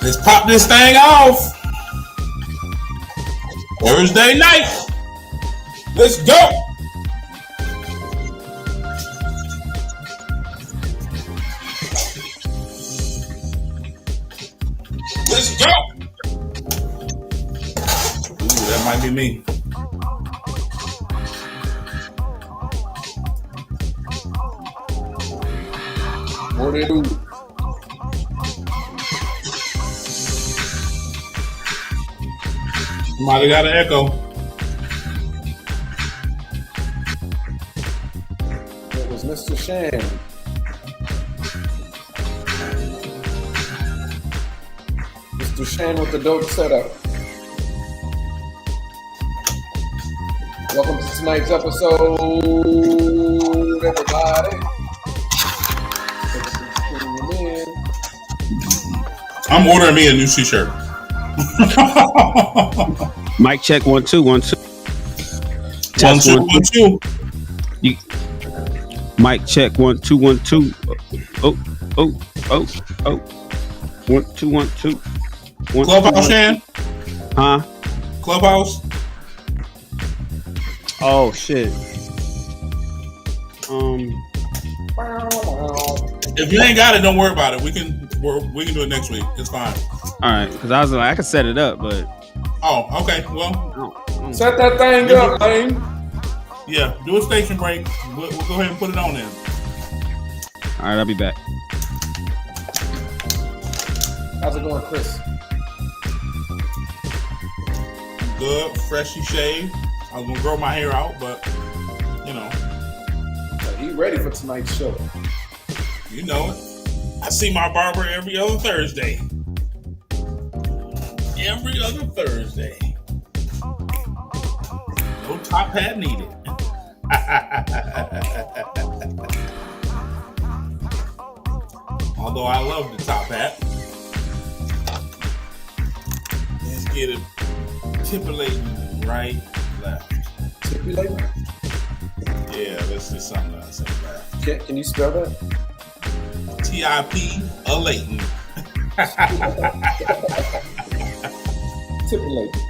Let's pop this thing off. Thursday night. Let's go. Let's go. Ooh, that might be me. What they do? Might have got an echo. It was Mr. Shan. Mr. Shan with the dope setup. Welcome to tonight's episode, everybody. I'm ordering me a new t-shirt. Mic check 1 2 1 2. 1 2 1 2. Mic check 1 2 1 2. Oh. 1 2 1 2. Clubhouse, Shan? Huh? Clubhouse? Oh shit. If you ain't got it, don't worry about it. We can do it next week. It's fine. All right, because I was like, I could set it up, but oh, okay. Well, set that thing up, man. Yeah, do a station break. We'll go ahead and put it on there. All right, I'll be back. How's it going, Chris? Good, freshly shaved. I was gonna grow my hair out, but you know. So he ready for tonight's show. You know it. I see my barber every other Thursday. Every other Thursday. No top hat needed. Although I love the top hat. Let's get it tippulating right, left. Tippulating? Yeah, let's do something else. Can you spell that? T-I-P-ulating. Tippulating.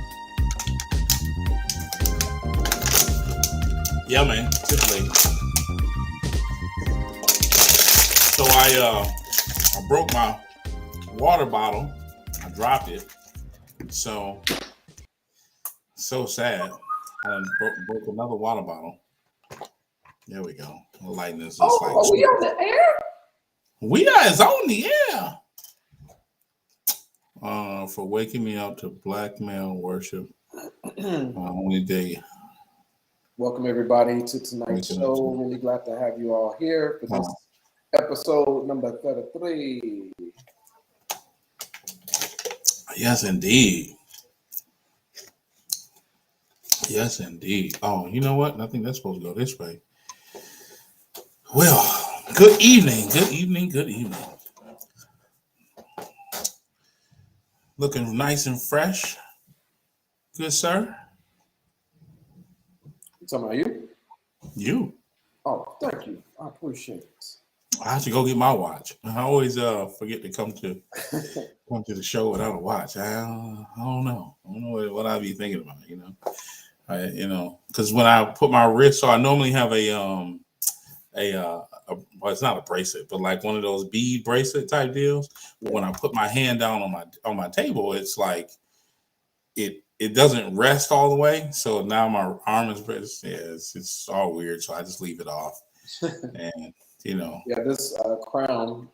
Yeah, man, tippulating. So I broke my water bottle. I dropped it. So sad. I broke another water bottle. There we go. The lighting is just are we on the air? We are on the air. For waking me up to black male worship. Only day. Welcome everybody to tonight's show. Really glad to have you all here for this episode number 33. Yes, indeed. Yes, indeed. Oh, you know what? I think that's supposed to go this way. Well, good evening. Good evening. Good evening. Looking nice and fresh. Good, sir. You talking about you? You. Oh, thank you. I appreciate it. I have to go get my watch. I always forget to come to the show without a watch. I don't know. I don't know what I be thinking about. Because when I put my wrist, so I normally have well, it's not a bracelet, but like one of those bead bracelet type deals. But when I put my hand down on my table, it's like it doesn't rest all the way. So now my arm is pressed. Yeah, it's all weird. So I just leave it off. And Yeah, this crown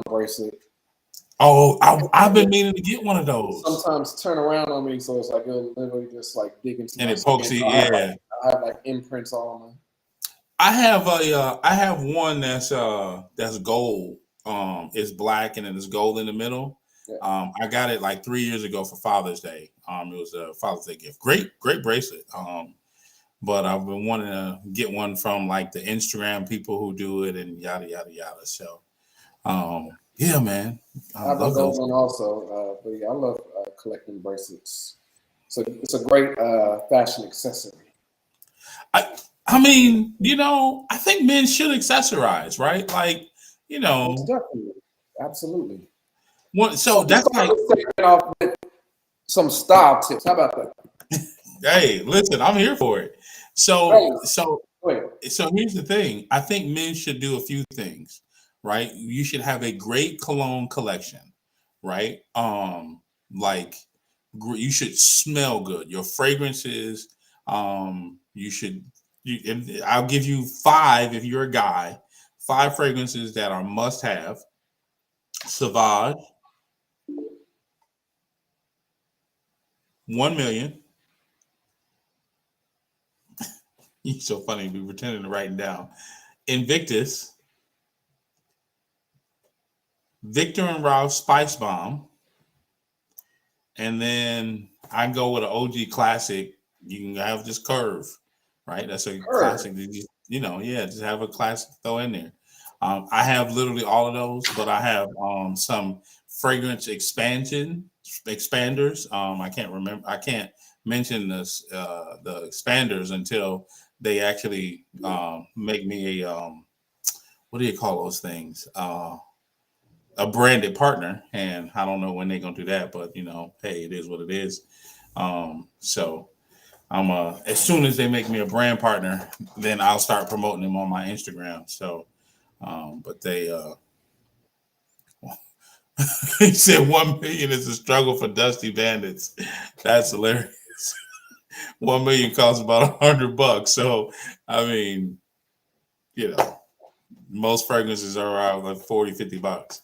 bracelet. Oh, I've been meaning to get one of those. Sometimes turn around on me, so it's like it'll literally just like dig into and my it pokes skin. you. I Yeah, have like imprints all on me. I have one that's gold. It's black and then it's gold in the middle. Yeah. I got it like 3 years ago for Father's Day. It was a Father's Day gift. Great bracelet. But I've been wanting to get one from like the Instagram people who do it and yada yada yada. So, yeah, man. I love those one also. But yeah, I love collecting bracelets. So it's a great fashion accessory. I mean, I think men should accessorize, right? Like, Definitely, absolutely. So that's like, off with some style tips. How about that? hey, listen, I'm here for it. So here's the thing. I think men should do a few things, right? You should have a great cologne collection, right? Like you should smell good. Your fragrances, you should. I'll give you 5 if you're a guy. 5 fragrances that are must have. Sauvage, 1 million. You're so funny. Be pretending to write it down. Invictus, Victor and Ralph Spice Bomb, and then I go with an OG classic. You can have this Curve, right? That's a classic. That just have a classic throw in there. I have literally all of those, but I have some fragrance expanders. I can't remember. I can't mention this the expanders until they actually make me a what do you call those things? A branded partner, and I don't know when they're gonna do that, but hey, it is what it is. So I'm as soon as they make me a brand partner, then I'll start promoting them on my Instagram. So, but they he said 1 million is a struggle for Dusty Bandits. That's hilarious. 1 million costs about $100. So, I mean, most fragrances are around like $40-$50.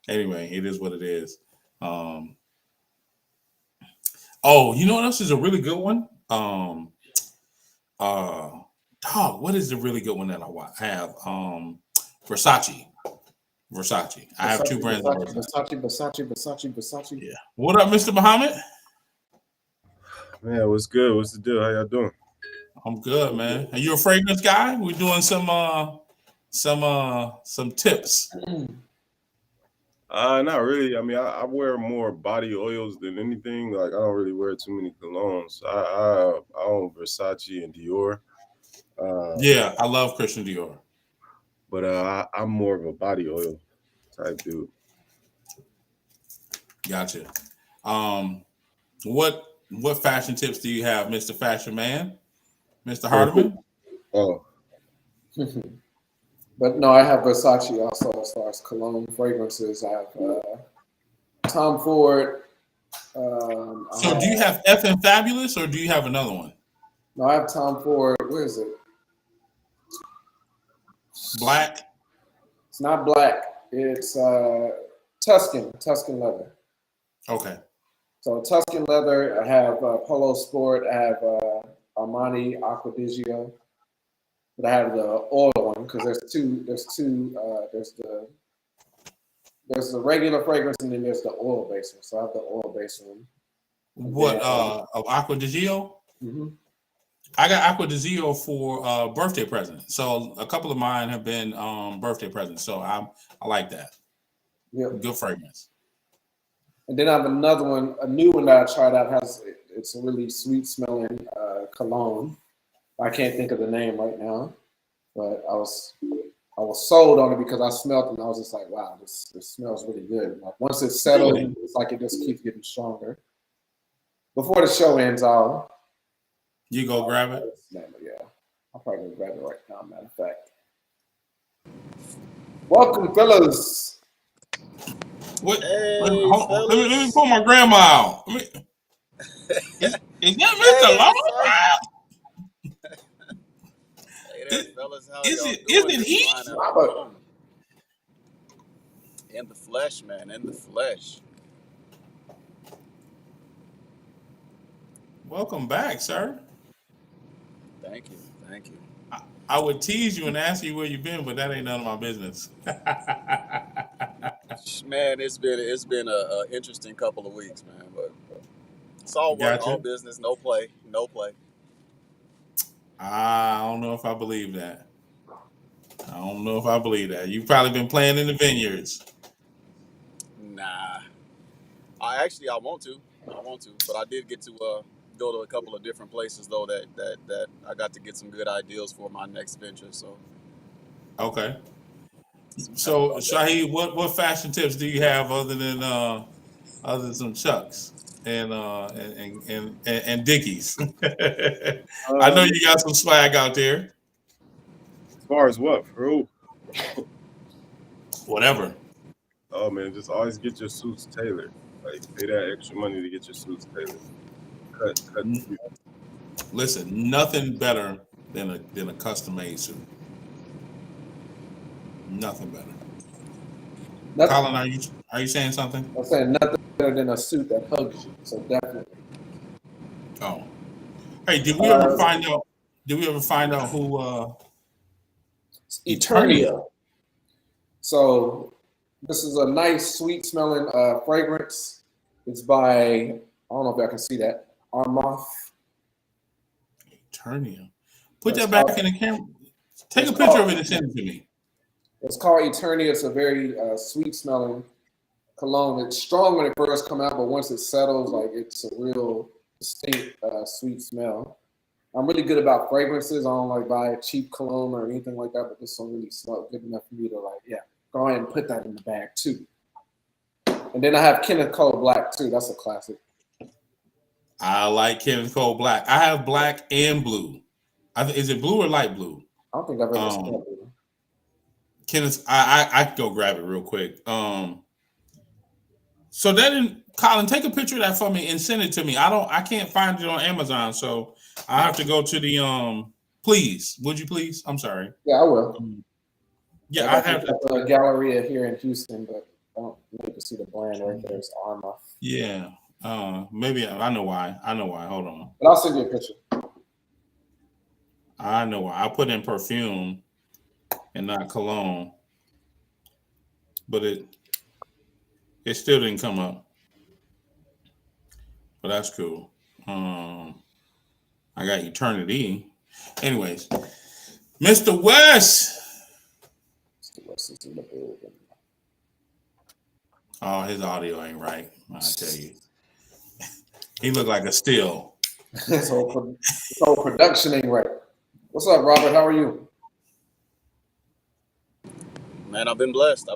Anyway, it is what it is. Oh, you know what else is a really good one? What is the really good one that I have? Versace. I have 2 brands of Versace. Yeah. What up, Mr. Muhammad? Man, what's good? What's the deal? How y'all doing? I'm good, man. Are you a fragrance guy? We're doing some tips. Not really. I mean, I wear more body oils than anything. Like, I don't really wear too many colognes. I own Versace and Dior. Yeah, I love Christian Dior. But I'm more of a body oil type dude. Gotcha. What fashion tips do you have, Mr. Fashion Man? Mr. Hardiman? Oh. But no, I have Versace also as far as cologne fragrances. I have Tom Ford. So do you have FM Fabulous or do you have another one? No, I have Tom Ford. Where is it? Black? It's not black. It's Tuscan leather. Okay. So Tuscan leather. I have Polo Sport. I have Armani Acquadigio. But I have the oil one because there's two. There's the regular fragrance and then there's the oil based one. So I have the oil based one. What of Aqua di Gio? Mm-hmm. I got Aqua di Gio for birthday present. So a couple of mine have been birthday presents. So I like that. Yep. Good fragrance. And then I have another one, a new one that I tried out. It's a really sweet smelling cologne. I can't think of the name right now, but I was sold on it because I smelled it and I was just like, wow, this smells really good. Like once it's settled, it's like it just keeps getting stronger. Before the show ends, you go grab it? Yeah, I'll probably go grab it right now, matter of fact. Welcome, fellas. What? Hey, let me pull my grandma out. Is that Mr. Long? Hey there, fellas. How Is y'all it doing? he? In the flesh, man. In the flesh. Welcome back, sir. Thank you. Thank you. I would tease you and ask you where you've been, but that ain't none of my business. Man, it's been a interesting couple of weeks, man. But it's all work, all business, no play. I don't know if I believe that. You've probably been playing in the vineyards. Nah. I want to, but I did get to go to a couple of different places though that I got to get some good ideas for my next venture. So. Okay. So Shaheed, what fashion tips do you have other than some Chucks and Dickies? I know you got some swag out there. As far as what, bro? Whatever. Oh man, just always get your suits tailored. Like pay that extra money to get your suits tailored. Cut. Listen, nothing better than a custom made suit. Nothing better. Nothing, Colin, are you saying something? I'm saying nothing better than a suit that hugs you. So definitely. Oh, hey, did we ever find out? Did we ever find out who Eternia? Eternia. So this is a nice, sweet smelling fragrance. It's by, I don't know if I can see that, Armoth. Eternia. Put It's that back called- in the camera. Take a it's picture called- of it and send it to me. It's called Eternia. It's a very sweet smelling cologne. It's strong when it first comes out, but once it settles, like it's a real distinct sweet smell. I'm really good about fragrances. I don't like buy cheap cologne or anything like that, but this one really smells good enough for me to like, yeah, go ahead and put that in the bag too. And then I have Kenneth Cole Black too. That's a classic. I like Kenneth Cole Black. I have black and blue. Is it blue or light blue? I don't think I've ever seen that. Kenneth, I can go grab it real quick. So that didn't, Colin, take a picture of that for me and send it to me. I can't find it on Amazon, so I have to go to the please, would you please? I'm sorry. Yeah, I will. Yeah, I have to. a Galleria here in Houston, but I don't need to see the brand right there. It's Armoth. Yeah. Maybe I know why. Hold on. But I'll send you a picture. I know why. I put in perfume and not cologne, but it still didn't come up. But that's cool. I got Eternity. Anyways, Mr. West. Mr. West is in the building. Oh, his audio ain't right. I tell you, he looked like a still. This whole production ain't right. What's up, Robert? How are you? Man, I've been blessed.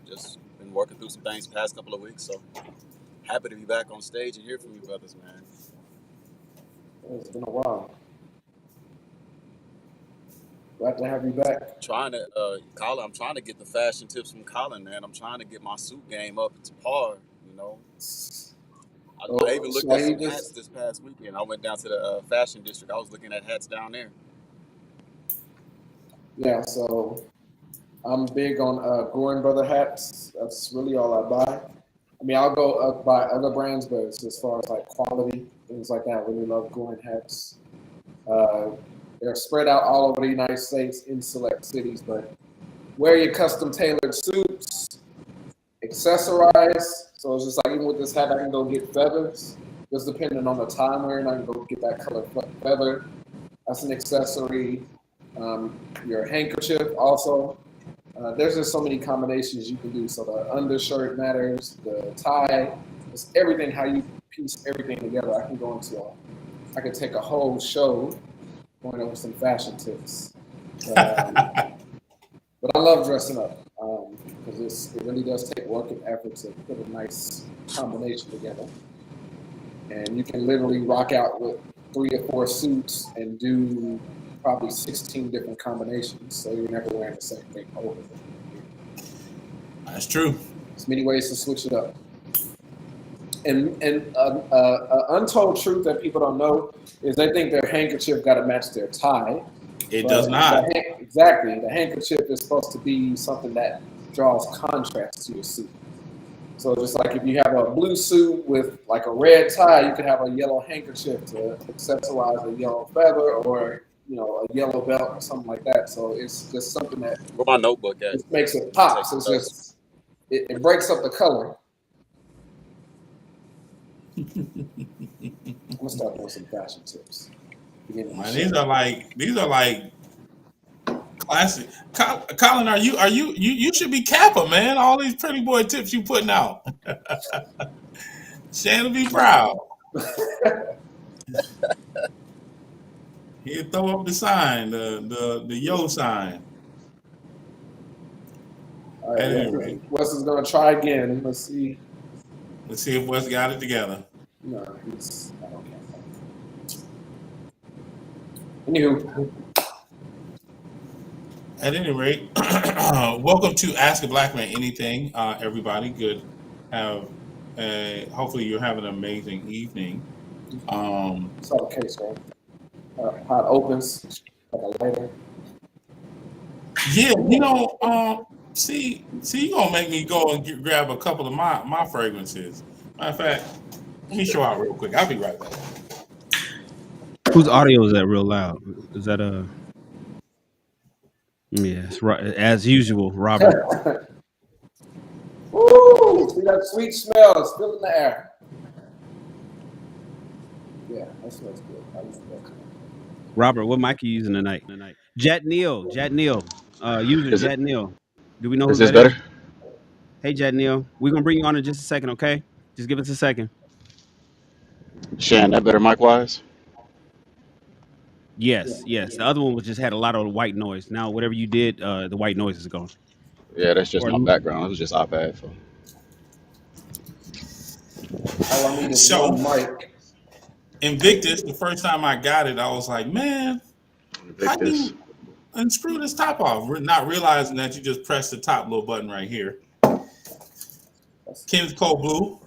Just been working through some things the past couple of weeks, so happy to be back on stage and hear from you brothers, man. It's been a while. Glad to have you back. Colin, I'm trying to get the fashion tips from Colin, man. I'm trying to get my suit game up to par, you know. I even looked at some hats this past weekend. I went down to the fashion district. I was looking at hats down there. Yeah, so I'm big on Goring Brother hats. That's really all I buy. I mean, I'll go up buy other brands, but it's as far as like quality, things like that, I really love Goring hats. They're spread out all over the United States in select cities, but wear your custom tailored suits, accessorize. So it's just like, even with this hat, I can go get feathers. Just depending on the time wearing, I can go get that color feather. That's an accessory. Your handkerchief also. There's just so many combinations you can do. So the undershirt matters, the tie, it's everything, how you piece everything together. I can take a whole show going over some fashion tips. But I love dressing up because it really does take work and effort to put a nice combination together. And you can literally rock out with 3 or 4 suits and do probably 16 different combinations. So you're never wearing the same thing over. That's true. There's many ways to switch it up. And untold truth that people don't know is they think their handkerchief got to match their tie. It does not. Exactly. The handkerchief is supposed to be something that draws contrast to your suit. So just like if you have a blue suit with like a red tie, you could have a yellow handkerchief to accessorize a yellow feather, or a yellow belt or something like that. So it's just something that Where my notebook at? just makes it pop. So it's just it breaks up the color. I'm gonna start doing some fashion tips. Man, these are like classic. Colin, you should be Kappa, man. All these pretty boy tips you putting out. Shannon be proud. He'll throw up the sign, the yo sign. All At any right, rate, Wes is gonna try again. Let's see. let's see if Wes got it together. No, he's. I don't care. Anywho, At any rate, welcome to Ask a Black Man Anything, everybody. Good. Have hopefully you're having an amazing evening. saw the case, right? How it opens, like a lighter. Yeah, see, you gonna make me go and grab a couple of my fragrances. Matter of fact, let me show out real quick. I'll be right back. Whose audio is that real loud? Is that Yeah, it's right as usual, Robert. Woo! See that sweet smell still in the air. Yeah, that smells good. I like that. Robert, what mic are you using tonight? Jet Neil. User Is it? Jet Neil. Do we know Is who this that is? better? Hey, Jet Neil. We're gonna bring you on in just a second, okay? Just give us a second. Shan, that better mic wise? Yes. The other one was just had a lot of white noise. Now, whatever you did, the white noise is gone. Yeah, that's just Or my background. It was just iPad phone. All I need is So one mic. Invictus, the first time I got it, I was like, man, how do Invictus. you unscrew this top off? Not realizing that you just press the top little button right here. Kenneth Cole Blue.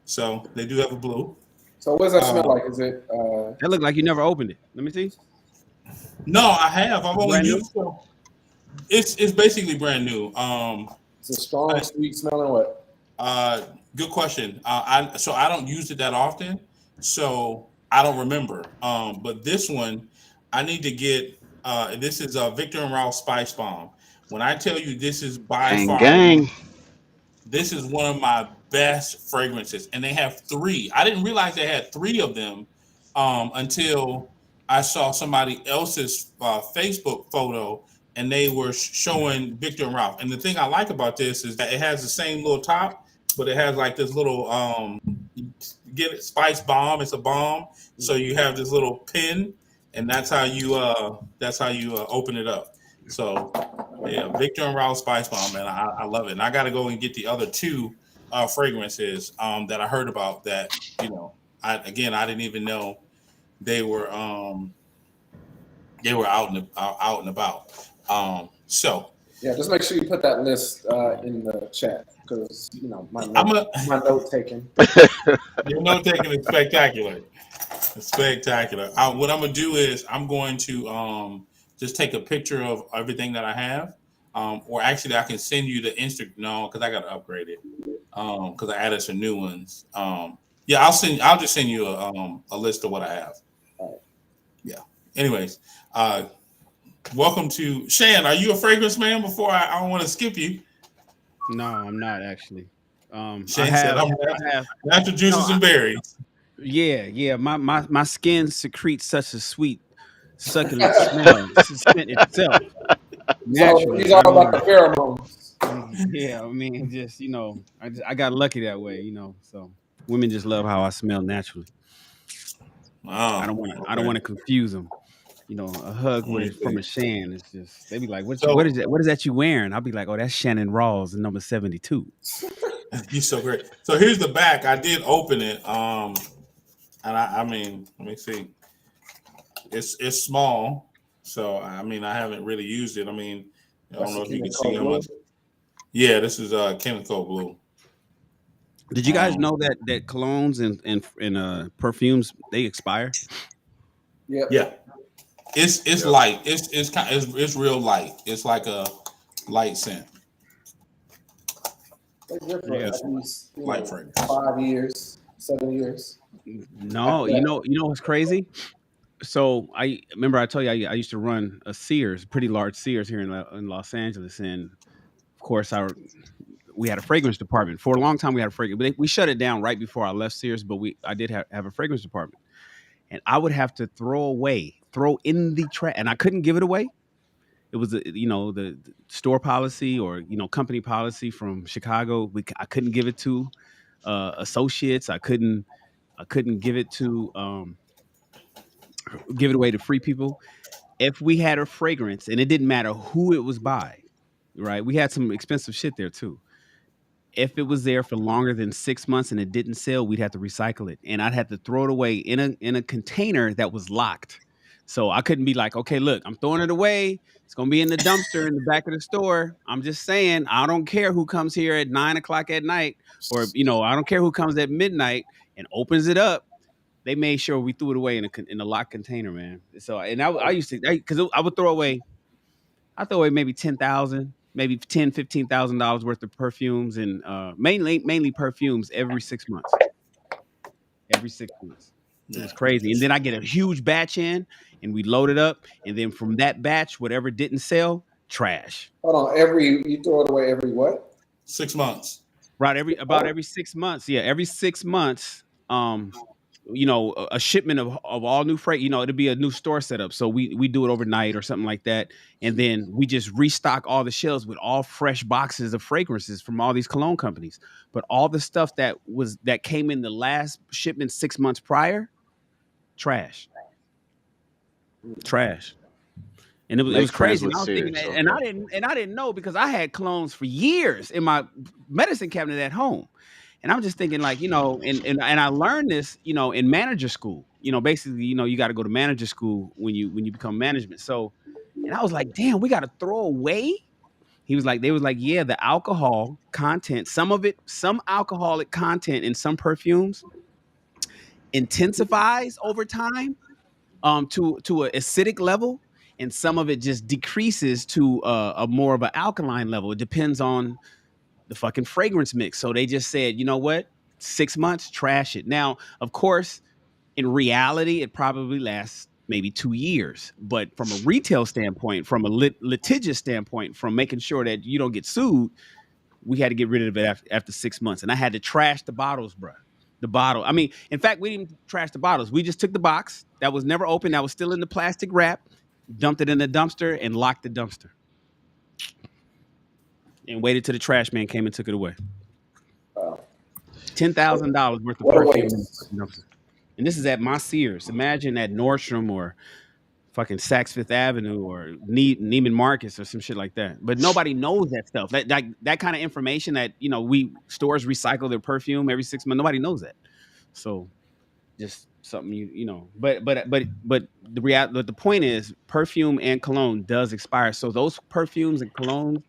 So they do have a blue. So what does that smell like? Is it that looked like you never opened it. Let me see. No, I have. I've only Brand new? used it. It's basically brand new. it's a strong, sweet smelling what? Good question. I don't use it that often, so I don't remember. But this one, I need to get. This is a Victor and Ralph Spice Bomb. When I tell you this is by Gang, far, gang. this is one of my best fragrances, and they have 3. I didn't realize they had 3 of them until I saw somebody else's Facebook photo, and they were showing Victor and Ralph. And the thing I like about this is that it has the same little top, but it has like this little get it, spice bomb. It's a bomb, so you have this little pin, and that's how you open it up. So yeah, Victor and Ralph Spice Bomb, man, I love it. And I got to go and get the other 2 fragrances that I heard about. That I didn't even know they were out and about. So Yeah, just make sure you put that list in the chat because my note taking. your note taking is spectacular. It's spectacular. What I'm gonna do is I'm going to just take a picture of everything that I have, or actually I can send you the Instagram. No, because I got to upgrade it because I added some new ones. Yeah, I'll just send you a list of what I have. Yeah. Anyways, welcome to Shan. Are you a fragrance man? Before I don't want to skip you. No, I'm not actually. Shan said I'm natural juices and berries. Yeah. My skin secretes such a sweet, succulent smell. It's a scent itself. Naturally. So he's all about the pheromones. Yeah, I mean, just I got lucky that way, So women just love how I smell naturally. I don't want to confuse them. A hug from a Shan is just they be like, what is that? What is that you wearing? I'll be like, oh, that's Shannon Rawls, number 72. You're so great. So here's the back. I did open it. And I mean, let me see. It's small. So I mean, I haven't really used it. I mean, I don't know if you can see how much. Yeah, this is Kenneth Cole Blue. Did you guys know that colognes and perfumes they expire? Yeah. Yeah. It's light. It's real light. It's like a light scent. They're good for at least light fragrance. 5 years, 7 years. No, you know what's crazy? So I remember I told you I used to run a Sears, pretty large Sears here in Los Angeles, and of course we had a fragrance department. For a long time we had a fragrance, but we shut it down right before I left Sears. But I did have a fragrance department, and I would have to throw in the trash, and I couldn't give it away. It was the store policy or company policy from Chicago. I couldn't give it to associates. I couldn't give it to give it away to free people. If we had a fragrance, and it didn't matter who it was by, right? We had some expensive shit there too. If it was there for longer than 6 months and it didn't sell, we'd have to recycle it, and I'd have to throw it away in a container that was locked. So I couldn't be like, okay, look, I'm throwing it away. It's gonna be in the dumpster in the back of the store. I'm just saying, I don't care who comes here at 9 o'clock at night, or I don't care who comes at midnight and opens it up. They made sure we threw it away in a locked container, man. So, and I used to, because I would throw away. I throw away maybe 10,000, maybe $15,000 worth of perfumes, and mainly perfumes every 6 months. Every 6 months. It was crazy. And then I get a huge batch in, and we load it up, and then from that batch, whatever didn't sell, trash. Hold on, you throw it away every what? 6 months. Right, every 6 months. Yeah, every 6 months. A shipment of all new freight. It'll be a new store setup, so we do it overnight or something like that, and then we just restock all the shelves with all fresh boxes of fragrances from all these cologne companies. But all the stuff that came in the last shipment 6 months prior, trash. And it was Make friends crazy. And with I was thinking Sears. that, Okay. and I didn't know, because I had colognes for years in my medicine cabinet at home. And I'm just thinking, like, and I learned this, in manager school. Basically, you got to go to manager school when you become management. So, and I was like, damn, we got to throw away. They was like, yeah, the alcohol content, some alcoholic content in some perfumes intensifies over time, to an acidic level, and some of it just decreases to a more of an alkaline level. It depends on the fucking fragrance mix. So they just said, you know what? 6 months, trash it. Now, of course, in reality, it probably lasts maybe 2 years. But from a retail standpoint, from a litigious standpoint, from making sure that you don't get sued, we had to get rid of it after 6 months. And I had to trash the bottles, bro. The bottle. I mean, in fact, we didn't trash the bottles. We just took the box that was never open, that was still in the plastic wrap, dumped it in the dumpster, and locked the dumpster. And waited till the trash man came and took it away. $10,000 worth of perfume in the dumpster. And this is at my Sears. Imagine at Nordstrom or fucking Saks Fifth Avenue or Neiman Marcus or some shit like that. But nobody knows that stuff. That kind of information that stores recycle their perfume every 6 months. Nobody knows that. So just something But the point is, perfume and cologne does expire. So those perfumes and colognes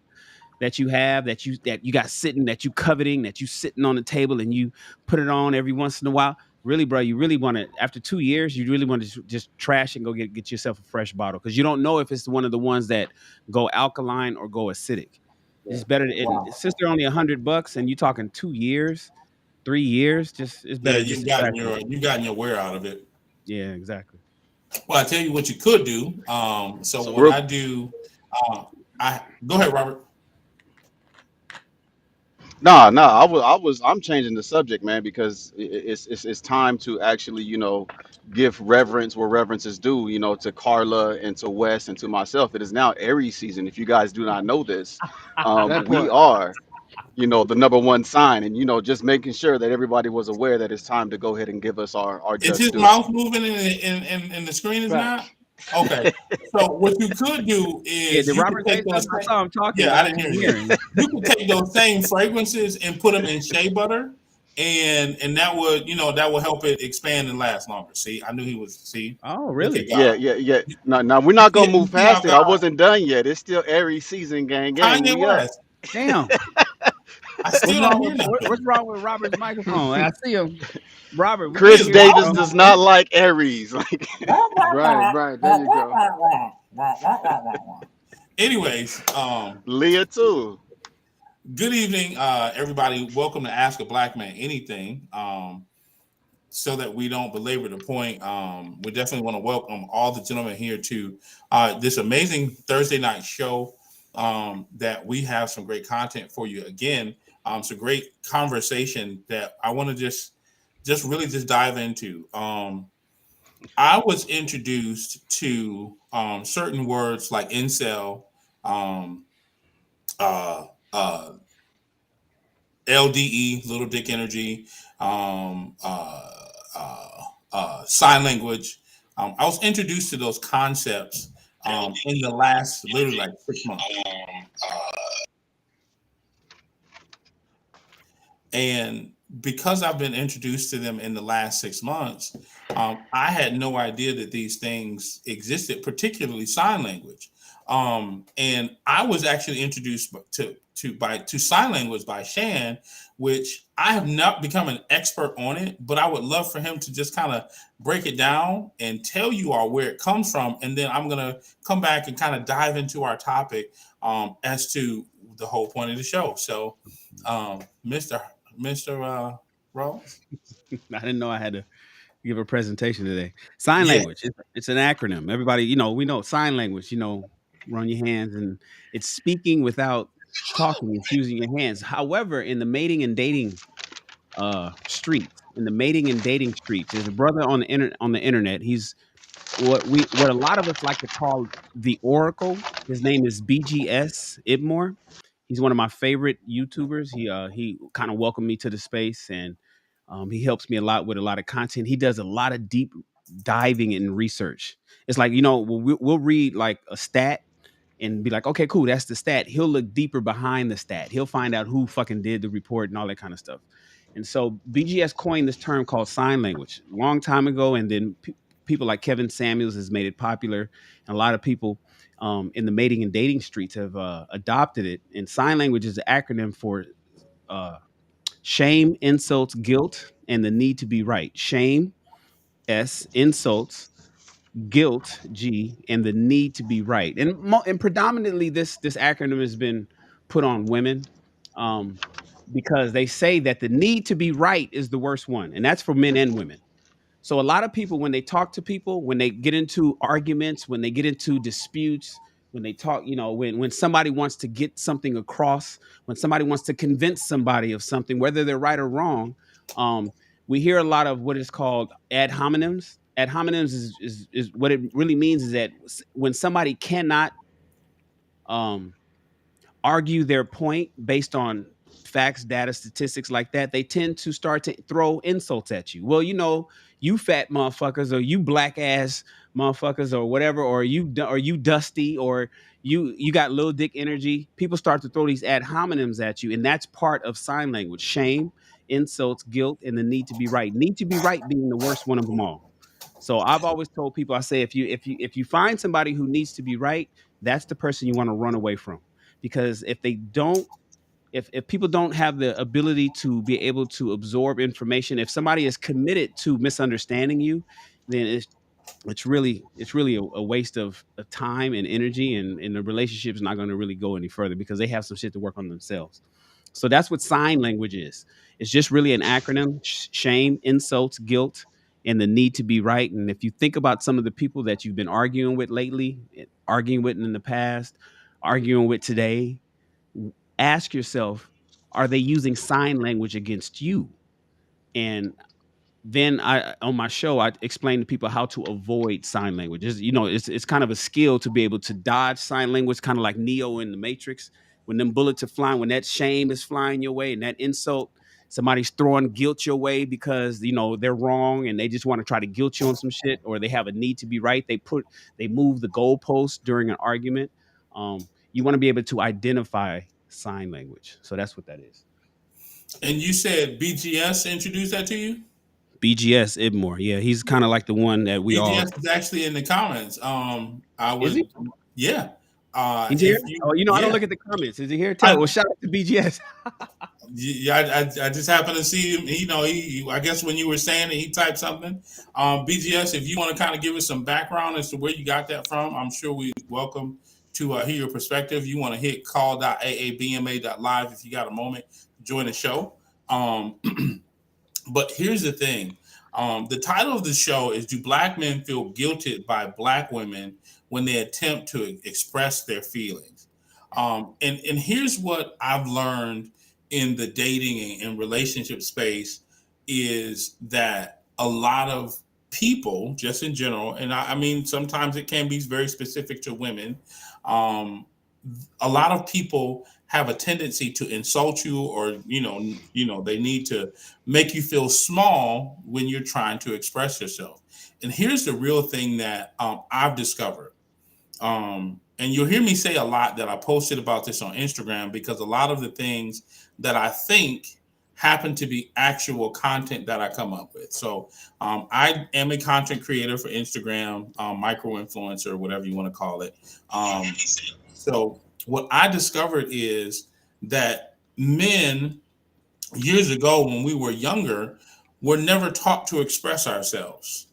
that you have, that you got sitting, that you coveting, that you sitting on the table and you put it on every once in a while. Really, bro, you really want to, after 2 years, you really want to just trash and go get yourself a fresh bottle, because you don't know if it's one of the ones that go alkaline or go acidic. Yeah. It's better since they're only $100 and you talking 2 years, 3 years, it's better. Yeah, you've gotten your wear out of it. Yeah, exactly. Well, I tell you what you could do. I do, I go ahead, Robert. I'm changing the subject, man, because it's time to actually, give reverence where reverence is due, to Carla and to Wes and to myself. It is now Aries season. If you guys do not know this, we are, the number one sign, and just making sure that everybody was aware that it's time to go ahead and give us our Is just his due. mouth moving in the screen? Is not okay. So what you could do is did Robert say something? I saw him talking. Yeah, I didn't hear you. You can take those same fragrances and put them in shea butter, and that would help it expand and last longer. See, I knew he was. See. Oh, really? Yeah. No, we're not gonna move past it. I wasn't done yet. It's still Aries season, gang. Kanye West. Damn. I still don't hear nothing. What's wrong with Robert's microphone? I see him. Robert. Chris Davis does not like Aries. Right. There you go. Anyways, Leah too. Good evening, everybody. Welcome to Ask a Black Man Anything. So that we don't belabor the point, we definitely want to welcome all the gentlemen here to this amazing Thursday night show. That we have some great content for you. Again, some great conversation that I want to just really dive into. I was introduced to certain words like incel, LDE, little dick energy, sign language. I was introduced to those concepts in the last literally like 6 months. And because I've been introduced to them in the last 6 months, I had no idea that these things existed, particularly sign language. And I was actually introduced to sign language by Shan, which I have not become an expert on it, but I would love for him to just kind of break it down and tell you all where it comes from, and then I'm gonna come back and kind of dive into our topic as to the whole point of the show. So, Mr. Ross. I didn't know I had to give a presentation today. Sign Yeah. language. It's an acronym. Everybody, we know sign language. Run your hands, and it's speaking without talking. It's using your hands. However, in the mating and dating streets, there's a brother on the internet. He's what a lot of us like to call the Oracle. His name is BGS Ibmore. He's one of my favorite YouTubers. He kind of welcomed me to the space, and he helps me a lot with a lot of content. He does a lot of deep diving in research. It's like, we'll read like a stat and be like, okay, cool, that's the stat. He'll look deeper behind the stat. He'll find out who fucking did the report and all that kind of stuff. And so BGS coined this term called sign language a long time ago, and then people like Kevin Samuels has made it popular, and a lot of people in the mating and dating streets have adopted it. And sign language is an acronym for uh, shame, insults, guilt, and the need to be right. Shame, S, insults, guilt, G, and the need to be right. And predominantly this acronym has been put on women, um, because they say that the need to be right is the worst one, and that's for men and women. So a lot of people, when they talk to people, when they get into arguments, when they get into disputes, when they talk, when somebody wants to get something across, when somebody wants to convince somebody of something, whether they're right or wrong, um, we hear a lot of what is called ad hominems. Ad hominems is what it really means is that when somebody cannot um, argue their point based on facts, data, statistics like that, they tend to start to throw insults at you. Well, you fat motherfuckers, or you black ass motherfuckers, or whatever, or you dusty, or you got little dick energy. People start to throw these ad hominems at you, and that's part of sign language: shame, insults, guilt, and the need to be right. Need to be right being the worst one of them all. So I've always told people, I say, if you find somebody who needs to be right, that's the person you want to run away from, because if they don't, if people don't have the ability to be able to absorb information, if somebody is committed to misunderstanding you, then it's really a waste of time and energy, and the relationship is not going to really go any further because they have some shit to work on themselves. So that's what sign language is. It's just really an acronym: shame, insults, guilt, and the need to be right. And if you think about some of the people that you've been arguing with lately, arguing with in the past, arguing with today, ask yourself, are they using sign language against you? And then I on my show I explain to people how to avoid sign language. It's kind of a skill to be able to dodge sign language, kind of like Neo in the Matrix. When them bullets are flying, when that shame is flying your way, and that insult, somebody's throwing guilt your way because they're wrong and they just want to try to guilt you on some shit, or they have a need to be right. They move the goalpost during an argument. You want to be able to identify sign language. So that's what that is. And you said BGS introduced that to you? BGS Ibmore. Yeah, he's kind of like the one that we all. BGS is actually in the comments. I Is would, he? yeah. He's here? If you, Oh, I don't yeah, look at the comments. Is he here? I, Well, shout out to BGS. yeah, I just happened to see him. I guess when you were saying it, he typed something. BGS, if you want to kind of give us some background as to where you got that from, I'm sure we welcome to hear your perspective. You want to hit call.aabma.live if you got a moment to join the show. Um, But here's the thing. The title of the show is Do Black Men Feel Guilted by Black Women When They Attempt to Express Their Feelings? And here's what I've learned in the dating and relationship space is that a lot of people, just in general, and I mean, sometimes it can be very specific to women, um, a lot of people have a tendency to insult you, or they need to make you feel small when you're trying to express yourself. And here's the real thing that I've discovered, and you'll hear me say a lot that I posted about this on Instagram, because a lot of the things that I think happen to be actual content that I come up with. So I am a content creator for Instagram, micro influencer, whatever you want to call it. So what I discovered is that men years ago, when we were younger, were never taught to express ourselves.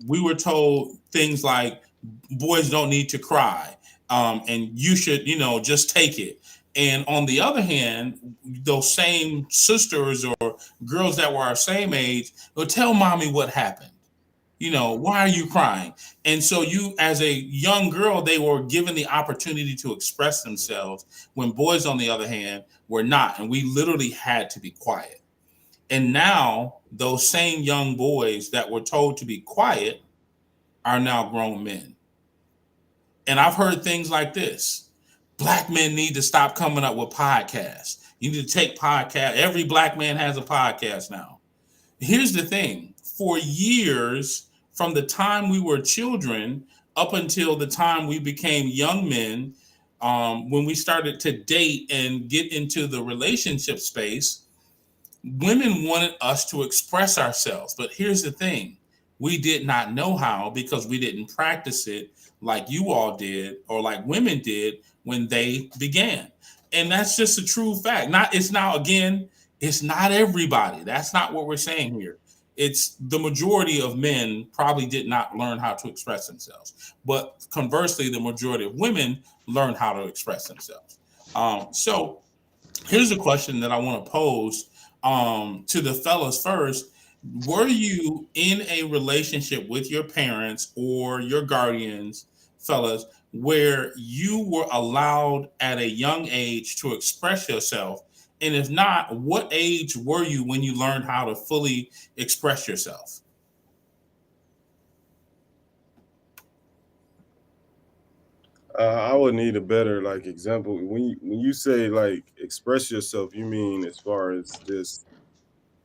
We were told things like boys don't need to cry, and you should, just take it. And on the other hand, those same sisters or girls that were our same age would tell mommy what happened. Why are you crying? And so you, as a young girl, they were given the opportunity to express themselves when boys, on the other hand, were not. And we literally had to be quiet. And now those same young boys that were told to be quiet are now grown men. And I've heard things like this: Black men need to stop coming up with podcasts. You need to take podcast. Every black man has a podcast now. Here's the thing: for years, from the time we were children up until the time we became young men, when we started to date and get into the relationship space, women wanted us to express ourselves. But here's the thing: we did not know how, because we didn't practice it like you all did or like women did when they began. And that's just a true fact. It's not everybody. That's not what we're saying here. It's the majority of men probably did not learn how to express themselves. But conversely, the majority of women learned how to express themselves. So here's a question that I want to pose to the fellas first. Were you in a relationship with your parents or your guardians, fellas, where you were allowed at a young age to express yourself? And if not, what age were you when you learned how to fully express yourself? I would need a better example. When you say express yourself, you mean as far as this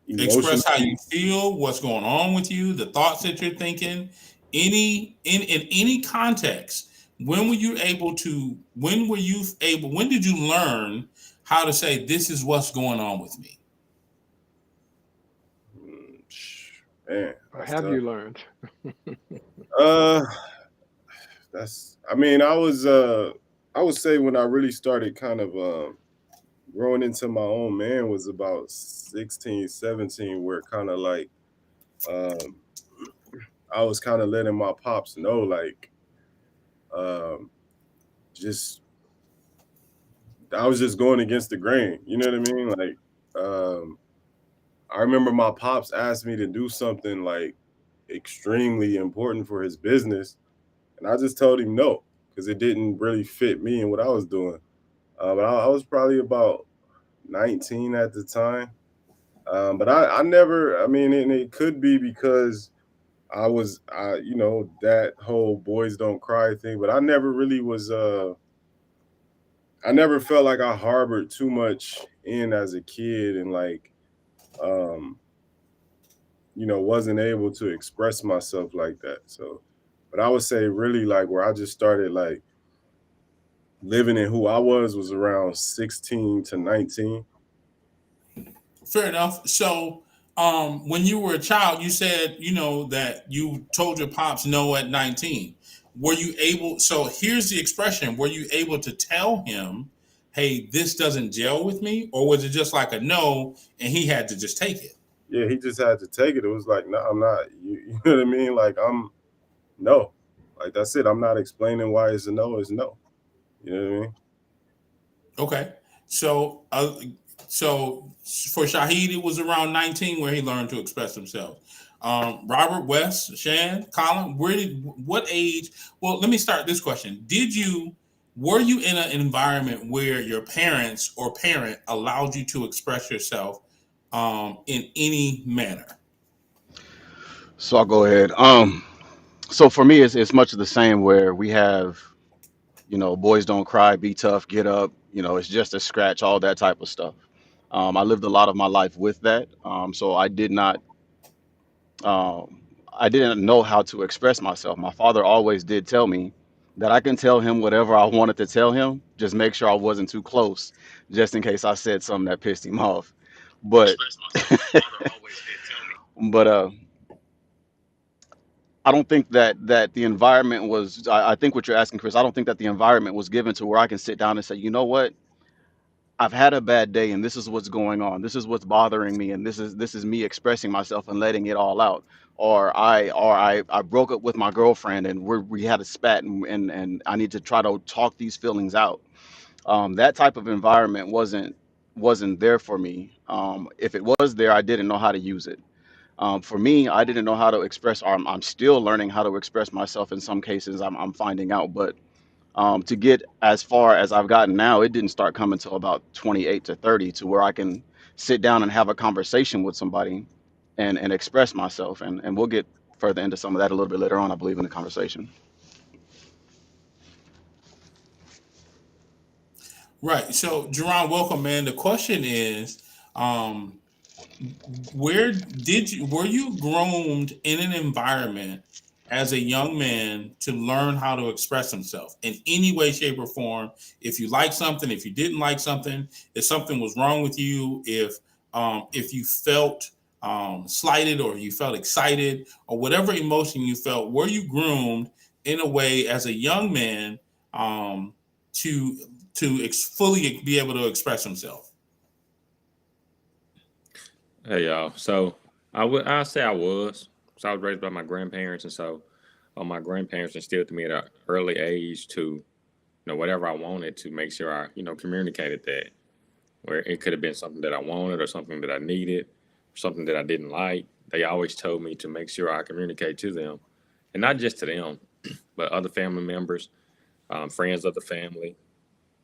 emotional? Express how you feel, what's going on with you, the thoughts that you're thinking, in any context. When did you learn how to say this is what's going on with me? Man, Or that's have tough. you learned? Uh, that's. I mean, I would say when I really started kind of growing into my own man was about 16, 17, where kind of um, I was kind of letting my pops know, um, just I was just going against the grain. You know what I mean? Um, I remember my pops asked me to do something extremely important for his business, and I just told him no because it didn't really fit me and what I was doing. But I was probably about 19 at the time. But I never, I mean, and it could be because that whole boys don't cry thing, but I never really I never felt like I harbored too much in as a kid and um, wasn't able to express myself like that. So, but I would say really where I just started living in who I was around 16 to 19. Fair enough. So, when you were a child, you said, that you told your pops no at 19. Were you able? So here's the expression: were you able to tell him, "Hey, this doesn't gel with me," or was it just like a no, and he had to just take it? Yeah, he just had to take it. It was like, no, I'm not. You know what I mean? No. That's it. I'm not explaining why it's a no. It's no. You know what I mean? Okay. So, so for Shahid, it was around 19 where he learned to express himself. Robert, Wes, Shan, Colin, what age? Well, let me start this question. Were you in an environment where your parents or parent allowed you to express yourself in any manner? So I'll go ahead. So for me, it's much of the same where we have, boys don't cry, be tough, get up. It's just a scratch, all that type of stuff. I lived a lot of my life with that. So I didn't know how to express myself. My father always did tell me that I can tell him whatever I wanted to tell him, just make sure I wasn't too close, just in case I said something that pissed him off. but but I don't think that the environment was. I think what you're asking, Chris. I don't think that the environment was given to where I can sit down and say, you know what, I've had a bad day, and this is what's going on. This is what's bothering me, and this is me expressing myself and letting it all out. Or I broke up with my girlfriend, and we had a spat, and I need to try to talk these feelings out. That type of environment wasn't there for me. If it was there, I didn't know how to use it. For me, I didn't know how to express. I'm still learning how to express myself in some cases. I'm finding out, but to get as far as I've gotten now, it didn't start coming till about 28 to 30, to where I can sit down and have a conversation with somebody and express myself. And we'll get further into some of that a little bit later on, I believe, in the conversation. Right. So, Jerron, welcome, man. The question is, um, were you groomed in an environment as a young man to learn how to express himself in any way, shape, or form? If you like something, if you didn't like something, if something was wrong with you, if you felt slighted, or you felt excited, or whatever emotion you felt, were you groomed in a way as a young man um, to fully be able to express himself? Hey y'all. So I say I was. So I was raised by my grandparents, and so my grandparents instilled to me at an early age to whatever I wanted, to make sure I communicated that. Where it could have been something that I wanted, or something that I needed, or something that I didn't like. They always told me to make sure I communicate to them, and not just to them, but other family members, friends of the family,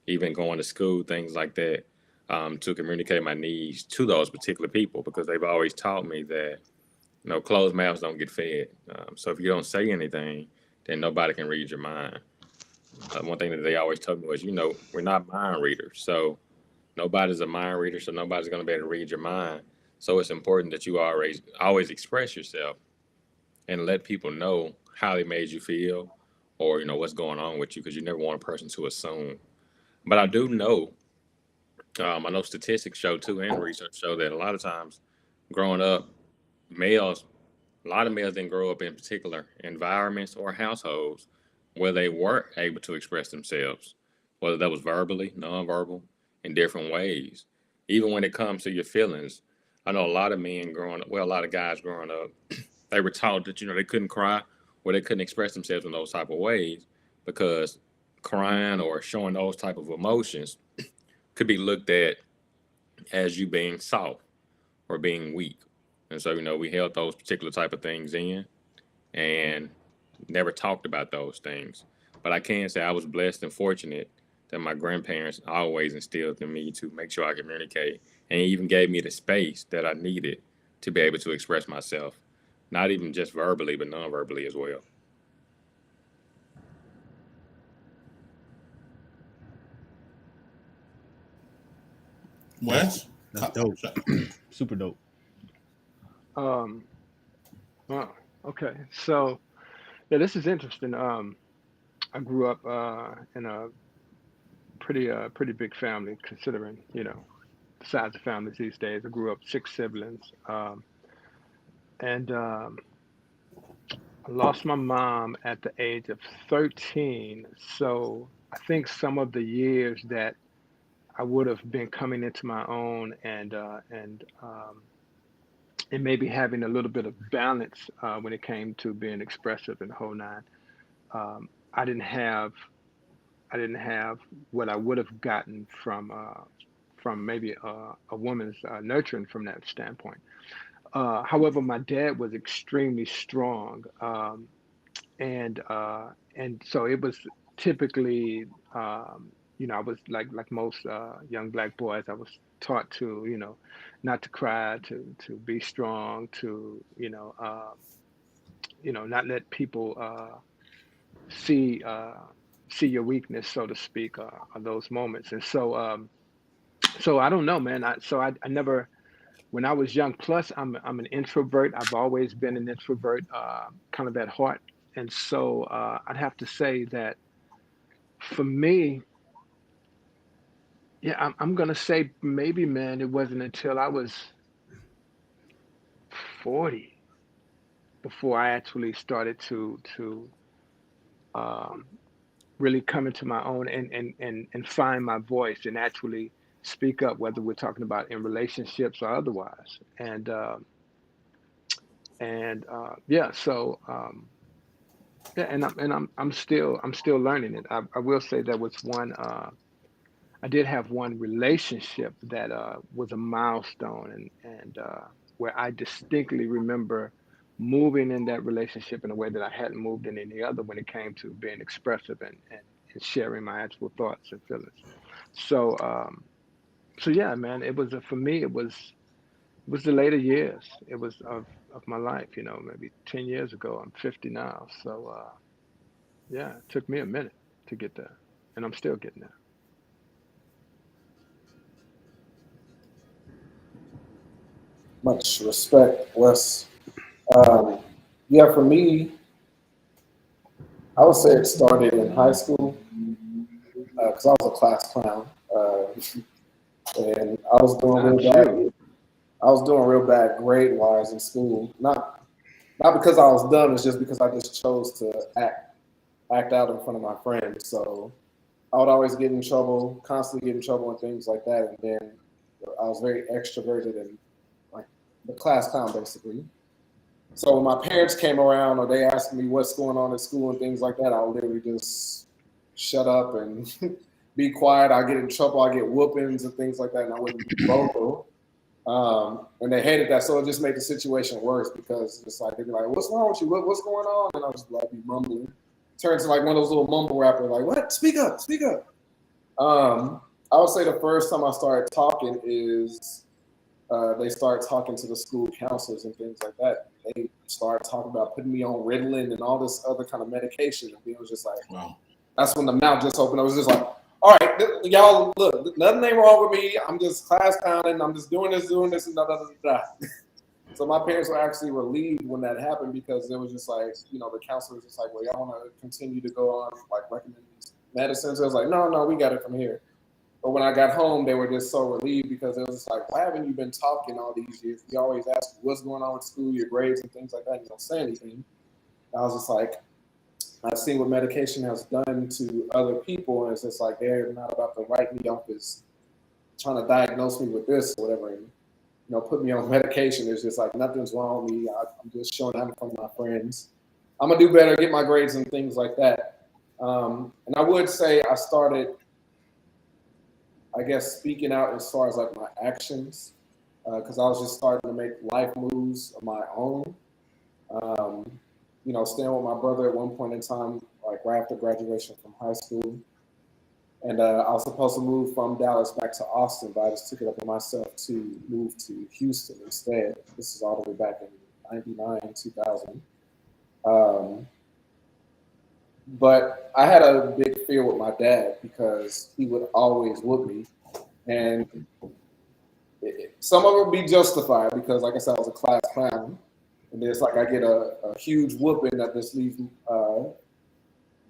even going to school, things like that, to communicate my needs to those particular people, because they've always taught me that closed mouths don't get fed. So if you don't say anything, then nobody can read your mind. One thing that they always told me was, we're not mind readers, so nobody's a mind reader, so nobody's going to be able to read your mind. So it's important that you always express yourself and let people know how they made you feel, or what's going on with you, because you never want a person to assume. But I do know, I know statistics show too, and research show that a lot of times growing up, males, a lot of males didn't grow up in particular environments or households where they were able to express themselves, whether that was verbally, nonverbal, in different ways. Even when it comes to your feelings, I know a lot of men growing up, well, a lot of guys growing up, they were taught that they couldn't cry, or they couldn't express themselves in those type of ways, because crying or showing those type of emotions could be looked at as you being soft or being weak. And so, we held those particular type of things in, and never talked about those things. But I can say I was blessed and fortunate that my grandparents always instilled in me to make sure I communicate, and even gave me the space that I needed to be able to express myself, not even just verbally, but non-verbally as well. Wes? That's dope. Super dope. Um, wow. Okay. So yeah, this is interesting. I grew up in a pretty big family, considering the size of families these days. I grew up six siblings, and I lost my mom at the age of 13. So I think some of the years that I would have been coming into my own, and maybe having a little bit of balance when it came to being expressive and the whole nine. Um, I didn't have I didn't have what I would have gotten from maybe a woman's nurturing from that standpoint. However, my dad was extremely strong, and so it was typically, I was like most young black boys. I was taught to not to cry, to be strong, to not let people see see your weakness, so to speak, on those moments. And so I don't know, man. I never, when I was young. Plus, I'm an introvert. I've always been an introvert, kind of at heart. And so I'd have to say that for me, Yeah, I'm gonna say maybe, man, it wasn't until I was 40 before I actually started to um, really come into my own and find my voice and actually speak up, whether we're talking about in relationships or otherwise. And yeah, so yeah, and I'm still learning it. I will say there was one. I did have one relationship that was a milestone, and where I distinctly remember moving in that relationship in a way that I hadn't moved in any other when it came to being expressive and sharing my actual thoughts and feelings. So so yeah, man, it was for me. It was the later years. It was of my life. Maybe 10 years ago. I'm 50 now. So yeah, it took me a minute to get there, and I'm still getting there. Much respect, Wes. Um, yeah, for me, I would say it started in high school because I was a class clown, and I was doing Not real bad. you. I was doing real bad grade wise in school. Not because I was dumb. It's just because I just chose to act out in front of my friends. So I would always get in trouble, constantly get in trouble and things like that. And then I was very extroverted and like the class clown basically. So when my parents came around or they asked me what's going on at school and things like that, I would literally just shut up and be quiet. I get in trouble. I get whoopings and things like that, and I wouldn't be vocal. And they hated that, so it just made the situation worse because it's like they'd be like, "What's wrong with you? What's going on?" And I was like, be mumbling. Turns to like one of those little mumble rappers, like, "What? Speak up! Speak up!" I would say the first time I started talking is they started talking to the school counselors and things like that. They started talking about putting me on Ritalin and all this other kind of medication. And it was just like, Wow. that's when the mouth just opened. I was just like, all right, y'all, look, nothing ain't wrong with me. I'm just class clowning. I'm just doing this, and da da da da. So my parents were actually relieved when that happened because it was just like, the counselor was just like, well, y'all want to continue to go on, like, recommend these medicines? I was like, no, we got it from here. But when I got home, they were just so relieved because it was just like, why haven't you been talking all these years? We always ask you what's going on with school, your grades and things like that, and you don't say anything. I was just like, I've seen what medication has done to other people, and it's just like they're not about to write me off as trying to diagnose me with this or whatever, and put me on medication. It's just like nothing's wrong with me. I'm just showing out in front of my friends. I'm gonna do better, get my grades and things like that. And I would say I started, I guess, speaking out as far as like my actions, because I was just starting to make life moves of my own. Um, staying with my brother at one point in time, like right after graduation from high school. And I was supposed to move from Dallas back to Austin, but I just took it upon myself to move to Houston instead. This is all the way back in 99, 2000. But I had a big fear with my dad because he would always whoop me. And some of it would be justified because, like I said, I was a class clown. And it's like I get a huge whooping that just leaves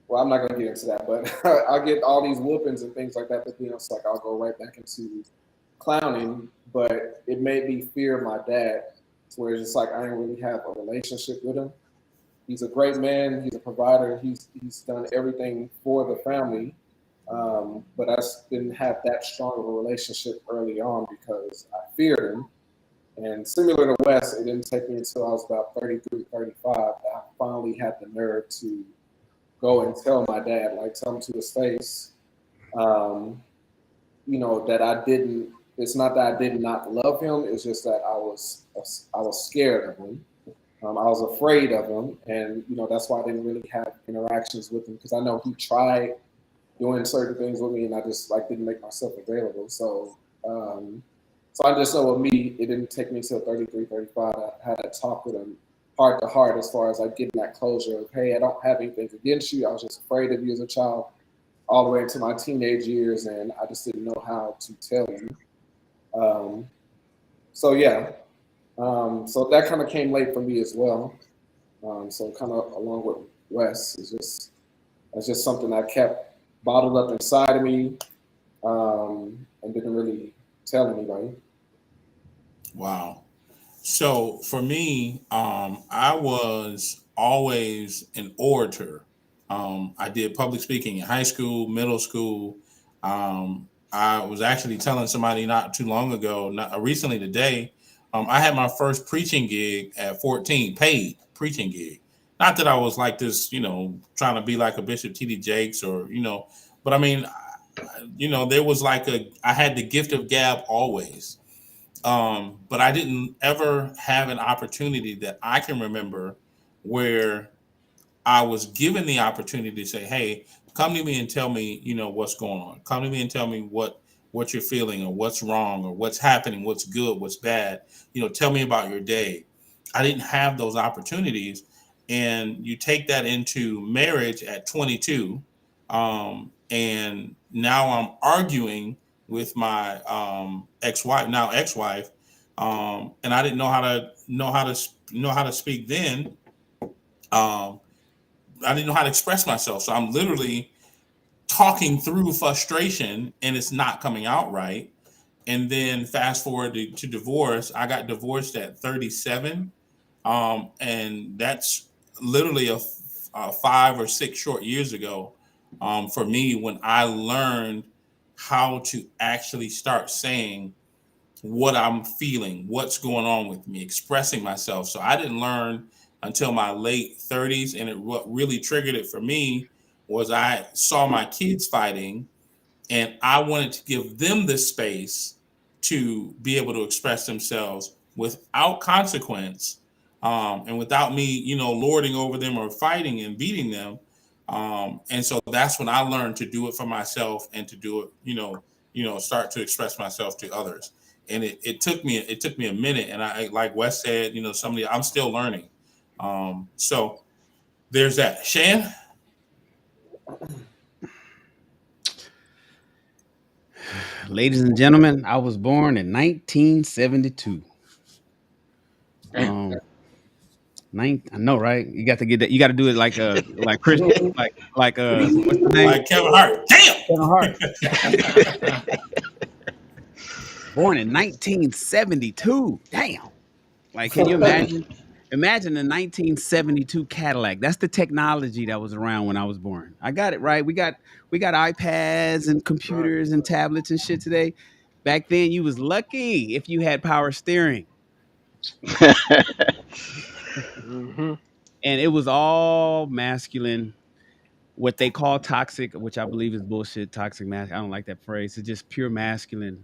well, I'm not going to get into that, but I get all these whoopings and things like that. But it's like I'll go right back into clowning. But it made me fear my dad, to where it's just like I didn't really have a relationship with him. He's a great man. He's a provider. He's done everything for the family. But I just didn't have that strong of a relationship early on because I feared him. And similar to Wes, it didn't take me until I was about 33, 35 that I finally had the nerve to go and tell my dad, like tell him to his face, that I didn't. It's not that I did not love him. It's just that I was scared of him. I was afraid of him, and that's why I didn't really have interactions with him because I know he tried doing certain things with me, and I just didn't make myself available. So, so I just know with me, it didn't take me until 33, 35. I had a talk with him heart to heart as far as getting that closure of, hey, I don't have anything against you. I was just afraid of you as a child all the way into my teenage years, and I just didn't know how to tell you. So yeah, so that kind of came late for me as well. So kind of along with Wes, it's just something I kept bottled up inside of me, and didn't really tell anybody. Wow. So for me, I was always an orator. I did public speaking in high school, middle school. I was actually telling somebody not too long ago, not recently today, I had my first preaching gig at 14, paid preaching gig. Not that I was like this, trying to be like a Bishop T.D. Jakes or, but I mean, there was like I had the gift of gab always. But I didn't ever have an opportunity that I can remember where I was given the opportunity to say, "Hey, come to me and tell me, what's going on. Come to me and tell me what you're feeling or what's wrong or what's happening, what's good, what's bad. Tell me about your day." I didn't have those opportunities, and you take that into marriage at 22, and now I'm arguing with my ex-wife, and I didn't know how to speak then. Um, I didn't know how to express myself. So I'm literally talking through frustration and it's not coming out right. And then fast forward to divorce. I got divorced at 37. And that's literally a 5 or 6 short years ago, for me, when I learned how to actually start saying what I'm feeling, what's going on with me, expressing myself. So I didn't learn until my late 30s. And what really triggered it for me was I saw my kids fighting and I wanted to give them the space to be able to express themselves without consequence, and without me, lording over them or fighting and beating them. And so that's when I learned to do it for myself and to do it, start to express myself to others. And it took me a minute. And I, like Wes said, I'm still learning. So there's that. Shan? Ladies and gentlemen, I was born in 1972. I know, right? You got to get that. You got to do it like Chris, what's the name? Like Kevin Hart. Damn. Kevin Hart. Born in 1972. Damn. Like, can you imagine? Imagine the 1972 Cadillac. That's the technology that was around when I was born. I got it right. We got iPads and computers and tablets and shit today. Back then, you was lucky if you had power steering. Mm-hmm. And it was all masculine, what they call toxic, which I believe is bullshit. Toxic masculine. I don't like that phrase. It's just pure masculine.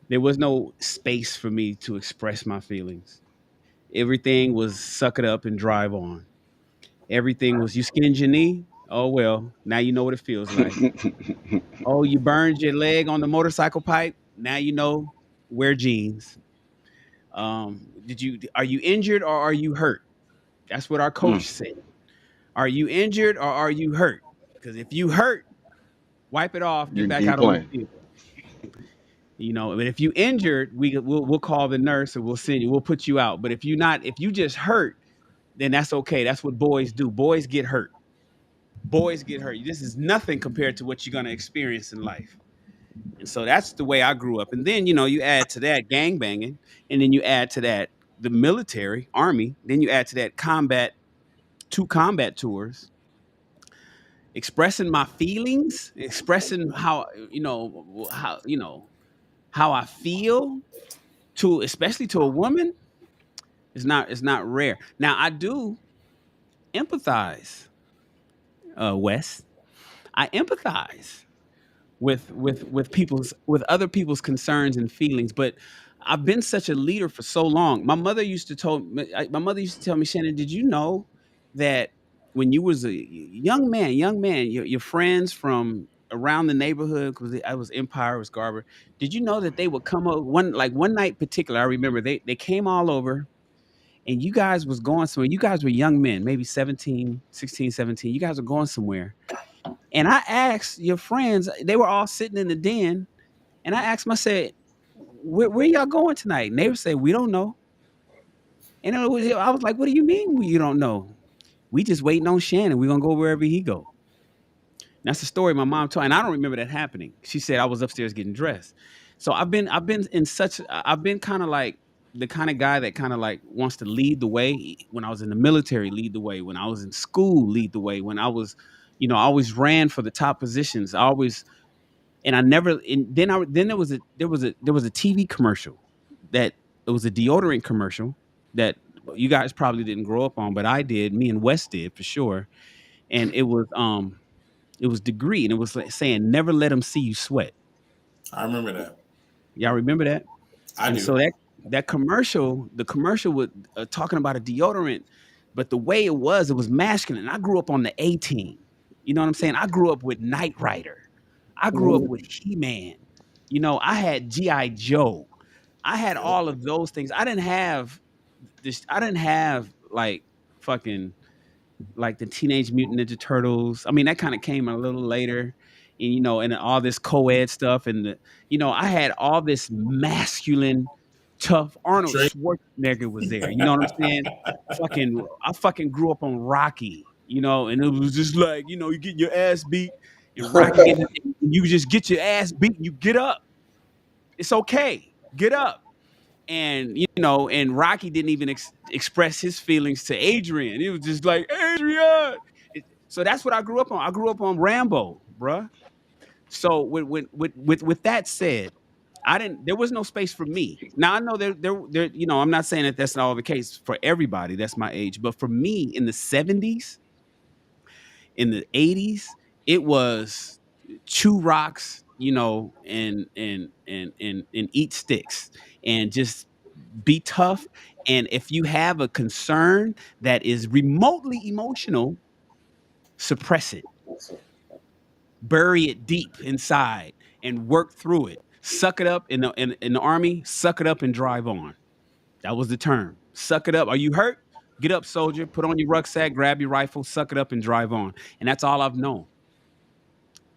There was no space for me to express my feelings. Everything was suck it up and drive on. Everything was, you skinned your knee. Oh well, now you know what it feels like. Oh, you burned your leg on the motorcycle pipe. Now you know, wear jeans. Are you injured or are you hurt? That's what our coach said. Are you injured or are you hurt? Because if you hurt, wipe it off, get You can back keep out on the playing. field. But if you injured, we'll call the nurse and we'll send you. We'll put you out. But if you just hurt, then that's okay. That's what boys do. Boys get hurt. Boys get hurt. This is nothing compared to what you're gonna experience in life. And so that's the way I grew up. And then you add to that gang banging, and then you add to that the military, army. Then you add to that two combat tours, expressing my feelings, expressing how I feel to, especially to a woman, is not rare. Now I do empathize, Wes. I empathize with other people's concerns and feelings, but I've been such a leader for so long. My mother used to tell me, Shannon, did you know that when you was a young man, your friends from around the neighborhood, because I was Empire, it was Garber, did you know that they would come up one night particular, I remember they came all over, and you guys was going somewhere. You guys were young men, maybe 17, 16, 17. You guys were going somewhere. And I asked your friends, they were all sitting in the den, and I asked them, I said, where y'all going tonight? And they would say, we don't know. And I was like, what do you mean you don't know? We just waiting on Shannon. We're gonna go wherever he go. And that's the story my mom told, and I don't remember that happening. She said I was upstairs getting dressed. So I've been kind of like the kind of guy that kind of like wants to lead the way. When I was in the military, lead the way. When I was in school, lead the way. When I was, I always ran for the top positions. I always, and I never. And then there was a TV commercial that it was a deodorant commercial that you guys probably didn't grow up on, but I did. Me and Wes did for sure. And it was Degree, and it was like saying, "Never let them see you sweat." I remember that. Y'all remember that? I And do. so that commercial, the commercial was talking about a deodorant, but the way it was masculine. I grew up on the A Team. You know what I'm saying? I grew up with Knight Rider. I grew up with He-Man. I had G.I. Joe. I had all of those things. I didn't have this. I didn't have like fucking like the Teenage Mutant Ninja Turtles. I mean, that kind of came a little later, and all this co-ed stuff, and I had all this masculine, tough. Arnold Straight. Schwarzenegger was there. You know what I'm saying? I fucking grew up on Rocky. And it was just like, you get your ass beat, and Rocky and you just get your ass beat, and you get up. It's okay. Get up. And Rocky didn't even express his feelings to Adrian. It was just like, Adrian. So that's what I grew up on. I grew up on Rambo, bruh. So with that said, there was no space for me. Now I know there I'm not saying that that's not all the case for everybody that's my age, but for me in the 70s, in the 80s, it was chew rocks, and eat sticks, and just be tough. And if you have a concern that is remotely emotional, suppress it, bury it deep inside, and work through it. Suck it up in the army. Suck it up and drive on. That was the term. Suck it up. Are you hurt? Get up, soldier. Put on your rucksack. Grab your rifle. Suck it up and drive on. And that's all I've known.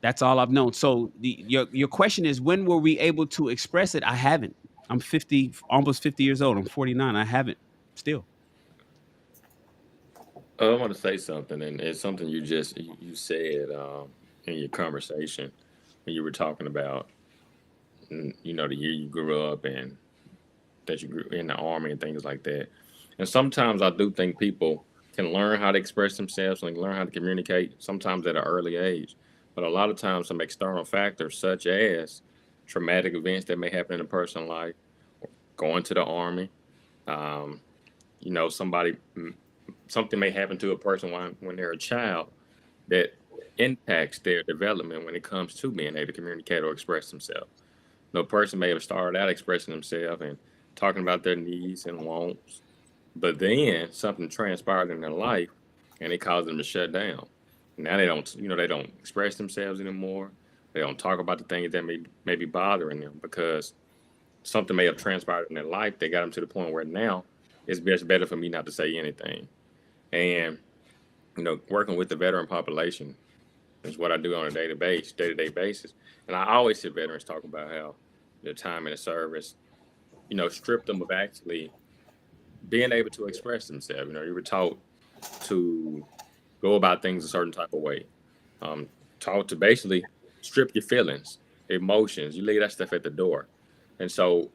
That's all I've known. So your question is, when were we able to express it? I haven't. I'm 50, almost 50 years old. I'm 49. I haven't still. I want to say something, and it's something you said in your conversation when you were talking about, the year you grew up and that you grew in the army and things like that. And sometimes I do think people can learn how to express themselves and learn how to communicate sometimes at an early age. But a lot of times, some external factors, such as traumatic events that may happen in a person's life, going to the army, um, somebody, something may happen to a person when they're a child that impacts their development when it comes to being able to communicate or express themselves. No person may have started out expressing themselves and talking about their needs and wants, but then something transpired in their life and it caused them to shut down. Now they don't express themselves anymore. They don't talk about the things that may be bothering them because something may have transpired in their life that got them to the point where now it's just better for me not to say anything. And working with the veteran population is what I do on a day-to-day basis. And I always hear veterans talk about how their time in the service, stripped them of actually being able to express themselves. You were taught to go about things a certain type of way. Taught to basically strip your feelings, emotions. You leave that stuff at the door. And so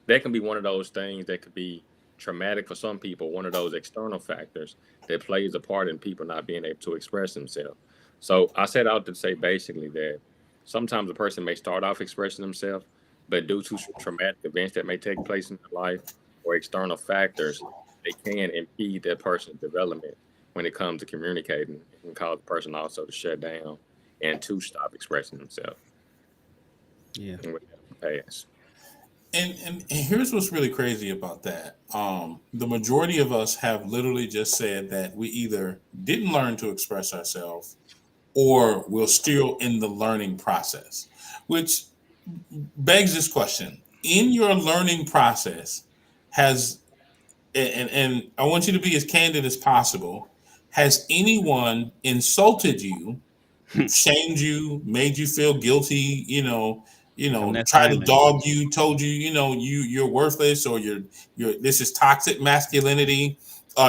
that can be one of those things that could be traumatic for some people, one of those external factors that plays a part in people not being able to express themselves. So I set out to say basically that sometimes a person may start off expressing themselves, but due to traumatic events that may take place in their life or external factors, they can impede that person's development when it comes to communicating. It can cause the person also to shut down and to stop expressing themselves. Yeah. And with that, pass. And here's what's really crazy about that. The majority of us have literally just said that we either didn't learn to express ourselves or we're still in the learning process, which begs this question. In your learning process, has and I want you to be as candid as possible. Has anyone insulted you, shamed you, made you feel guilty, From that tried to silence. dog you, told you, you're worthless, or you're this is toxic masculinity,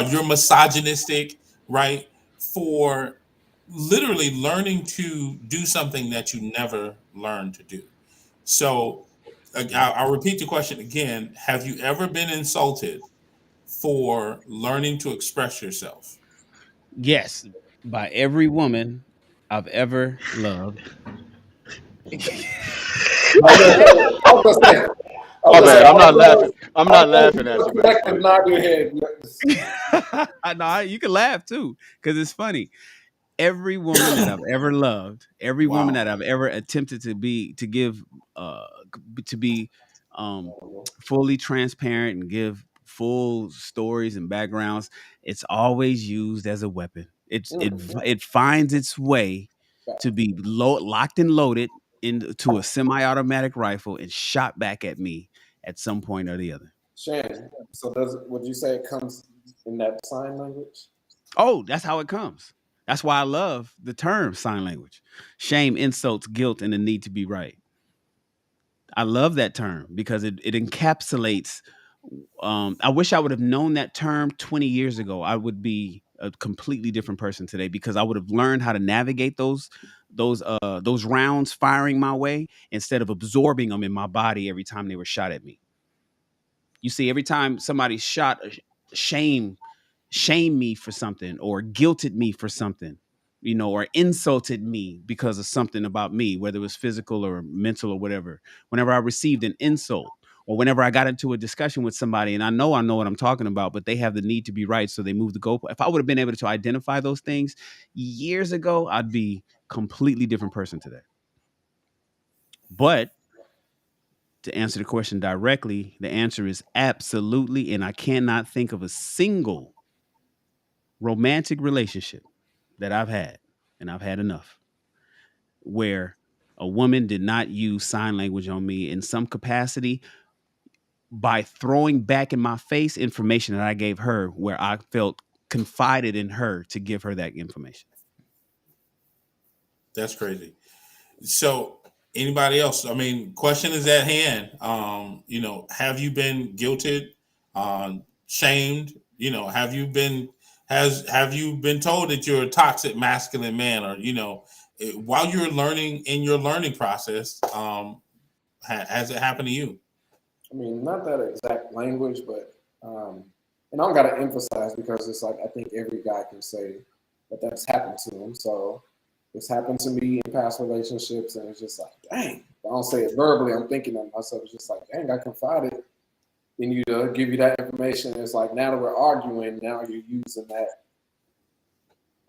you're misogynistic, right? For literally learning to do something that you never learned to do. So I'll repeat the question again. Have you ever been insulted for learning to express yourself? Yes, by every woman I've ever loved. I was gonna say, I was My gonna say, bad. I'm not laughing. I'm not laughing do at a you, but it's collective funny. nod your head. No, you can laugh too, because it's funny. Every woman that I've ever loved, every woman Wow. that I've ever attempted uh to be fully transparent and give full stories and backgrounds, it's always used as a weapon. It finds its way to be locked and loaded into a semi-automatic rifle and shot back at me at some point or the other. Shane, so would you say it comes in that sign language? Oh, that's how it comes. That's why I love the term sign language. Shame, insults, guilt, and the need to be right. I love that term because it encapsulates. I wish I would have known that term 20 years ago. I would be a completely different person today because I would have learned how to navigate those rounds firing my way instead of absorbing them in my body every time they were shot at me. You see, every time somebody shot shame me for something or guilted me for something, or insulted me because of something about me, whether it was physical or mental or whatever. Whenever I received an insult or whenever I got into a discussion with somebody and I know what I'm talking about, but they have the need to be right, so they move the goalpost. If I would have been able to identify those things years ago, I'd be completely different person today. But to answer the question directly, the answer is absolutely. And I cannot think of a single romantic relationship that I've had, and I've had enough, where a woman did not use sign language on me in some capacity by throwing back in my face information that I gave her where I felt confided in her to give her that information. That's crazy. So, anybody else? I mean, question is at hand. Have you been guilted, shamed? Have you been told that you're a toxic masculine man, or while you're learning in your learning process, has it happened to you? I mean, not that exact language, but and I'm gotta emphasize because it's like I think every guy can say that that's happened to him. So it's happened to me in past relationships, and it's just like, dang. I don't say it verbally. I'm thinking of myself. It's just like, dang, I confided in you to give you that information. It's like now that we're arguing, now you're using that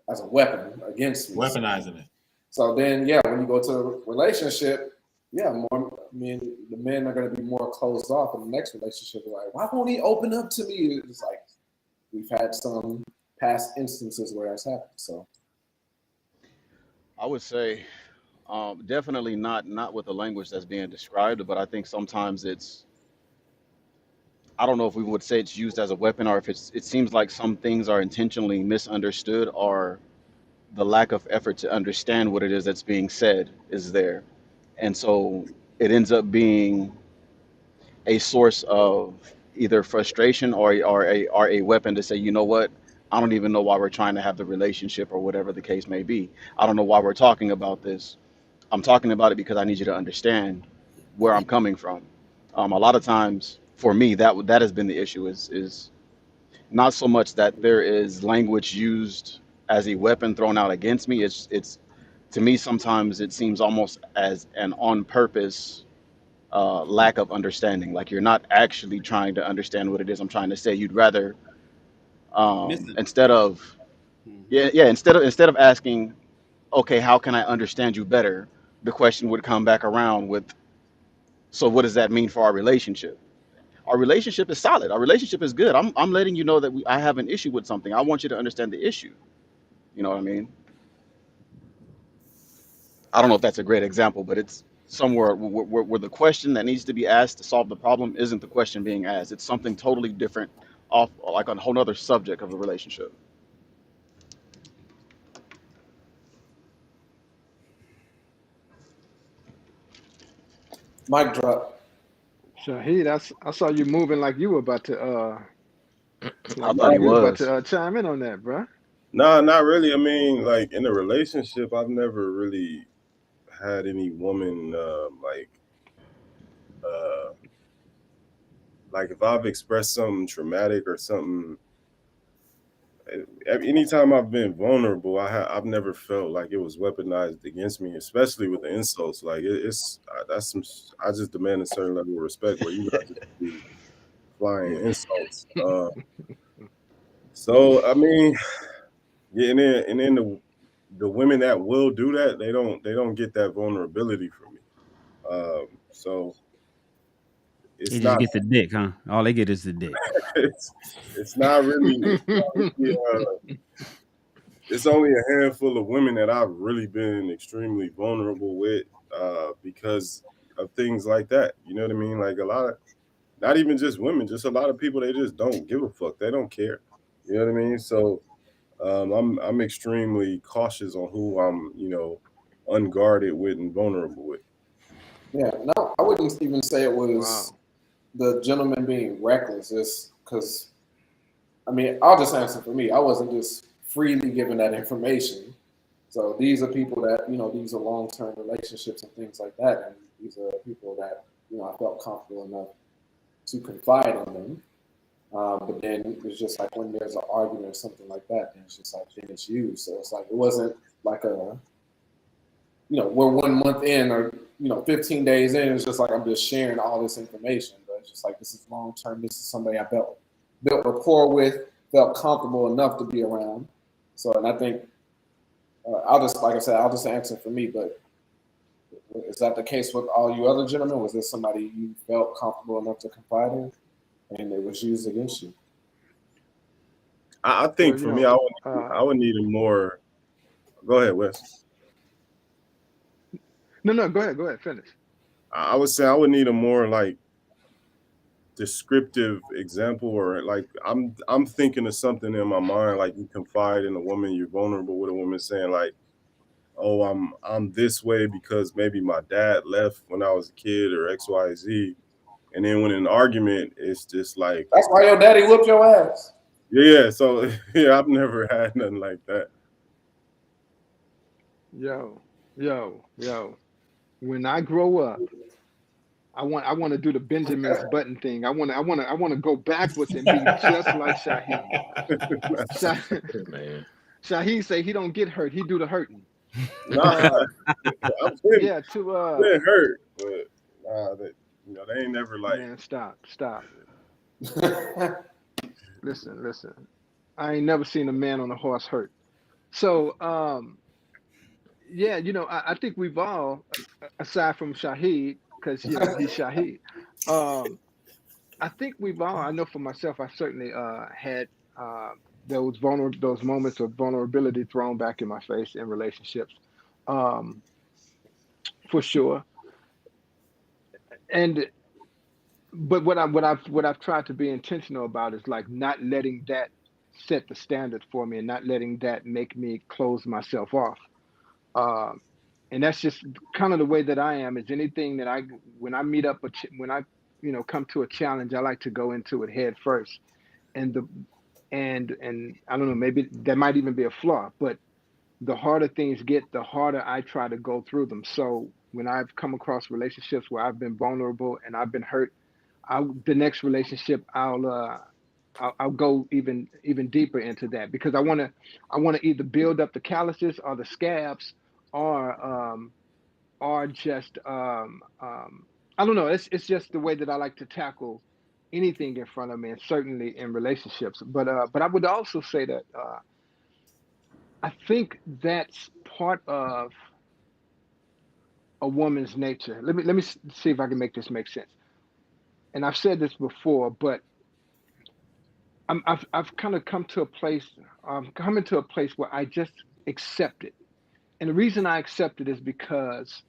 as a weapon against me. Weaponizing it. So then, yeah, when you go to a relationship, yeah, the men are going to be more closed off in the next relationship. Like, why won't he open up to me? It's like we've had some past instances where that's happened. So I would say definitely not with the language that's being described, but I think sometimes I don't know if we would say it's used as a weapon or if it seems like some things are intentionally misunderstood or the lack of effort to understand what it is that's being said is there. And so it ends up being a source of either frustration or a weapon to say, you know what, I don't even know why we're trying to have the relationship or whatever the case may be. I don't know why we're talking about this. I'm talking about it because I need you to understand where I'm coming from. A lot of times for me, that has been the issue is not so much that there is language used as a weapon thrown out against me. It's to me sometimes it seems almost as an on purpose lack of understanding. Like you're not actually trying to understand what it is I'm trying to say. You'd rather Missing. instead of Mhm. yeah, instead of asking, okay, how can I understand you better? The question would come back around with, so what does that mean for our relationship? Our relationship is solid. Our relationship is good. I'm letting you know that I have an issue with something. I want you to understand the issue. You know what I mean? I don't know if that's a great example, but it's somewhere where the question that needs to be asked to solve the problem isn't the question being asked. It's something totally different, off like on a whole other subject of the relationship. mic drop. Shahid, I saw you moving like you were about to I thought he was. chime in on that, bro. Nah, not really. I mean, like in a relationship, I've never really had any woman like like if I've expressed something traumatic or something, anytime I've been vulnerable, I've never felt like it was weaponized against me, especially with the insults. Like it's that's some. I just demand a certain level of respect where you guys just be flying insults. So I mean, yeah, and then the women that will do that, they don't get that vulnerability from me. So They it's just not get the dick, huh? All they get is the dick. it's not really it's only a handful of women that I've really been extremely vulnerable with because of things like that. You know what I mean? Like a lot of, not even just women, just a lot of people, they just don't give a fuck. They don't care. You know what I mean? So I'm extremely cautious on who I'm, unguarded with and vulnerable with. Yeah, no, I wouldn't even say it was Wow. the gentleman being reckless. It's because, I mean, I'll just answer for me. I wasn't just freely given that information. So these are people that, these are long-term relationships and things like that. And these are people that, I felt comfortable enough to confide in them. But then it's just like when there's an argument or something like that, then it's just like, then it's used. So it's like, it wasn't like we're 1 month in or, 15 days in. It's just like, I'm just sharing all this information. But it's just like, this is long-term. This is somebody I built rapport with, felt comfortable enough to be around. So, and I think, like I said, I'll just answer for me, but is that the case with all you other gentlemen? Was there somebody you felt comfortable enough to confide in and it was used against you? I think for me, I would need a more. Go ahead, Wes. No, go ahead, finish. I would say I would need a more like descriptive example, or like I'm thinking of something in my mind, like you confide in a woman, you're vulnerable with a woman saying like, oh, I'm this way because maybe my dad left when I was a kid or XYZ. And then when in an argument, it's just like, that's why your daddy whooped your ass. Yeah. So yeah, I've never had nothing like that. Yo. When I grow up, I want to do the Benjamin's button thing. I want to go backwards and be just like Shaheed. Man. Shaheed say he don't get hurt. He do the hurting. Nah, I've been, Yeah, been hurt, but they ain't never like. man, stop. Listen. I ain't never seen a man on a horse hurt. So, yeah, I think we've all, aside from Shaheed, because he's Shaheed. I think we've all. I know for myself, I certainly had those moments of vulnerability thrown back in my face in relationships, um, for sure. And but what I've tried to be intentional about is like not letting that set the standard for me and not letting that make me close myself off. Um, and that's just kind of the way that I am. Is anything that when I meet up when I come to a challenge, I like to go into it head first. And and I don't know, maybe that might even be a flaw, but the harder things get, the harder I try to go through them. So when I've come across relationships where I've been vulnerable and I've been hurt, the next relationship I'll go even deeper into that because I want to either build up the calluses or the scabs or just I don't know. It's just the way that I like to tackle anything in front of me, and certainly in relationships. But I would also say that I think that's part of a woman's nature. Let me see if I can make this make sense. And I've said this before, but I've kind of come to a place. I'm coming to a place where I just accept it, and the reason I accept it is because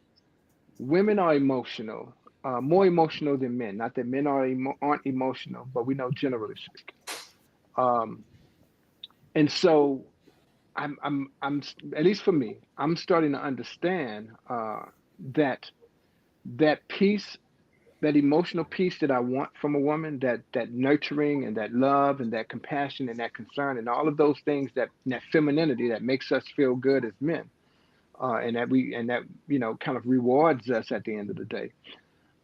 women are emotional, more emotional than men. Not that men aren't emotional, but we know generally speaking. Um, and so I'm at least for me, I'm starting to understand that that piece, that emotional piece that I want from a woman, that nurturing and that love and that compassion and that concern and all of those things, that femininity that makes us feel good as men, and that kind of rewards us at the end of the day.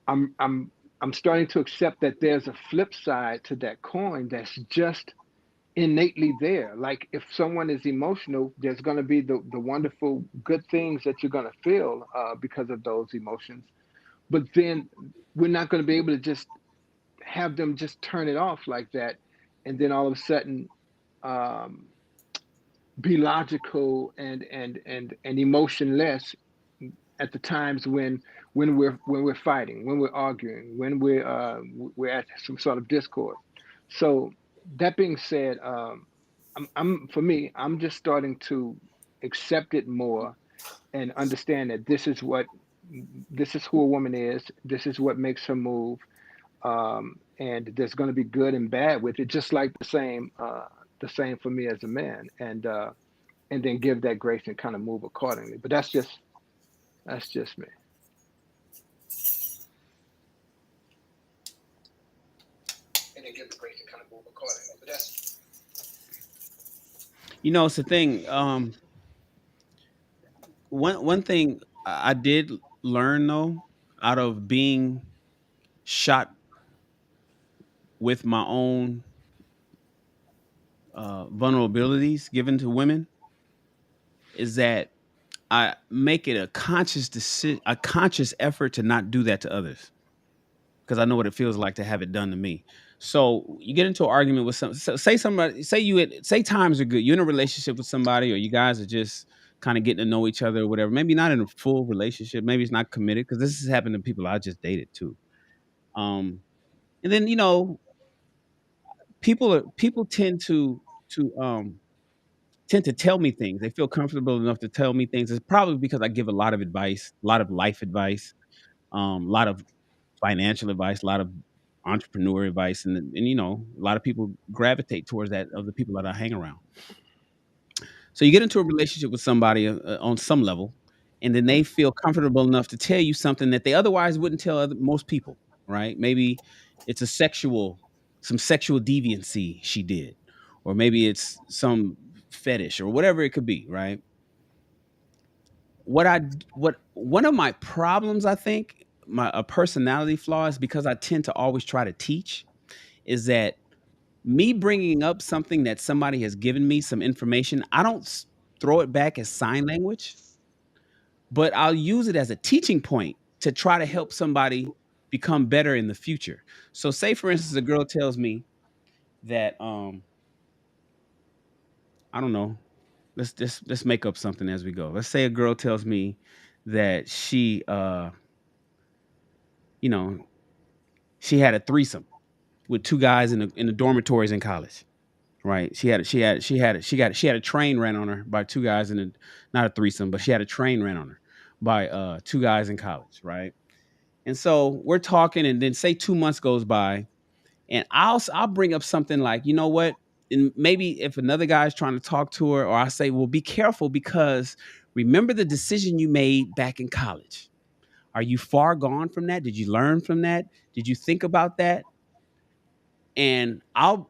I'm I'm starting to accept that there's a flip side to that coin that's just innately there. Like if someone is emotional, there's going to be the wonderful good things that you're going to feel because of those emotions. But then we're not going to be able to just have them just turn it off like that, and then all of a sudden um, be logical and emotionless at the times when we're fighting, when we're arguing, when we're at some sort of discord. So that being said, I'm for me, I'm just starting to accept it more and understand that this is who a woman is. This is what makes her move, and there's going to be good and bad with it, just like the same for me as a man, and then give that grace and kind of move accordingly. But that's just me. And then give the grace and kind of move accordingly. But that's It's the thing. One thing I did learn though, out of being shot with my own vulnerabilities given to women, is that I make it a conscious effort to not do that to others, because I know what it feels like to have it done to me. So you get into an argument with say times are good. You're in a relationship with somebody, or you guys are just kind of getting to know each other or whatever. Maybe not in a full relationship. Maybe it's not committed, because this has happened to people I just dated too. And then people to tend to tell me things. They feel comfortable enough to tell me things. It's probably because I give a lot of advice, a lot of life advice, a lot of financial advice, a lot of entrepreneur advice, and a lot of people gravitate towards that of the people that I hang around. So you get into a relationship with somebody on some level, and then they feel comfortable enough to tell you something that they otherwise wouldn't tell most people, right? Maybe it's some sexual deviancy she did, or maybe it's some fetish or whatever it could be, right? What one of my problems, I think, my a personality flaw, is because I tend to always try to teach, is that me bringing up something that somebody has given me some information, I don't throw it back as sign language, but I'll use it as a teaching point to try to help somebody become better in the future. So say for instance a girl tells me that I don't know, let's make up something as we go. Let's say a girl tells me that you know, she had a threesome with two guys in the dormitories in college. Right. She had a train ran on her by two guys in a, not a threesome, but she had a train ran on her by two guys in college, right? And so we're talking, and then say 2 months goes by, and I'll bring up something like, you know what? And maybe if another guy's trying to talk to her, or I say, well, be careful, because remember the decision you made back in college. Are you far gone from that? Did you learn from that? Did you think about that? And I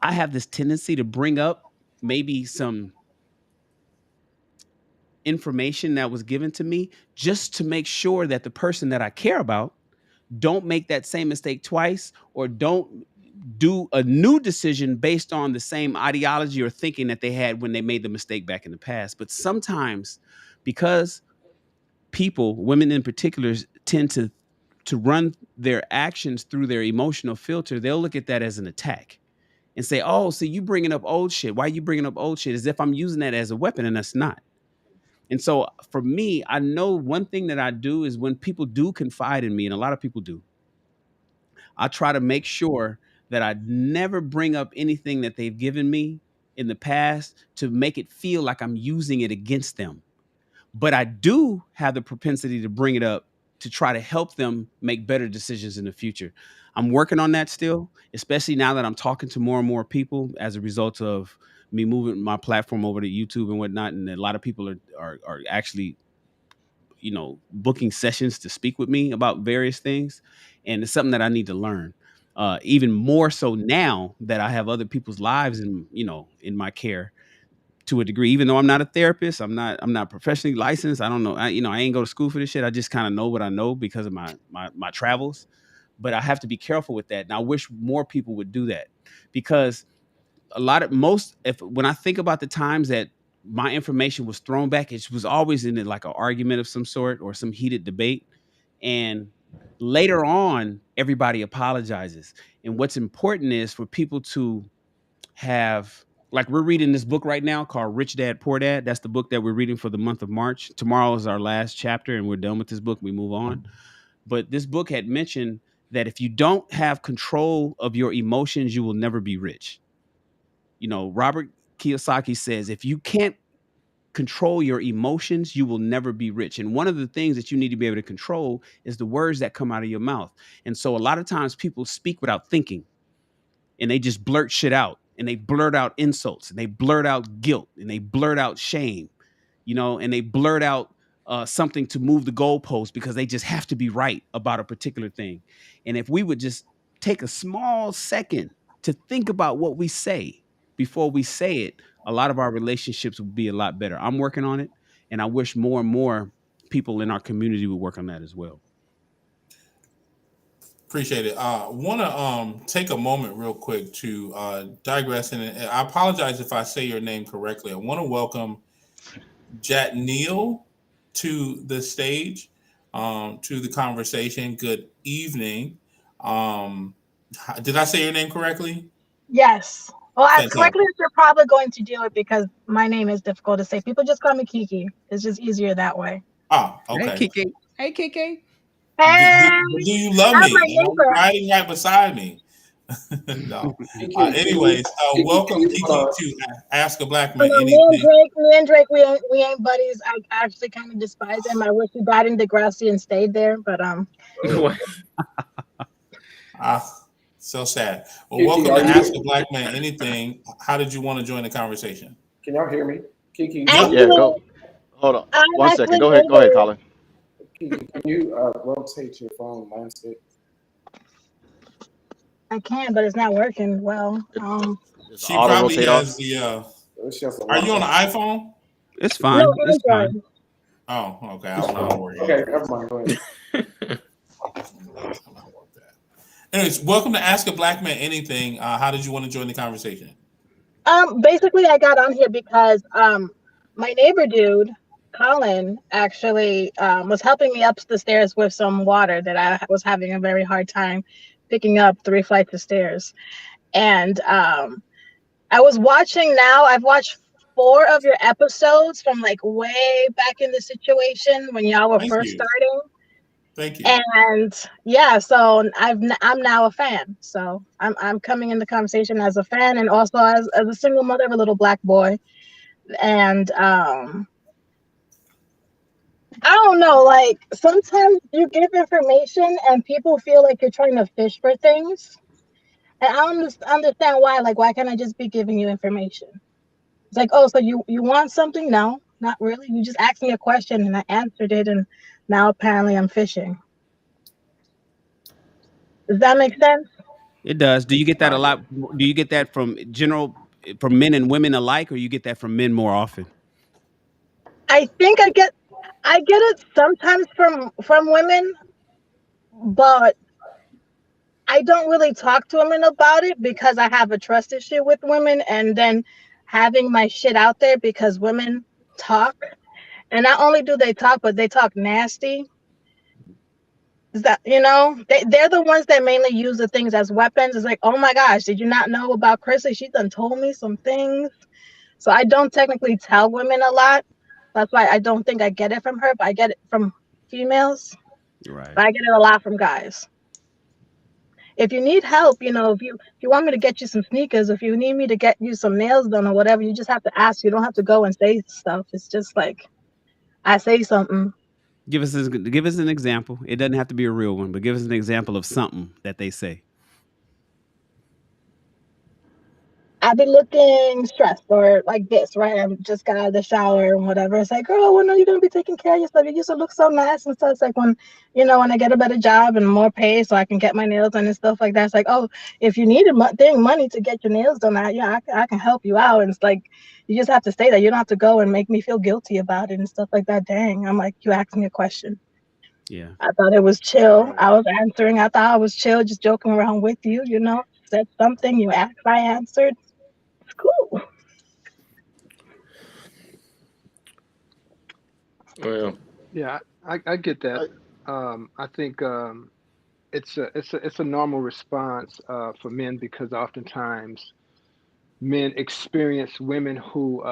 have this tendency to bring up maybe some information that was given to me, just to make sure that the person that I care about don't make that same mistake twice, or don't do a new decision based on the same ideology or thinking that they had when they made the mistake back in the past. But sometimes, because women in particular, tend to run their actions through their emotional filter, they'll look at that as an attack and say, "Oh, so you bringing up old shit? Why are you bringing up old shit?" As if I'm using that as a weapon, and that's not. And so for me, I know one thing that I do is, when people do confide in me, and a lot of people do, I try to make sure that I never bring up anything that they've given me in the past to make it feel like I'm using it against them. But I do have the propensity to bring it up to try to help them make better decisions in the future. I'm working on that still, especially now that I'm talking to more and more people as a result of me moving my platform over to YouTube and whatnot. And a lot of people are actually, booking sessions to speak with me about various things. And it's something that I need to learn. Even more so now that I have other people's lives in my care, to a degree. Even though I'm not a therapist, I'm not professionally licensed. I don't know. I ain't go to school for this shit. I just kind of know what I know because of my travels. but I have to be careful with that. And I wish more people would do that, because when I think about the times that my information was thrown back, it was always in like an argument of some sort or some heated debate. And later on, everybody apologizes. And what's important is for people to have, like, we're reading this book right now called Rich Dad Poor Dad. That's the book that we're reading for the month of March. Tomorrow is our last chapter and we're done with this book. We move on. But this book had mentioned that if you don't have control of your emotions, you will never be rich. You know, Robert Kiyosaki says, if you can't control your emotions, you will never be rich. And one of the things that you need to be able to control is the words that come out of your mouth. And so a lot of times people speak without thinking, and they just blurt shit out, and they blurt out insults, and they blurt out guilt, and they blurt out shame, you know, and they blurt out something to move the goalpost because they just have to be right about a particular thing. And if we would just take a small second to think about what we say before we say it, a lot of our relationships would be a lot better. I'm working on it, and I wish more and more people in our community would work on that as well. Appreciate it. Want to take a moment real quick to digress, and I apologize if I say your name correctly. I want to welcome Jat Neal to the stage, to the conversation. Good evening. Did I say your name correctly? Yes. Well, as correctly as you're probably going to do it, because my name is difficult to say. People just call me Kiki. It's just easier that way. Oh, okay. Hey, Kiki. Hey, Kiki. Hey. Do you love me? You're riding right beside me. No. Anyways, welcome Kiki to Ask a Black Man Anything. Me and Drake, we ain't buddies. I actually kind of despise him. I wish he died in Degrassi and stayed there, but so sad. Well, Kiki, welcome to Ask a Black Man Anything. How did you want to join the conversation? Can y'all hear me? Kiki? Yeah, go. Hold on. 1 second. Go ahead, Colin. Kiki, can you rotate your phone landscape? I can, but it's not working well. She probably has the. Are you on an iPhone? It's fine. No, it's fine. Oh, okay. I don't know how to work it. Okay, never mind. Go ahead. Anyways, welcome to Ask a Black Man Anything. How did you want to join the conversation? Basically, I got on here because my neighbor dude, Colin, actually was helping me up the stairs with some water that I was having a very hard time picking up 3 flights of stairs. And I was watching now. I've watched 4 of your episodes from like way back in the situation when y'all were first starting. Thank you. And yeah, so I'm now a fan. So I'm coming in the conversation as a fan, and also as a single mother of a little Black boy. And I don't know, like sometimes you give information and people feel like you're trying to fish for things. And I don't understand why. Like, why can't I just be giving you information? It's like, oh, so you want something? No, not really. You just asked me a question and I answered it, and now apparently I'm fishing. Does that make sense? It does. Do you get that a lot? Do you get that from men and women alike, or you get that from men more often? I think I get it sometimes from women, but I don't really talk to women about it because I have a trust issue with women, and then having my shit out there because women talk, and not only do they talk, but they talk nasty. Is that, they're the ones that mainly use the things as weapons. It's like, oh my gosh, did you not know about Chrissy? She done told me some things. So I don't technically tell women a lot. That's why I don't think I get it from her, but I get it from females. Right. But I get it a lot from guys. If you need help, if you want me to get you some sneakers, if you need me to get you some nails done or whatever, you just have to ask. You don't have to go and say stuff. It's just like I say something. Give us an example. It doesn't have to be a real one, but give us an example of something that they say. I be looking stressed or like this, right? I just got out of the shower and whatever. It's like, girl, when are you going to be taking care of yourself? You used to look so nice and stuff. It's like when I get a better job and more pay so I can get my nails done and stuff like that. It's like, oh, if you needed money to get your nails done, I can help you out. And it's like, you just have to say that. You don't have to go and make me feel guilty about it and stuff like that. Dang, I'm like, you asked me a question. Yeah. I thought it was chill. Right. I was answering. I thought I was chill, just joking around with you. Said something. You asked. I answered. It's cool. Well, Yeah, I get that. I think it's a normal response for men because oftentimes men experience women who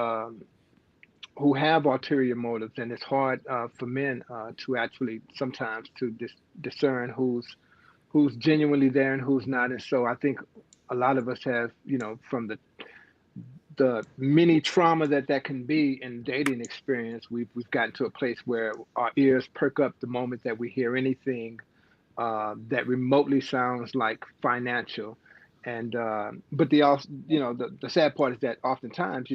have ulterior motives, and it's hard for men to actually sometimes to discern who's genuinely there and who's not. And so I think a lot of us have, from the mini trauma that can be in dating experience, we've gotten to a place where our ears perk up the moment that we hear anything that remotely sounds like financial. And but the also, the sad part is that oftentimes,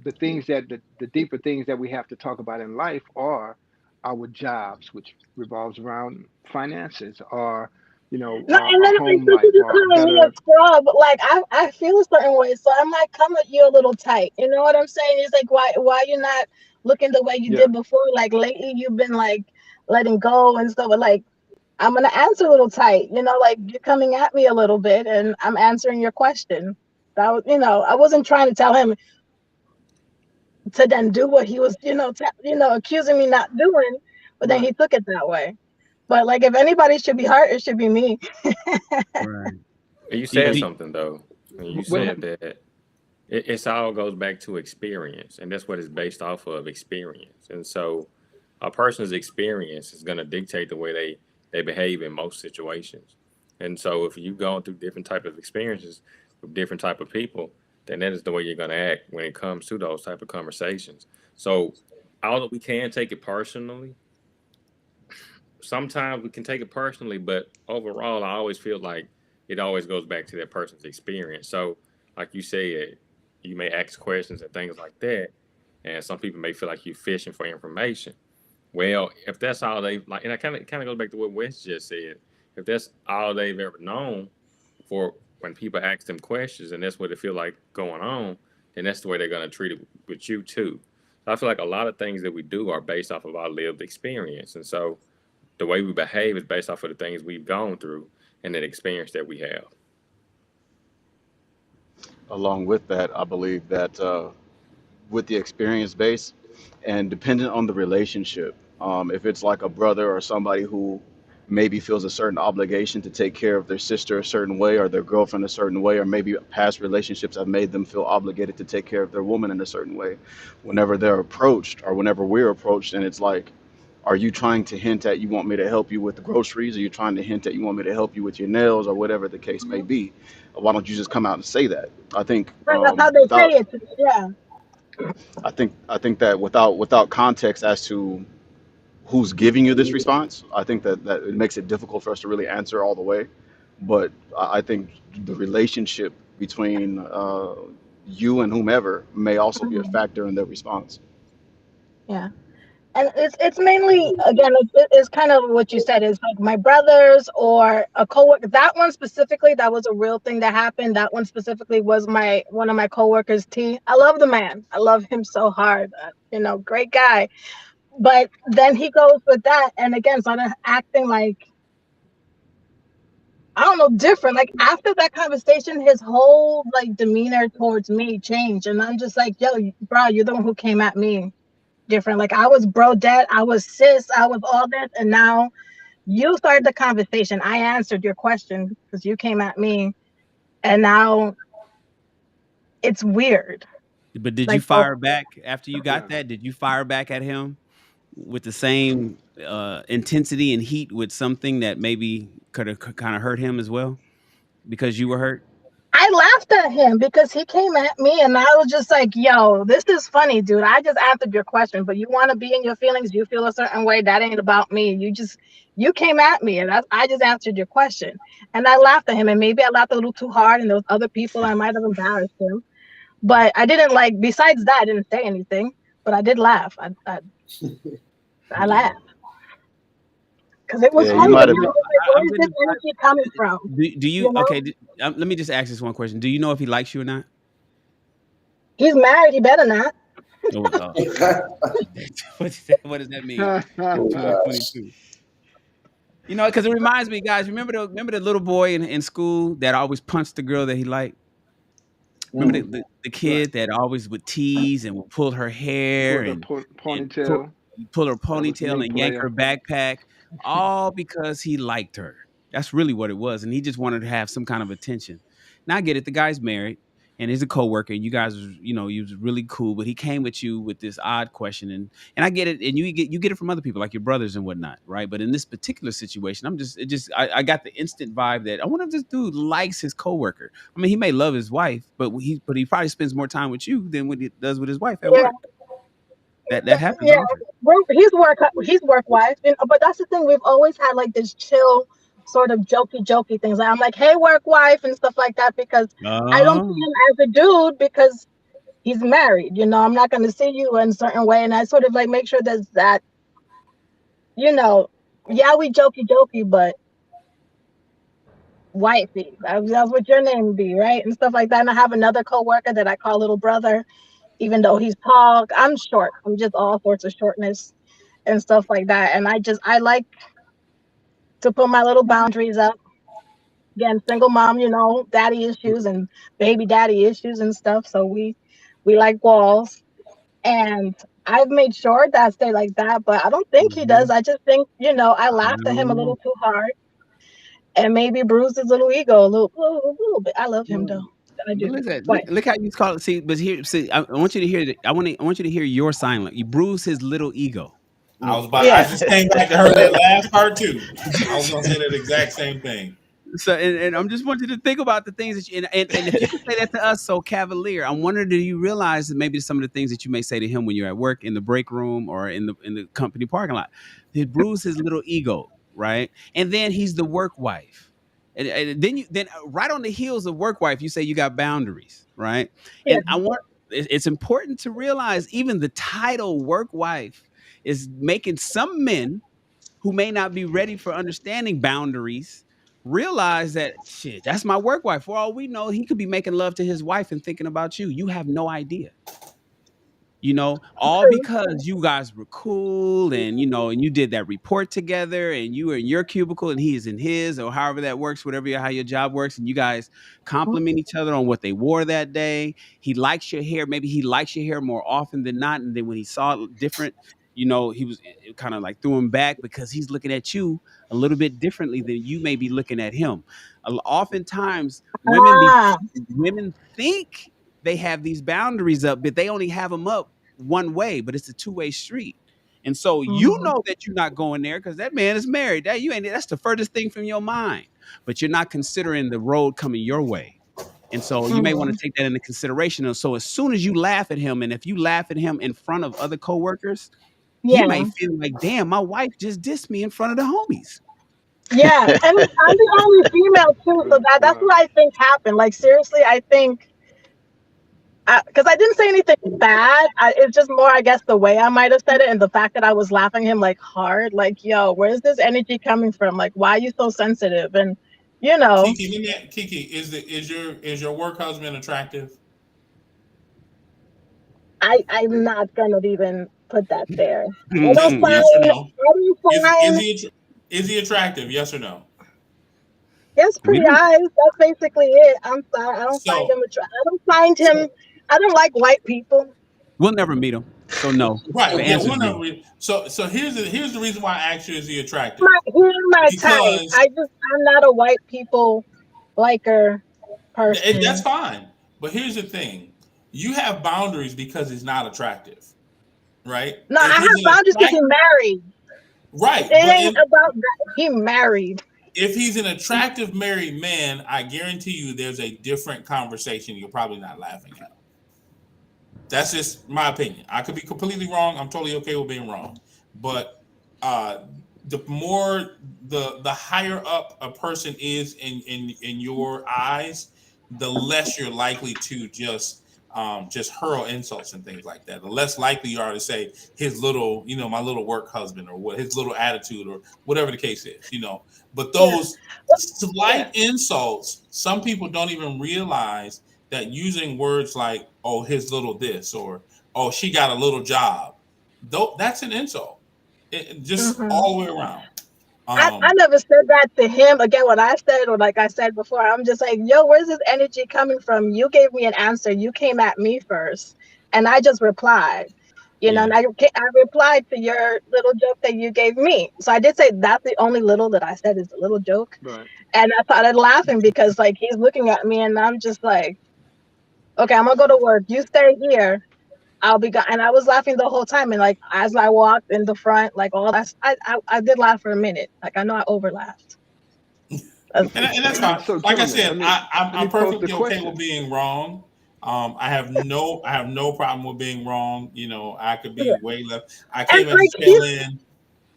the things the deeper things that we have to talk about in life are our jobs, which revolves around finances, or No, and our then it's like, home so life, you or a calling me a better. scrub. Like I feel a certain way, so I might come at you a little tight. You know what I'm saying? It's like why you not looking the way you Yeah. did before? Like lately, you've been like letting go and stuff. But like I'm gonna answer a little tight. Like you're coming at me a little bit, and I'm answering your question. That was, I wasn't trying to tell him to then do what he was, accusing me not doing, but then Right. he took it that way. But like, if anybody should be hurt, it should be me. Right. you Do, said do, something though. And you Well, said that it's all goes back to experience, and that's what it's based off of, experience. And so, a person's experience is going to dictate the way they behave in most situations. And so, if you've gone through different type of experiences with different type of people, then that is the way you're going to act when it comes to those type of conversations. So, although we can take it personally, sometimes we can take it personally, but overall, I always feel like it always goes back to that person's experience. So, like you said, you may ask questions and things like that, and some people may feel like you're fishing for information. Well, if that's all they like, and I kind of goes back to what Wes just said. If that's all they've ever known for when people ask them questions, and that's what they feel like going on, then that's the way they're going to treat it with you too. So I feel like a lot of things that we do are based off of our lived experience, and so the way we behave is based off of the things we've gone through and that experience that we have. Along with that, I believe that with the experience base and dependent on the relationship, if it's like a brother or somebody who maybe feels a certain obligation to take care of their sister a certain way or their girlfriend a certain way, or maybe past relationships have made them feel obligated to take care of their woman in a certain way, whenever they're approached or whenever we're approached, and it's like, are you trying to hint at you want me to help you with the groceries? Are you trying to hint at you want me to help you with your nails or whatever the case may be? Why don't you just come out and say that? I think Right, that's how they say without it. Yeah. I think that without context as to who's giving you this response, I think that it makes it difficult for us to really answer all the way. But I think the relationship between you and whomever may also be a Mhm. factor in their response. Yeah. And it's mainly, again, it's kind of what you said, is like my brothers or a coworker. That one specifically, that was a real thing that happened. That one specifically was one of my coworkers, T. I love the man. I love him so hard. Great guy. But then he goes with that, and again started acting like, I don't know, different. Like after that conversation, his whole like demeanor towards me changed, and I'm just like, yo, bro, you're the one who came at me different. Like I was bro dad, I was sis, I was all this, and now you started the conversation. I answered your question because you came at me, and now it's weird. but did you Like, oh, fire back after you got yeah. that? Did you fire back at him with the same intensity and heat with something that maybe could have kind of hurt him as well because you were hurt? I laughed at him because he came at me, and I was just like, yo, this is funny, dude. I just answered your question, but you want to be in your feelings. You feel a certain way. That ain't about me. You came at me, and I just answered your question. And I laughed at him, and maybe I laughed a little too hard, and there was other people I might have embarrassed him. But I didn't, like, besides that, I didn't say anything, but I did laugh. I Yeah. laughed because it was Yeah, you funny. might You have. Because know, I was like, where I'm is this gonna. energy coming from? Do you You know, okay? Let me just ask this one question. Do you know if he likes you or not? he's married. He better not. Oh, what does that mean Oh in gosh. 2022? You know, because it reminds me, guys. Remember the little boy in school that always punched the girl that he liked. Remember Mm. the Right. kid that always would tease and would pull her hair With a and pull, ponytail. pull her That was ponytail me, and yank her player. backpack, all because he liked her. That's really what it was, and he just wanted to have some kind of attention. Now I get it. The guy's married and he's a coworker, and you guys, you was really cool, but he came with you with this odd question, and I get it, and you get it from other people like your brothers and whatnot, right? But in this particular situation, I got the instant vibe that I wonder if this dude likes his coworker. I mean, he may love his wife, but he probably spends more time with you than what he does with his wife at Yeah, work. That happens yeah. often. He's work wife, but that's the thing. We've always had like this chill, sort of jokey things. Like, I'm like, hey, work wife, and stuff like that because I don't see Oh, him as a dude because he's married. I'm not going to see you in a certain way, and I sort of like make sure there's that. You know, yeah, we jokey, but wifey, that's what your name would be, right, and stuff like that. And I have another coworker that I call little brother, even though he's tall. I'm short. I'm just all sorts of shortness and stuff like that. And I like to put my little boundaries up. Again, single mom, daddy issues and baby daddy issues and stuff. So we like walls. And I've made sure that I stay like that, but I don't think he does. mhm. I just think, I I laughed at him a don't know. little too hard and maybe bruised his little ego a little bit. I love him though. I But do. look at But look how you call it. See, but here, see, I want you to hear. I want you to hear your sign. Like you bruise his little ego. I yeah. just came back to heard that last part too. I was gonna say that exact same thing. So, and I'm just want you to think about the things that you and if you could say that to us so cavalier, I'm wondering, do you realize that maybe some of the things that you may say to him when you're at work, in the break room, or in the company parking lot, it bruise his little ego, right? And then he's the work wife, and then right on the heels of work wife, you say you got boundaries, right? Yeah. And it's important to realize even the title work wife is making some men who may not be ready for understanding boundaries realize that shit, that's my work wife. For all we know, he could be making love to his wife and thinking about you. You have no idea. All True. because you guys were cool, and and you did that report together, and you were in your cubicle and he is in his, or however that works, how your job works, and you guys compliment each other on what they wore that day. He likes your hair. Maybe he likes your hair more often than not. And then when he saw it different, he was it kind of like threw him back because he's looking at you a little bit differently than you may be looking at him. Oftentimes, Ah. women think they have these boundaries up, but they only have them up one way, but it's a two-way street. And so Mhm. that you're not going there because that man is married. That's the furthest thing from your mind. But you're not considering the road coming your way. And so you may want Mhm. to take that into consideration. And so as soon as you laugh at him, and if you laugh at him in front of other coworkers, he may Yeah. feel like, damn, my wife just dissed me in front of the homies. Yeah. And I'm the only female too, so that's Right. what I think happened. Like seriously, I think because I didn't say anything bad. It's just more, I guess, the way I might have said it and the fact that I was laughing him like hard. Like, yo, where's this energy coming from? Like, why are you so sensitive? And you know, Kiki, is your work husband attractive? I'm not gonna even put that there. I don't Just yes or find no? I don't find Is he attractive? Yes or no? he has We pretty don't. eyes. That's basically it. I'm sorry. I don't find So him I don't find so him. I don't like white people. We'll never meet him. So no. right, The yeah, answer is one no. of so here's the reason why I asked you, is he attractive? He's my type. Because I'm not a white people liker that's person. fine. But here's the thing: you have boundaries because he's not attractive, right? No, I If he's have an boundaries because he attract married. It right, but ain't about that. He married. if he's an attractive married man, I guarantee you there's a different conversation. You're probably not laughing at him. That's just my opinion. I could be completely wrong. I'm totally okay with being wrong. But uh, the more the higher up a person is in your eyes, the less you're likely to just hurl insults and things like that. The less likely you are to say his little, my little work husband, or what his little attitude, or whatever the case is. But Yeah. those Yeah. slight insults, some people don't even realize that using words like, oh, his little this, or oh, she got a little job, though, that's an insult. Just Hmm. all the way around. I never said that to him. Again, what I said, or like I said before, I'm just like, yo, where's this energy coming from? You gave me an answer. You came at me first, and I just replied. And I replied to your little joke that you gave me. So I did say that's the only little that I said is a little joke. Right. And I started laughing because like he's looking at me, and I'm just like, okay, I'm gonna go to work. You stay here. I'll be gone. And I was laughing the whole time. And like as I walked in the front, like all that, I did laugh for a minute. Like I know I over laughed. And that's fine. So, Like I gentlemen, said, let me I'm pose the perfectly okay question. with being wrong. I have no problem with being wrong. I could be way left. I And came at the like tail end.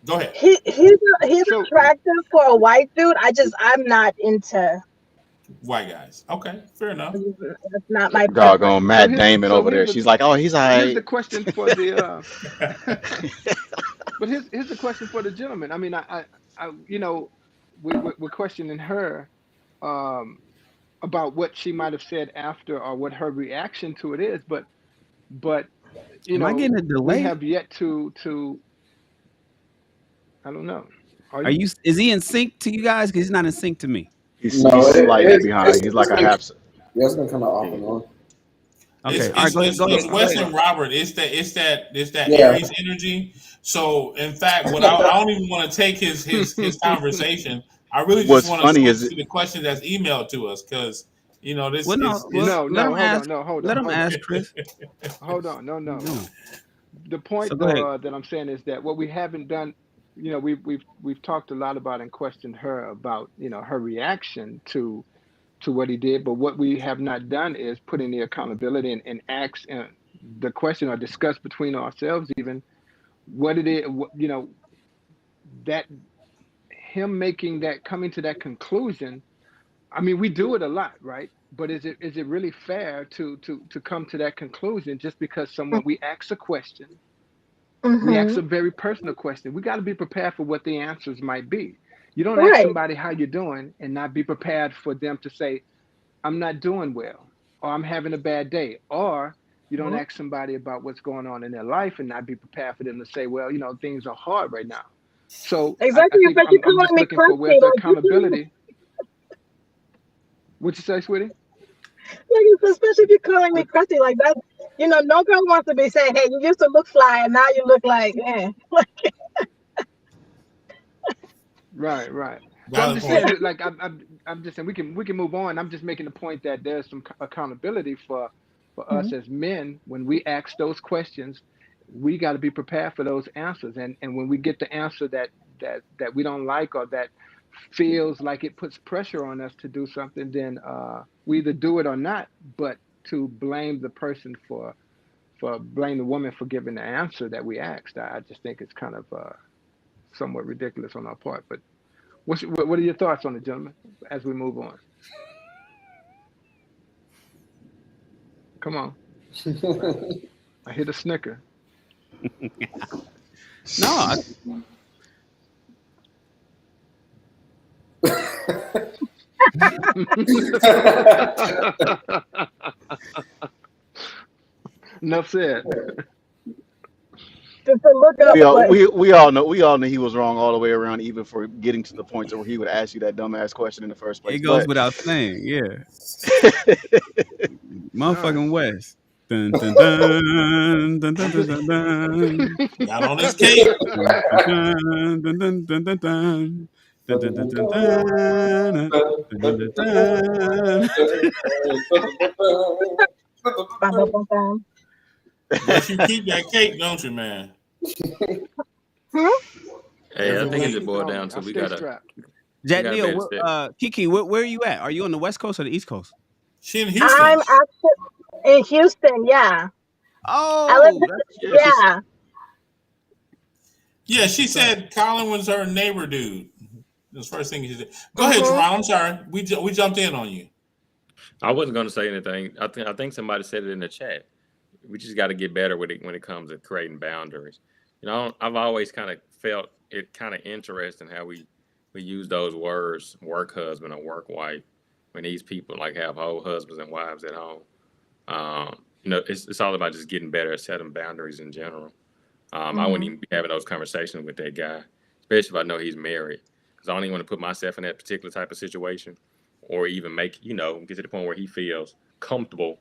Go ahead. he's So, attractive for a white dude. I'm not into. White guys. Okay, fair enough. That's not my preference. Doggone Matt Damon over there. She's like, oh, he's all here's the right. question for the. But here's the question for the gentleman. I mean, we're questioning her about what she might have said after or what her reaction to it is, but Am I getting a we delay? have yet to I don't know. Are Are you? you? Is he in sync to you guys? Because he's not in sync to me. He's No, slightly behind. He's like a half. it's been kind of off and on. Okay. All right. Go ahead. Go It's ahead. Go Wes ahead. and Robert. It's that Yeah. Aries energy. So in fact, I don't even want to take his conversation. I really just What's want to funny switch is to the question that's emailed to us because this Well, no. is Well, let him ask. Hold Let on, him ask, Chris. hold on, no. What you doing? The point So go ahead. that I'm saying is that what we haven't done, we've talked a lot about and questioned her about her reaction to what he did, but what we have not done is put in the accountability and ask the question or discuss between ourselves even what it is, that him making that coming to that conclusion. I mean, we do it a lot, right? But is it really fair to come to that conclusion just because someone we ask a question, we ask Mm-hmm. a very personal question. We got to be prepared for what the answers might be. You don't ask Right. somebody how you're doing and not be prepared for them to say, I'm not doing well, or I'm having a bad day, or you don't ask somebody about what's going on in their life and not be prepared for them to say, well, things are hard right now. So I Exactly. think Especially I'm calling just me looking for crusty. where's the Like, accountability. What'd you say, sweetie? especially if you're calling me crusty like that. No girl wants to be saying, "Hey, you used to look fly, and now you look like." Right. So I'm valid just point. saying, like I'm just saying we can move on. I'm just making the point that there's some accountability for us as men when we ask those questions. We got to be prepared for those answers, and when we get the answer that we don't like or that feels like it puts pressure on us to do something, then we either do it or not. But to blame the person blame the woman for giving the answer that we asked, I just think it's kind of somewhat ridiculous on our part. But what are your thoughts on it, gentlemen, as we move on? Come on. I hit a snicker. No. Enough said. Just to look up, We all know he was wrong all the way around, even for getting to the point to where he would ask you that dumbass question in the first place. It goes But without saying. Yeah. All right. Motherfucking West. Dun, dun, dun, dun, dun, I'm dun, just. dun, dun. Got on his cape. Dun, dun, dun, dun, dun, dun, dun. Dun, dun, dun, dun, dun. Dun, dun, dun, dun. bum, bum, bum, bum. But you keep that cape, don't you, man? Hey, Every I think it Whatever just week. you boiled call down me, to I'll we stay gotta strapped. Jack be Neal, able to step. Kiki, where are you at? Are you on the West Coast or the East Coast? She in I'm Houston. actually in Houston. Yeah, I live. Oh, yeah, she's Yeah. Yeah, that's she what's up. said Colin was her neighbor dude. That's the first thing she said. Go ahead, Mhm. Jerron. I'm sorry. We jumped in on you. I wasn't gonna say anything. I think somebody said it in the chat. We just got to get better with it when it comes to creating boundaries. I've always kind of felt it kind of interesting how we use those words, work husband or work wife, when these people like have whole husbands and wives at home. It's all about just getting better at setting boundaries in general. I wouldn't Mhm. even be having those conversations with that guy, especially if I know he's married. because I don't even want to put myself in that particular type of situation, or even make get to the point where he feels comfortable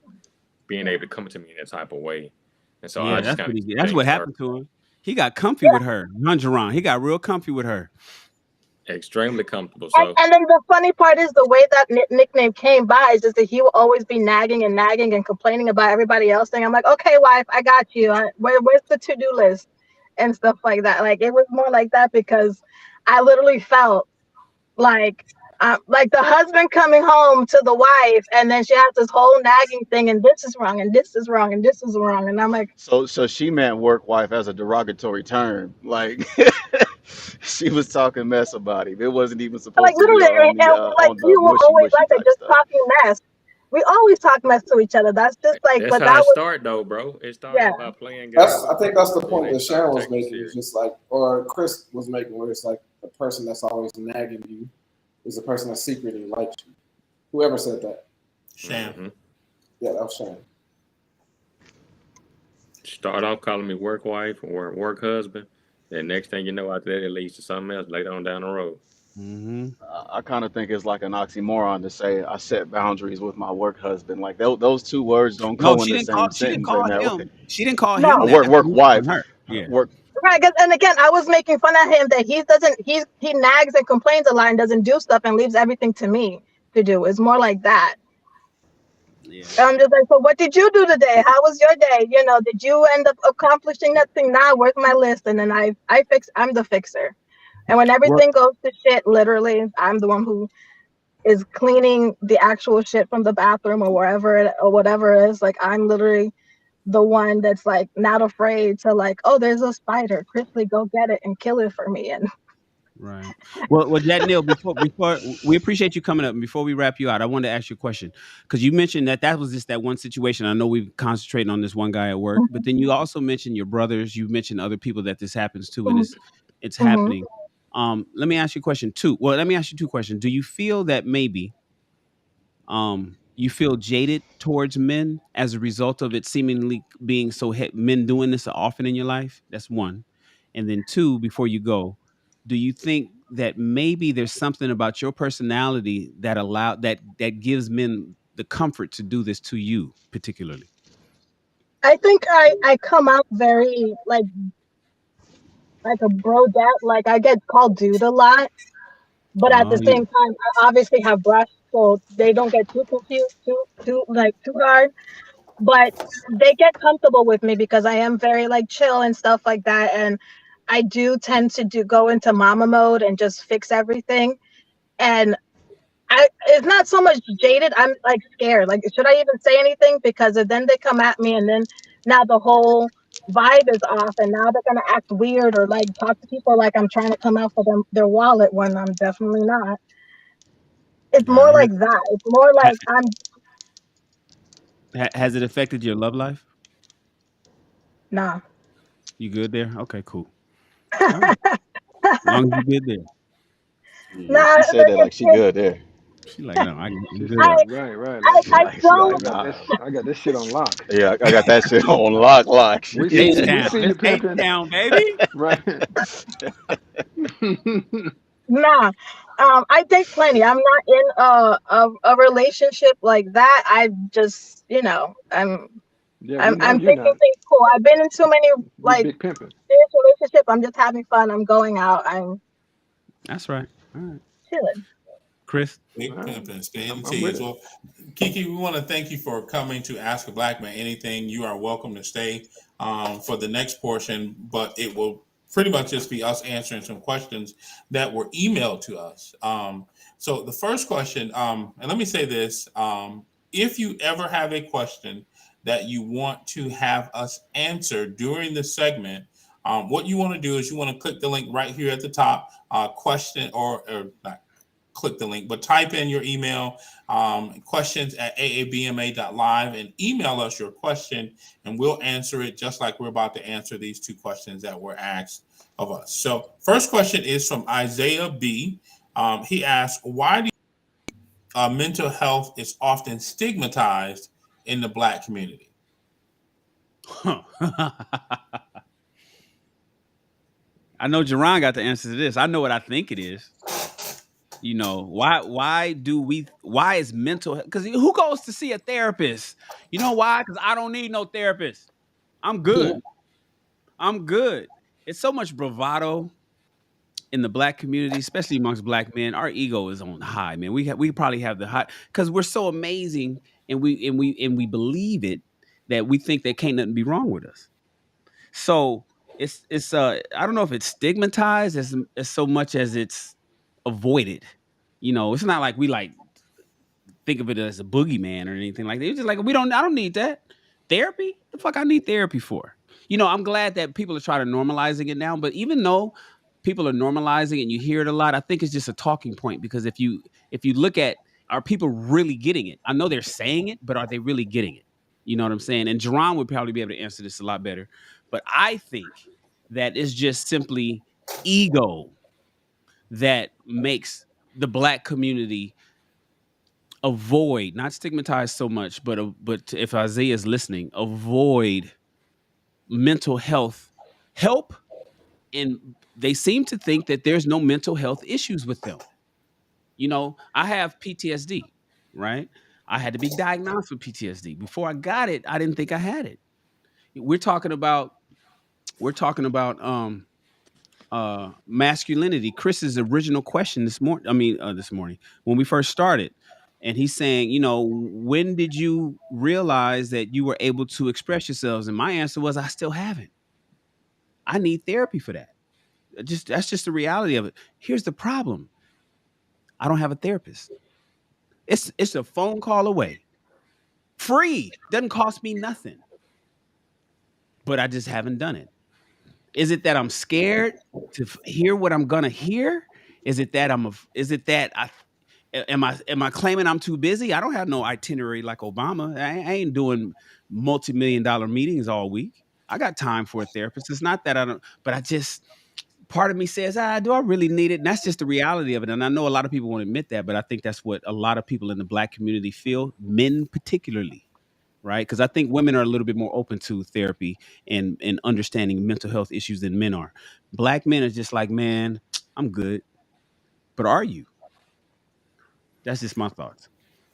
being able to come to me in that type of way. And so I just kind of that's what happened to him. He got comfy with her, Jerron. He got real comfy with her. Extremely comfortable. So and then the funny part is the way that nickname came by is just that he will always be nagging and complaining about everybody else thing. I'm like, okay, wife, I got you. Where's the to-do list and stuff like that? Like it was more like that because I literally felt like the husband coming home to the wife, and then she has this whole nagging thing, and this is wrong, and this is wrong, and this is wrong, and I'm like, So she meant work wife as a derogatory term. Like she was talking mess about him. It wasn't even supposed to be literally, and like on we the were mushy always mushy like that, type just stuff. talking mess. We always talk mess to each other. That's just like, that's but how that it was started, though, bro. It started by playing games. I think that's the point they that Sharon was started taking it making. Is serious. just like, or Chris was making, where it's like the person that's always nagging you is the person that secretly likes you. Whoever said that? Shan. Yeah, that was Sharon. Start off calling me work wife or work husband. Then next thing you know, after that, it leads to something else later on down the road. I kind of think it's like an oxymoron to say I set boundaries with my work husband. Like those two words don't No, go in the same she didn't sentence call in that way. him. She didn't call no. him that. Work wife. Her. Yeah. Work. Right, and again, I was making fun of him that he nags and complains a lot and doesn't do stuff and leaves everything to me to do. It's more like that. Yeah. I'm just like, so what did you do today? How was your day? Did you end up accomplishing that thing? Nah, where's my list? And then I'm the fixer. And when everything goes to shit, literally, I'm the one who is cleaning the actual shit from the bathroom or wherever or whatever it is. Like I'm literally the one that's like not afraid to like, oh, there's a spider. Quickly go get it and kill it for me. And Right. Well, Jack Neal, before we appreciate you coming up, and before we wrap you out, I wanted to ask you a question because you mentioned that was just that one situation. I know we've concentrated on this one guy at work, but then you also mentioned your brothers. You mentioned other people that this happens to, and it's happening. Let me ask you a question too. Well, let me ask you two questions. Do you feel that maybe you feel jaded towards men as a result of it seemingly being so men doing this so often in your life? That's one. And then two, before you go, do you think that maybe there's something about your personality that that gives men the comfort to do this to you particularly? I think I come out very like a bro dad. Like I get called dude a lot, but at the same time, I obviously have brush, so they don't get too confused, too hard. But they get comfortable with me because I am very like chill and stuff like that, and I do tend to go into mama mode and just fix everything. And it's not so much jaded. I'm like scared. Like, should I even say anything? Because if then they come at me, and then now the whole vibe is off, and now they're gonna act weird or like talk to people like I'm trying to come out for their wallet when I'm definitely not. It's more like that. It's more like I'm. Has it affected your love life? Nah. You good there? Okay, cool. All right. As long as you good there. Yeah, Nah, she said that like she good there. She like, no, I'm She good. said, right. Like, I don't. I got this shit on lock. Yeah, I got that shit on lock. We see you It's pimping. H-Town, baby. Right. Nah. I date plenty. I'm not in a relationship like that. I just, I'm Yeah, we know I'm you're taking not. things cool. I've been in too many You like big pimping. serious relationships. I'm just having fun. I'm going out. I'm That's right. All right. chilling. Chris? Big pimping, staying I'm cheese. with it. Well, Kiki, we want to thank you for coming to Ask a Black Man Anything. You are welcome to stay for the next portion, but it will pretty much just be us answering some questions that were emailed to us. So the first question, and let me say this, if you ever have a question that you want to have us answer during the segment, what you want to do is you want to click the link right here at the top, question or not click the link, but type in your email, questions at aabma.live, and email us your question, and we'll answer it just like we're about to answer these two questions that were asked of us. So first question is from Isaiah B. He asked, why do mental health is often stigmatized in the Black community? I know Jerron got the answer to this. I know what I think it is. You know, why is mental health? Because who goes to see a therapist? You know why? Because I don't need no therapist. I'm good. I'm good. It's so much bravado in the black community, especially amongst black men. Our ego is on high, man. We probably have the high because we're so amazing, and we believe it, that we think there can't nothing be wrong with us. So it's I don't know if it's stigmatized as so much as it's avoided. You know, it's not like we like think of it as a boogeyman or anything like that. It's just like I don't need that. Therapy? The fuck I need therapy for? You know, I'm glad that people are trying to normalizing it now, but even though people are normalizing it and you hear it a lot, I think it's just a talking point, because if you look at, are people really getting it? I know they're saying it, but are they really getting it? You know what I'm saying? And Jerron would probably be able to answer this a lot better. But I think that it's just simply ego that makes the black community avoid, not stigmatize so much, but if Isaiah is listening, avoid mental health help. And they seem to think that there's no mental health issues with them. You know, I have PTSD, right? I had to be diagnosed with PTSD. Before I got it, I didn't think I had it. We're talking about we're talking about masculinity. Chris's original question this morning when we first started, and he's saying, you know, when did you realize that you were able to express yourselves? And my answer was, I still haven't. I need therapy for that. That's just the reality of it. Here's the problem: I don't have a therapist. It's a phone call away, free, doesn't cost me nothing, but I just haven't done it. Is it that I'm scared to hear what I'm gonna hear? Is it that is it that I am I claiming I'm too busy? I don't have no itinerary like Obama. I ain't doing multi-million-dollar meetings all week. I got time for a therapist. It's not that I don't, but I just, part of me says, do I really need it? And that's just the reality of it. And I know a lot of people won't admit that, but I think that's what a lot of people in the black community feel, men particularly, right? Because I think women are a little bit more open to therapy and understanding mental health issues than men are. Black men are just like, man, I'm good. But are you? That's just my thoughts.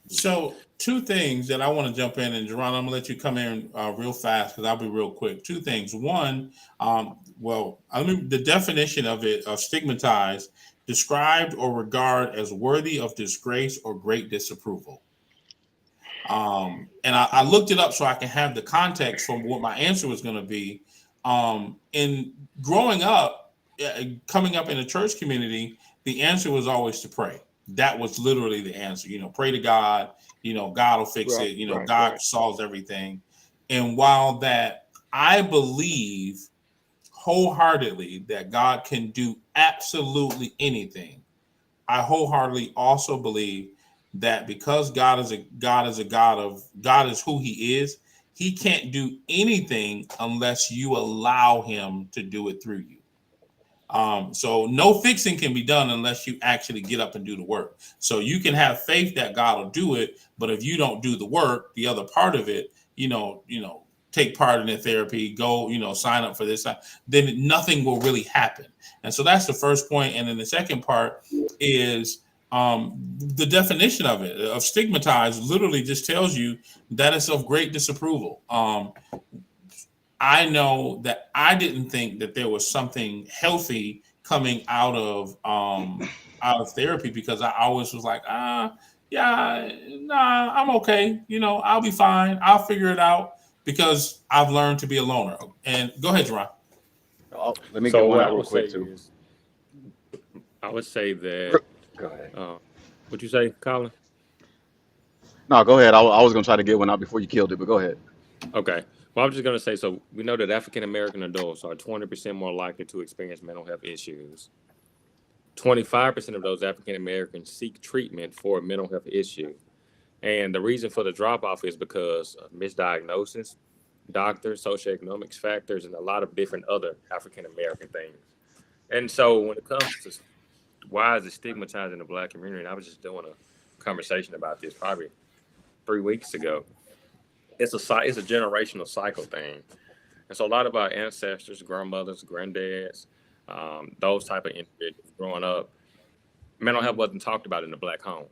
So, two things that I want to jump in, and Jerron, I'm gonna let you come in real fast because I'll be real quick. Two things. One, the definition of it, of stigmatized, described or regard as worthy of disgrace or great disapproval. And I looked it up so I can have the context from what my answer was going to be. In growing up, coming up in a church community, the answer was always to pray. That was literally the answer. You know, pray to God. You know, God will fix it. You know, God solves everything. And while that, I believe wholeheartedly that God can do absolutely anything, I wholeheartedly also believe that because God is God is who He is, He can't do anything unless you allow Him to do it through you. So no fixing can be done unless you actually get up and do the work. So you can have faith that God will do it, but if you don't do the work, the other part of it, take part in the therapy, go, sign up for this, then nothing will really happen. And so that's the first point. And then the second part is the definition of it, of stigmatized, literally just tells you that it's of great disapproval. I know that I didn't think that there was something healthy coming out of therapy, because I always was like, yeah, nah, I'm okay. I'll be fine. I'll figure it out, because I've learned to be a loner. And go ahead, Jerron. Let me So get one what out I real would say quick too. is, I would say that. Go ahead. What you say, Colin? No, go ahead. I was gonna try to get one out before you killed it, but go ahead. Okay. Well, I'm just going to say, so we know that African American adults are 20% more likely to experience mental health issues. 25% of those African Americans seek treatment for a mental health issue. And the reason for the drop off is because of misdiagnosis, doctors, socioeconomics factors, and a lot of different other African American things. And so when it comes to why is it stigmatized in the black community, and I was just doing a conversation about this probably 3 weeks ago. It's a generational cycle thing. And so a lot of our ancestors, grandmothers, granddads, those type of individuals growing up, mental health wasn't talked about in the black home.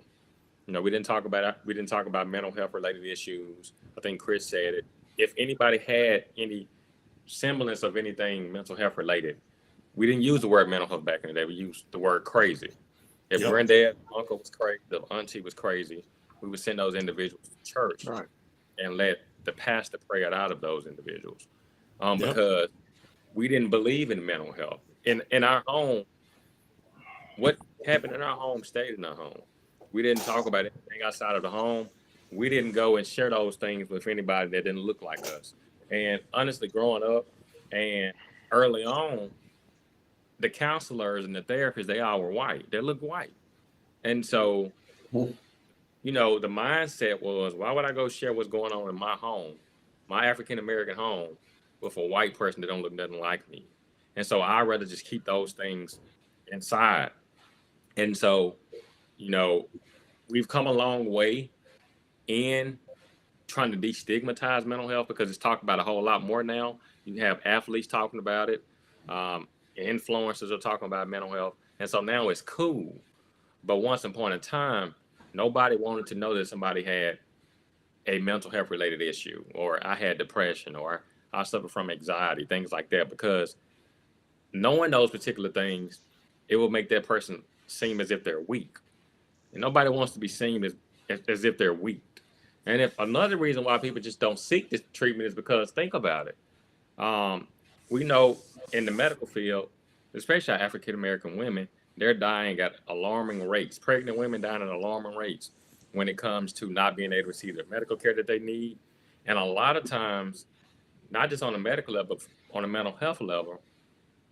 We didn't talk about it. We didn't talk about mental health related issues. I think Chris said it. If anybody had any semblance of anything mental health related, we didn't use the word mental health back in the day. We used the word crazy. If Yep. granddad, uncle was crazy, the auntie was crazy, we would send those individuals to church Right. and let the pastor pray it out of those individuals, Yep. because we didn't believe in mental health. In our home, what happened in our home stayed in our home. We didn't talk about anything outside of the home. We didn't go and share those things with anybody that didn't look like us. And honestly, growing up and early on, the counselors and the therapists, they all were white. They looked white. And so, the mindset was, why would I go share what's going on in my home, my African American home, with a white person that don't look nothing like me? And so I'd rather just keep those things inside. And so, you know, we've come a long way in trying to destigmatize mental health, because it's talked about a whole lot more now. You have athletes talking about it, influencers are talking about mental health, and so now it's cool. But once upon a time, nobody wanted to know that somebody had a mental health related issue, or I had depression, or I suffer from anxiety, things like that, because knowing those particular things, it will make that person seem as if they're weak. And nobody wants to be seen as if they're weak. And if another reason why people just don't seek this treatment is because, think about it. Um, we know in the medical field, especially African American women, they're dying at alarming rates. Pregnant women dying at alarming rates when it comes to not being able to receive the medical care that they need. And a lot of times, not just on a medical level, but on a mental health level,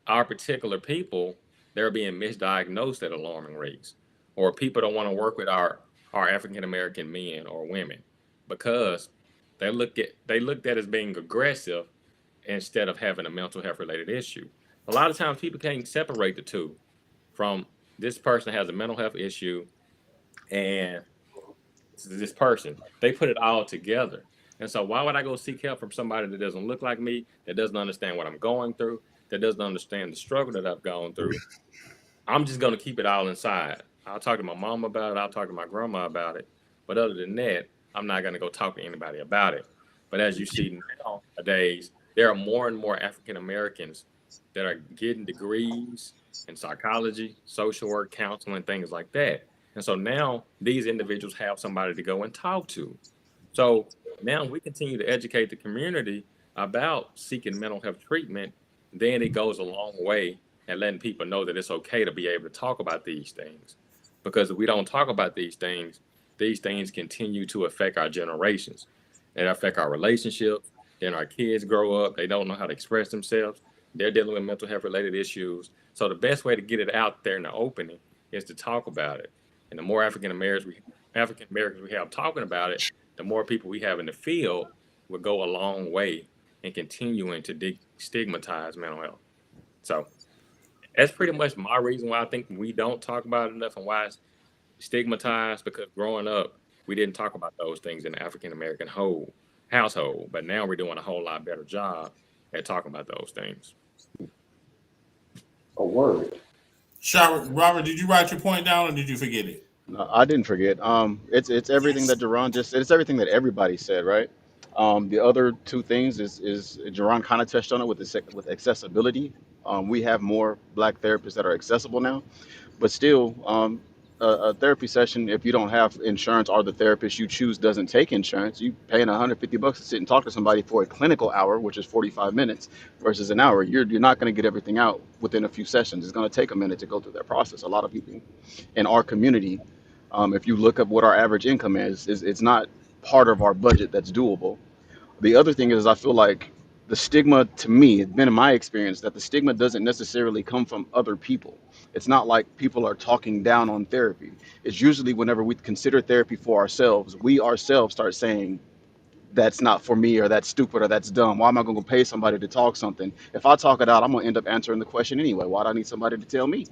our particular people, they're being misdiagnosed at alarming rates, or people don't want to work with our African American men or women because they looked at as being aggressive instead of having a mental health related issue. A lot of times people can't separate the two from, this person has a mental health issue and this person. They put it all together. And so why would I go seek help from somebody that doesn't look like me, that doesn't understand what I'm going through, that doesn't understand the struggle that I've gone through? I'm just going to keep it all inside. I'll talk to my mom about it. I'll talk to my grandma about it. But other than that, I'm not going to go talk to anybody about it. But as you see nowadays, there are more and more African Americans that are getting degrees in psychology, social work, counseling, things like that. And so now these individuals have somebody to go and talk to. So now we continue to educate the community about seeking mental health treatment. Then it goes a long way and letting people know that it's okay to be able to talk about these things. Because if we don't talk about these things continue to affect our generations. They affect our relationships. Then our kids grow up, they don't know how to express themselves. They're dealing with mental health related issues. So the best way to get it out there in the opening is to talk about it. And the more African Americans we have talking about it, the more people we have in the field will go a long way in continuing to stigmatize mental health. So that's pretty much my reason why I think we don't talk about it enough, and why it's stigmatized, because growing up, we didn't talk about those things in the African American household. But now we're doing a whole lot better job at talking about those things. A word. Robert, did you write your point down or did you forget it? No, I didn't forget. It's everything Yes. that Duran just said. It's everything that everybody said, right? The other two things is Duran kind of touched on it with with accessibility. We have more black therapists that are accessible now, but still, a therapy session, if you don't have insurance or the therapist you choose doesn't take insurance, you paying $150 to sit and talk to somebody for a clinical hour, which is 45 minutes versus an hour. You're not going to get everything out within a few sessions. It's going to take a minute to go through that process. A lot of people in our community, if you look up what our average income is it's not part of our budget that's doable. The other thing is, I feel like the stigma, to me, it's been in my experience that the stigma doesn't necessarily come from other people. It's not like people are talking down on therapy. It's usually whenever we consider therapy for ourselves, we ourselves start saying, that's not for me, or that's stupid, or that's dumb. Why am I going to pay somebody to talk something? If I talk it out, I'm going to end up answering the question anyway. Why do I need somebody to tell me?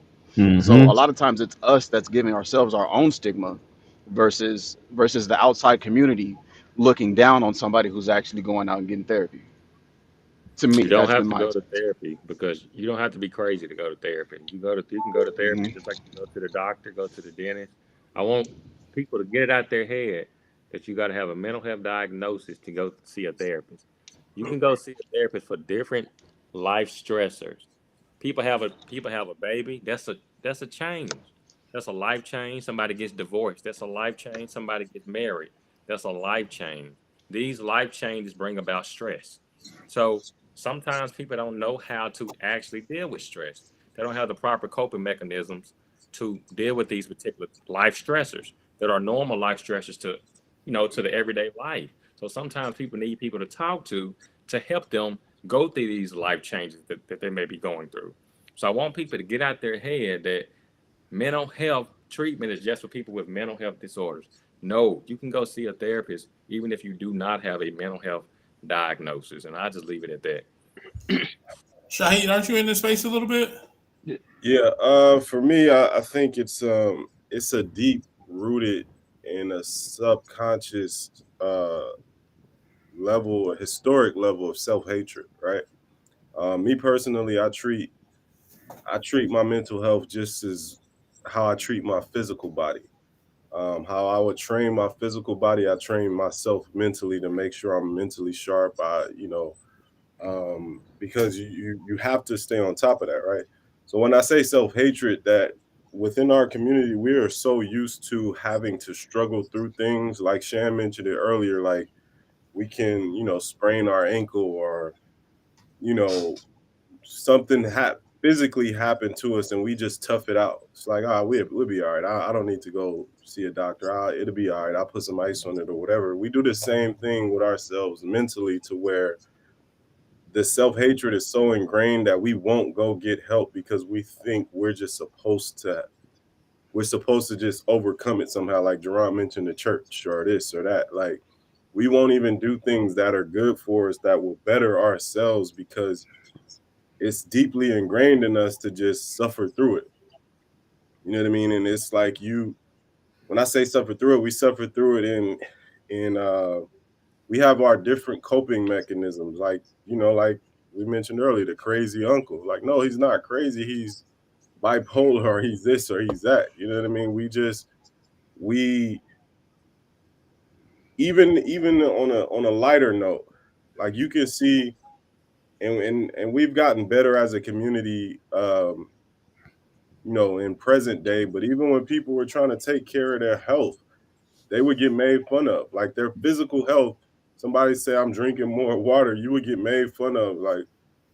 So a Mm-hmm. lot of times it's us that's giving ourselves our own stigma versus the outside community looking down on somebody who's actually going out and getting therapy. To me, You don't that's have been to my go to experience. therapy because you don't have to be crazy to go to therapy. You can go to therapy Hmm. just like you go to the doctor, go to the dentist. I want people to get it out their head that you got to have a mental health diagnosis to go see a therapist. You can go see a therapist for different life stressors. People have a baby. That's a change. That's a life change. Somebody gets divorced. That's a life change. Somebody gets married. That's a life change. These life changes bring about stress. So sometimes people don't know how to actually deal with stress. They don't have the proper coping mechanisms to deal with these particular life stressors that are normal life stressors to, to the everyday life. So sometimes people need people to talk to help them go through these life changes that they may be going through. So I want people to get out their head that mental health treatment is just for people with mental health disorders. No, you can go see a therapist even if you do not have a mental health diagnosis. And I just leave it at that. Shaheen, aren't you in this space a little bit? Yeah, for me, I think it's a deep rooted in a subconscious level, a historic level of self hatred, right? Me personally, I treat my mental health just as how I treat my physical body. How I would train my physical body, I train myself mentally to make sure I'm mentally sharp. Because you have to stay on top of that, right? So when I say self hatred, that within our community we are so used to having to struggle through things. Like Shan mentioned it earlier, like we can sprain our ankle or you know something physically happen to us and we just tough it out. It's like, we'll be all right. I don't need to go see a doctor. It'll be all right. I'll put some ice on it or whatever. We do the same thing with ourselves mentally, to where the self-hatred is so ingrained that we won't go get help because we think we're supposed to just overcome it somehow. Like Jerron mentioned, the church or this or that. Like, we won't even do things that are good for us, that will better ourselves, because it's deeply ingrained in us to just suffer through it. You know what I mean? And it's like, when I say suffer through it, we suffer through it in we have our different coping mechanisms. Like we mentioned earlier, the crazy uncle. Like, no, he's not crazy. He's bipolar, or he's this or he's that. You know what I mean? We even on a lighter note, like you can see, and we've gotten better as a community, in present day. But even when people were trying to take care of their health, they would get made fun of. Like their physical health, somebody say, I'm drinking more water, you would get made fun of. Like,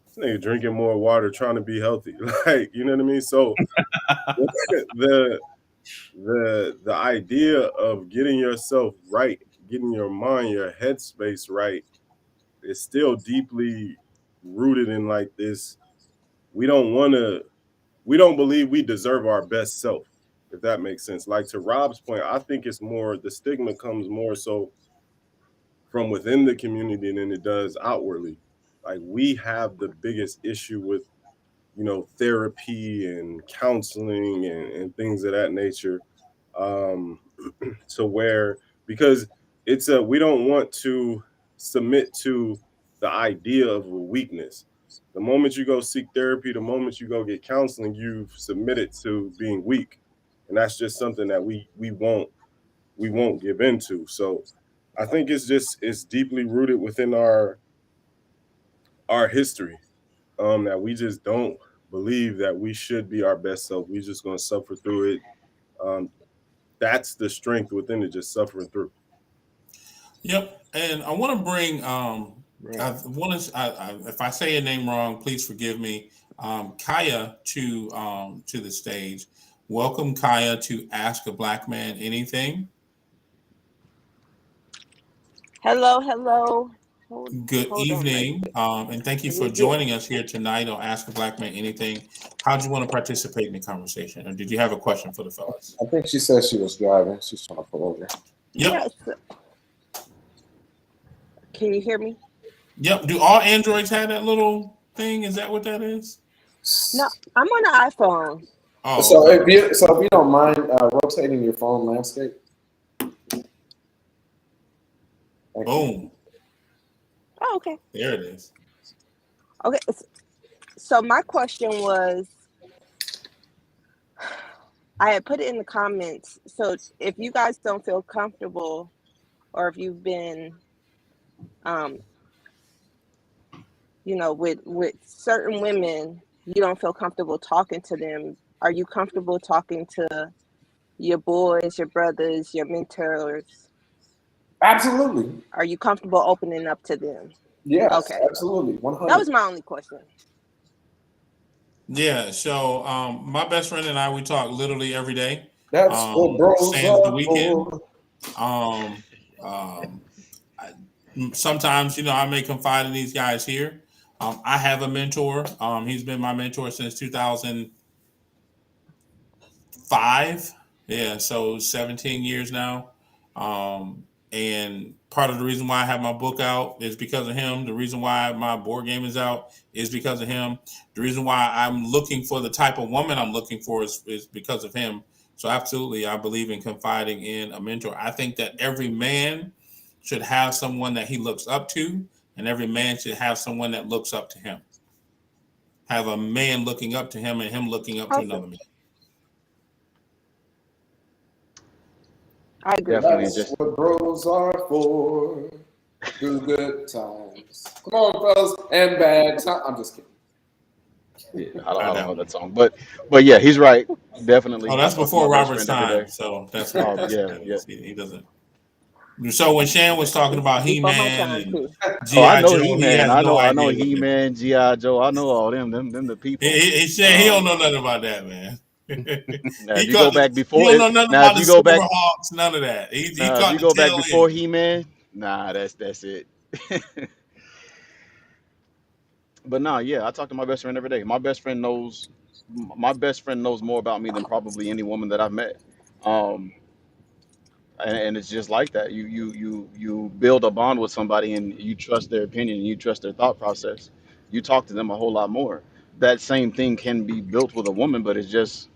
this nigga drinking more water trying to be healthy. Like, you know what I mean? So the the idea of getting yourself right, getting your mind, your headspace right, is still deeply rooted in like this. We don't want to. We don't believe we deserve our best self, if that makes sense. Like, to Rob's point, I think it's more, the stigma comes more so from within the community than it does outwardly. Like, we have the biggest issue with therapy and counseling and things of that nature, um, to where, because we don't want to submit to the idea of a weakness. The moment you go seek therapy, the moment you go get counseling, you've submitted to being weak, and that's just something that we won't give into. So I think it's deeply rooted within our history, that we just don't believe that we should be our best self. We just gonna suffer through it. Um, that's the strength within it, just suffering through. Yep. And I want to bring I Right. want to if I say your name wrong, please forgive me. Kaya to the stage. Welcome, Kaya, to Ask a Black Man Anything. Hello, hello. Good Hold on. evening, and thank you Let for me get. joining us here tonight on Ask a Black Man Anything. How do you want to participate in the conversation, or did you have a question for the fellas? I think she said she was driving. She's trying to pull over. Yep, Yes. Can you hear me? yep. Do all Androids have that little thing? Is that what that is? No, I'm on an iPhone. Oh, So okay. if you don't mind rotating your phone landscape. Thank you. Boom. Oh, okay. There it is. Okay, so my question was, I had put it in the comments. So if you guys don't feel comfortable, or if you've been, um, with certain women, you don't feel comfortable talking to them. Are you comfortable talking to your boys, your brothers, your mentors? Absolutely. Are you comfortable opening up to them? Yes, Okay, absolutely. that 100. was my only question. Yeah. So my best friend and I, we talk literally every day. That's what bros Sans the are weekend. for. Um, um, Sometimes I may confide in these guys here. I have a mentor. He's been my mentor since 2005. Yeah, so 17 years now. And part of the reason why I have my book out is because of him. The reason why my board game is out is because of him. The reason why I'm looking for the type of woman I'm looking for is because of him. So absolutely, I believe in confiding in a mentor. I think that every man should have someone that he looks up to, and every man should have someone that looks up to him. Have a man looking up to him and him looking up to Awesome. another man. I agree. Definitely That's just what bros are for. Through good times. Come on, fellas, and bad times. I'm just kidding. yeah, I I don't know doubt. that song, but yeah, he's right. Definitely, Oh, I that's talk to my before best Robert's friend every time, day. so that's why that's Yeah, what that yeah. is. He doesn't. So when Shan was talking about It's before my He-Man time and too. Oh, I GI know Joe, He he Man. has no I know idea what He they mean. Man, GI Joe. I know all them the people. Shan, he don't Um, know nothing about that, man. now he if you go caught. back He before don't it, know nothing now about if the you go back Silverhawks, none of that. He now if caught you the go back tail before end. He Man, nah, that's it. But nah, yeah, I talk to my best friend every day. My best friend knows more about me than probably any woman that I've met. Um, and it's just like that. You build a bond with somebody and you trust their opinion and you trust their thought process. You talk to them a whole lot more. That same thing can be built with a woman, but it's just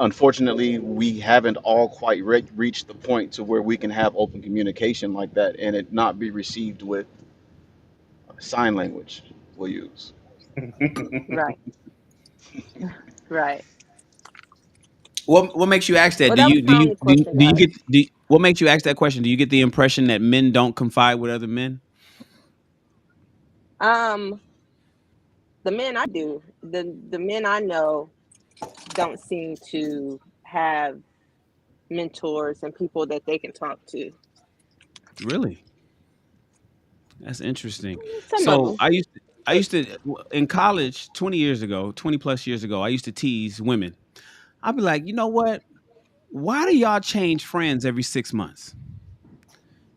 unfortunately we haven't all quite reached the point to where we can have open communication like that and it not be received with sign language we'll use. Right. Right. What makes you ask that? Well, that was my only question, Do you guys. get what makes you ask that question? Do you get the impression that men don't confide with other men? Um, the men I do, the men I know don't seem to have mentors and people that they can talk to. Really? That's interesting. Some of So them. I used to in college 20 years ago, 20 plus years ago, I used to tease women. I'd be like, you know what? Why do y'all change friends every 6 months?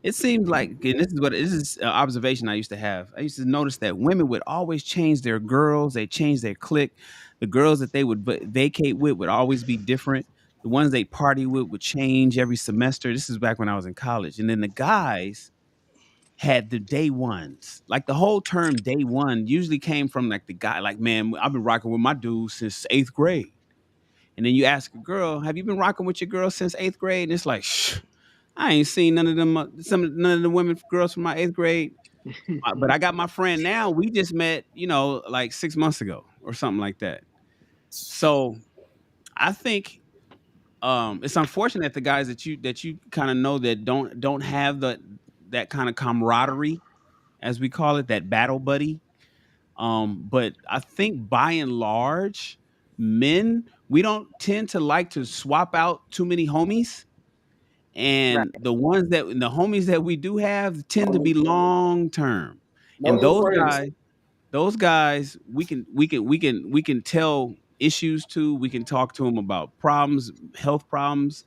It seems like, and this is an observation I used to have. I used to notice that women would always change their girls. They change their clique. The girls that they would vacate with would always be different. The ones they party with would change every semester. This is back when I was in college. And then the guys had the day ones. Like the whole term day one usually came from like the guy, like, man, I've been rocking with my dude since eighth grade. And then you ask a girl, have you been rocking with your girl since eighth grade? And it's like, shh, I ain't seen none of them, none of the women, girls from my eighth grade. But I got my friend now. We just met, like 6 months ago or something like that. So I think it's unfortunate the guys that you kind of know that don't have that kind of camaraderie, as we call it, that battle buddy. But I think by and large, men, we don't tend to like to swap out too many homies. And Right. the homies that we do have tend to be long term. Know And the phrase. those guys, we can tell issues to. We can talk to them about problems, health problems,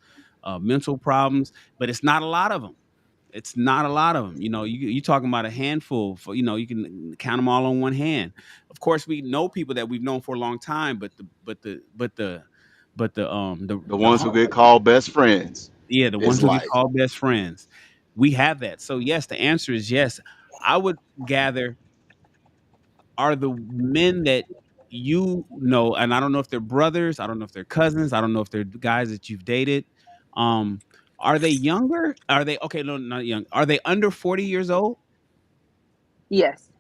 mental problems, but it's not a lot of them. It's not a lot of them. You talking about a handful. You can count them all on one hand. Of course, we know people that we've known for a long time, The the ones who get called best friends yeah, the ones is who get like, called best friends. We have that. So yes, the answer is yes. I would gather, are the men that you know, and I don't know if they're brothers, I don't know if they're cousins, I don't know if they're guys that you've dated. Um, are they younger? Are they okay? No, not young. Are they under 40 years old? Yes.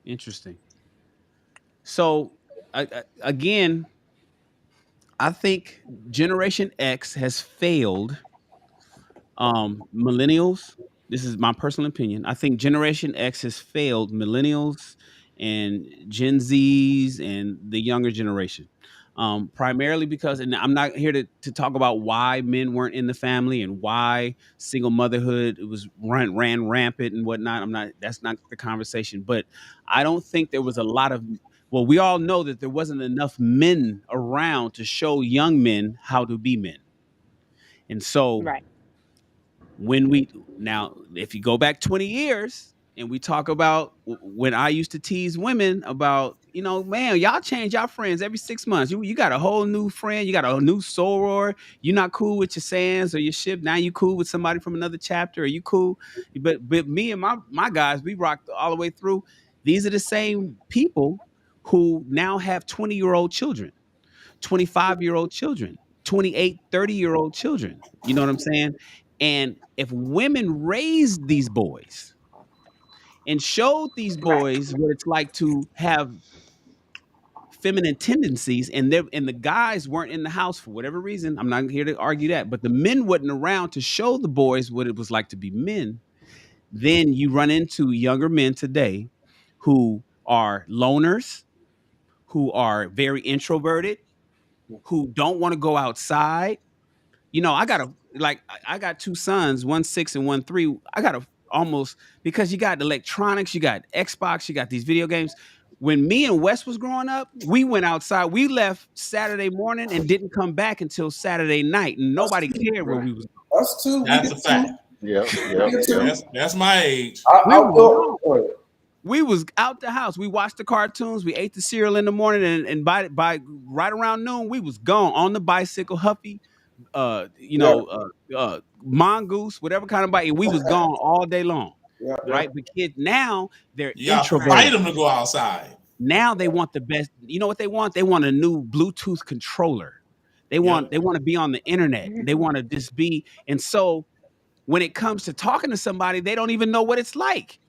Interesting. So again, I think Generation X has failed millennials. This is my personal opinion. I think Generation X has failed millennials and Gen Zs and the younger generation. Primarily because, and I'm not here to talk about why men weren't in the family and why single motherhood ran rampant and whatnot. That's not the conversation. But I don't think there was a lot of, well, we all know that there wasn't enough men around to show young men how to be men. And so Right. now, if you go back 20 years and we talk about when I used to tease women about, man, y'all change y'all friends every 6 months. You got a whole new friend, you got a new soror. You're not cool with your Sans or your ship. Now you cool with somebody from another chapter. Are you cool? But me and my guys, we rocked all the way through. These are the same people who now have 20-year-old children, 25-year-old children, 28, 30-year-old children. You know what I'm saying? And if women raised these boys and showed these Right. boys what it's like to have feminine tendencies, and the guys weren't in the house for whatever reason, I'm not here to argue that, but the men wasn't around to show the boys what it was like to be men, then you run into younger men today who are loners, who are very introverted, who don't want to go outside. I got two sons, 1 6 and 1 3. I got to almost, because you got electronics, you got Xbox, you got these video games. When me and Wes was growing up, we went outside. We left Saturday morning and didn't come back until Saturday night, and nobody cared where we was. Us too. That's a fact. Yep. That's my age. We was out the house. We watched the cartoons. We ate the cereal in the morning, and by right around noon, we was gone on the bicycle, Huffy, mongoose, whatever kind of bike, and we was gone all day long. Right? But kids now, they're You got to introverted. fight them to go outside. Now they want the best. You know what they want? They want a new Bluetooth controller. They want to be on the internet. They want to just be. And so when it comes to talking to somebody, they don't even know what it's like.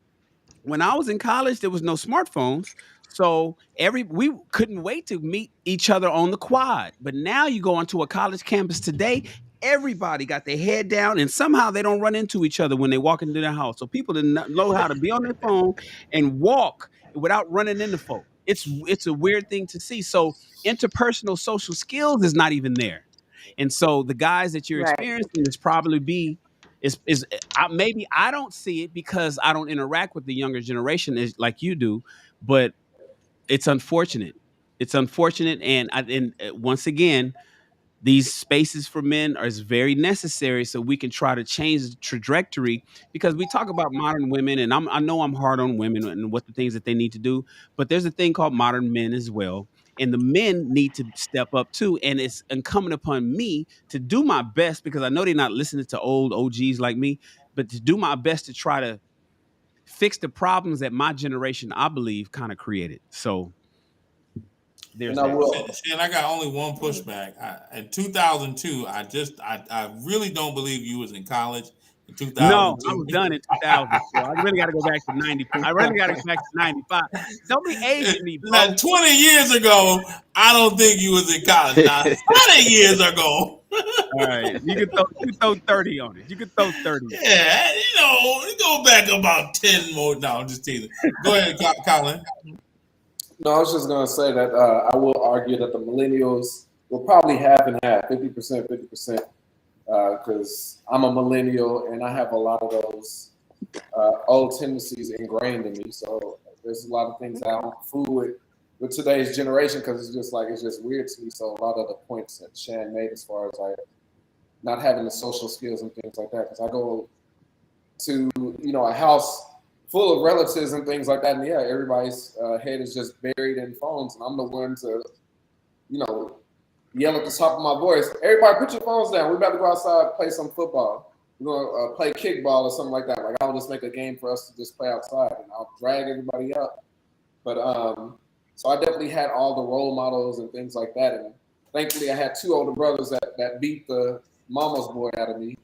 When I was in college, there was no smartphones. So we couldn't wait to meet each other on the quad. But now you go onto a college campus today, everybody got their head down, and somehow they don't run into each other when they walk into their house. So people didn't know how to be on their phone and walk without running into folk. It's a weird thing to see. So interpersonal social skills is not even there. And so the guys that you're Right. experiencing maybe I don't see it because I don't interact with the younger generation like you do, but it's unfortunate. It's unfortunate, and once again, these spaces for men is very necessary so we can try to change the trajectory, because we talk about modern women, and I know I'm hard on women and what the things that they need to do, but there's a thing called modern men as well. And the men need to step up too. And it's incumbent upon me to do my best, because I know they're not listening to old OGs like me, but to do my best to try to fix the problems that my generation, I believe, kind of created. So there's that. And I got only one pushback. In 2002, I really don't believe you was in college in 2002. No, I was done in 2000. So I really got to go back to 90. I really got to go back to 95. Don't be aging me, bro. Like 20 years ago, I don't think you was in college. Now, 30 years ago. All right, you can throw 30 on it. You can throw 30. Yeah, go back about 10 more. No, I'm just teasing. Go ahead, Colin. No, I was just going to say that I will argue that the millennials will probably half and half, 50%, 50%, because I'm a millennial and I have a lot of those old tendencies ingrained in me. So there's a lot of things I don't fool with today's generation, because it's just weird to me. So a lot of the points that Shan made as far as like not having the social skills and things like that, because I go to a house full of relatives and things like that, and everybody's head is just buried in phones, and I'm the one to yell at the top of my voice, everybody put your phones down, we about to go outside and play some football, we're going to play kickball or something like that. Like, I'll just make a game for us to just play outside, and I'll drag everybody up. But so I definitely had all the role models and things like that, and thankfully I had two older brothers that beat the mama's boy out of me,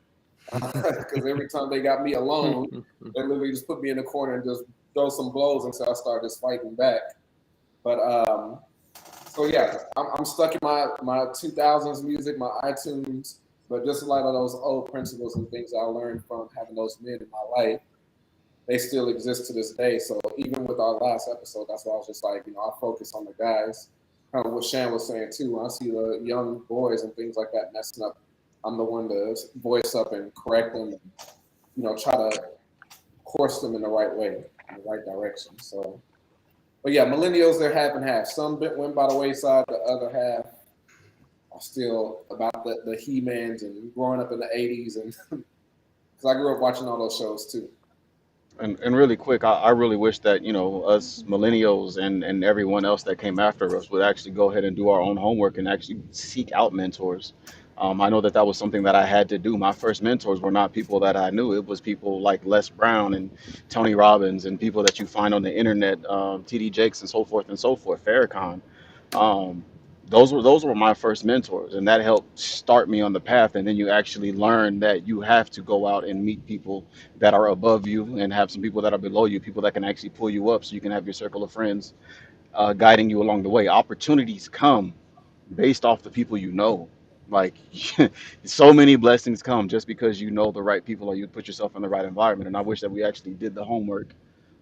because every time they got me alone, they literally just put me in the corner and just throw some blows until I start just fighting back. But so yeah, I'm stuck in my 2000s music, my iTunes, but just a lot of those old principles and things I learned from having those men in my life, they still exist to this day. So even with our last episode, that's why I was just like, I focus on the guys. Kind of what Shan was saying too. When I see the young boys and things like that messing up, I'm the one to voice up and correct them, and try to course them in the right way, in the right direction. So, but yeah, millennials, they're half and half. Some went by the wayside, the other half are still about the He-Mans and growing up in the 80s. And because I grew up watching all those shows too. And really quick, I really wish that, us millennials and everyone else that came after us would actually go ahead and do our own homework and actually seek out mentors. I know that that was something that I had to do. My first mentors were not people that I knew. It was people like Les Brown and Tony Robbins and people that you find on the internet, TD Jakes and so forth, Farrakhan. Um, those were my first mentors, and that helped start me on the path. And then you actually learn that you have to go out and meet people that are above you and have some people that are below you, people that can actually pull you up so you can have your circle of friends guiding you along the way. Opportunities come based off the people you know. Like, so many blessings come just because you know the right people or you put yourself in the right environment. And I wish that we actually did the homework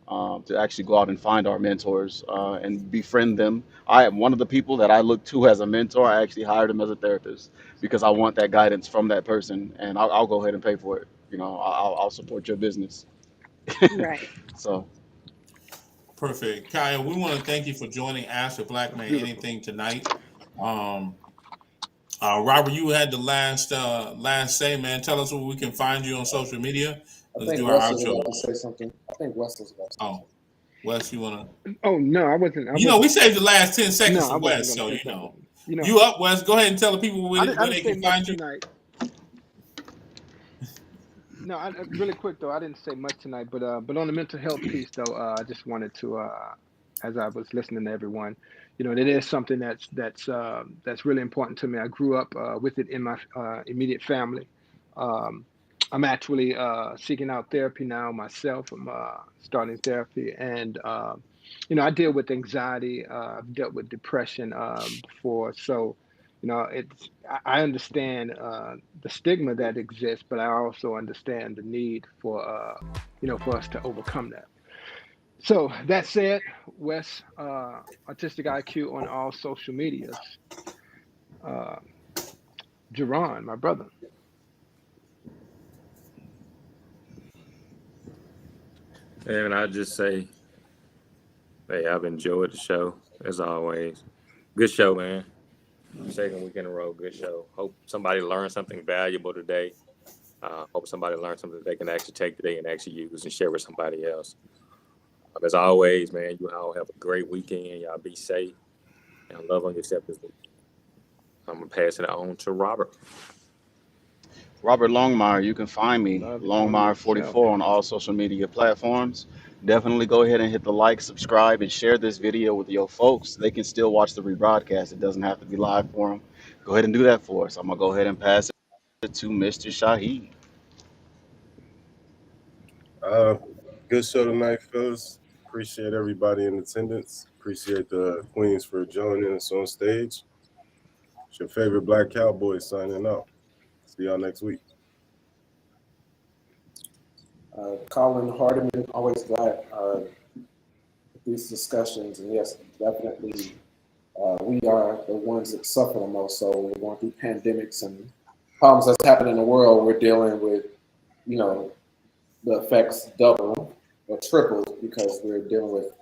to actually go out and find our mentors and befriend them. I am one of the people that I look to as a mentor. I actually hired him as a therapist because I want that guidance from that person, and I'll go ahead and pay for it. I'll support your business. Right. So Perfect. Kaya, we want to thank you for joining Ask a Black Man Beautiful. Anything tonight. Um, Robert, you had the last say, man. Tell us where we can find you on social media. I Let's think do our Wes was outro. about to say something. I think Wes was about to say something. Oh, Wes, you want to? Oh no, I wasn't. We saved the last 10 seconds No, I for wasn't Wes, going to so say something. you up, Wes? Go ahead and tell the people where I they didn't say can much find you. tonight. No, really quick though, I didn't say much tonight, but on the mental health piece though, I just wanted to, as I was listening to everyone, it is something that's really important to me. I grew up with it in my immediate family. Um, I'm actually seeking out therapy now myself. I'm starting therapy, and I deal with anxiety. I've dealt with depression before, so it's I understand the stigma that exists, but I also understand the need for for us to overcome that. So that said, Wes, Artistic IQ on all social medias. Uh, Jerron, my brother. And I just say, hey, I've enjoyed the show as always. Good show, man. Second week in a row, good show. Hope somebody learned something valuable today. Hope somebody learned something that they can actually take today and actually use and share with somebody else. As always, man, you all have a great weekend. Y'all be safe and love on yourself this weekend. I'm gonna pass it on to Robert. Robert Longmire, you can find me Love on yourself. Longmire44 on all social media platforms. Definitely go ahead and hit the like, subscribe, and share this video with your folks. They can still watch the rebroadcast. It doesn't have to be live for them. Go ahead and do that for us. I'm gonna go ahead and pass it to Mr. Shaheed. Good show tonight, fellas. Appreciate everybody in attendance. Appreciate the Queens for joining us on stage. It's your favorite Black Cowboy signing out. See y'all next week. Colin Hardiman, always glad with these discussions. And yes, definitely, we are the ones that suffer the most. So we're going through pandemics and problems that's happening in the world. We're dealing with, the effects double or triple because we're dealing with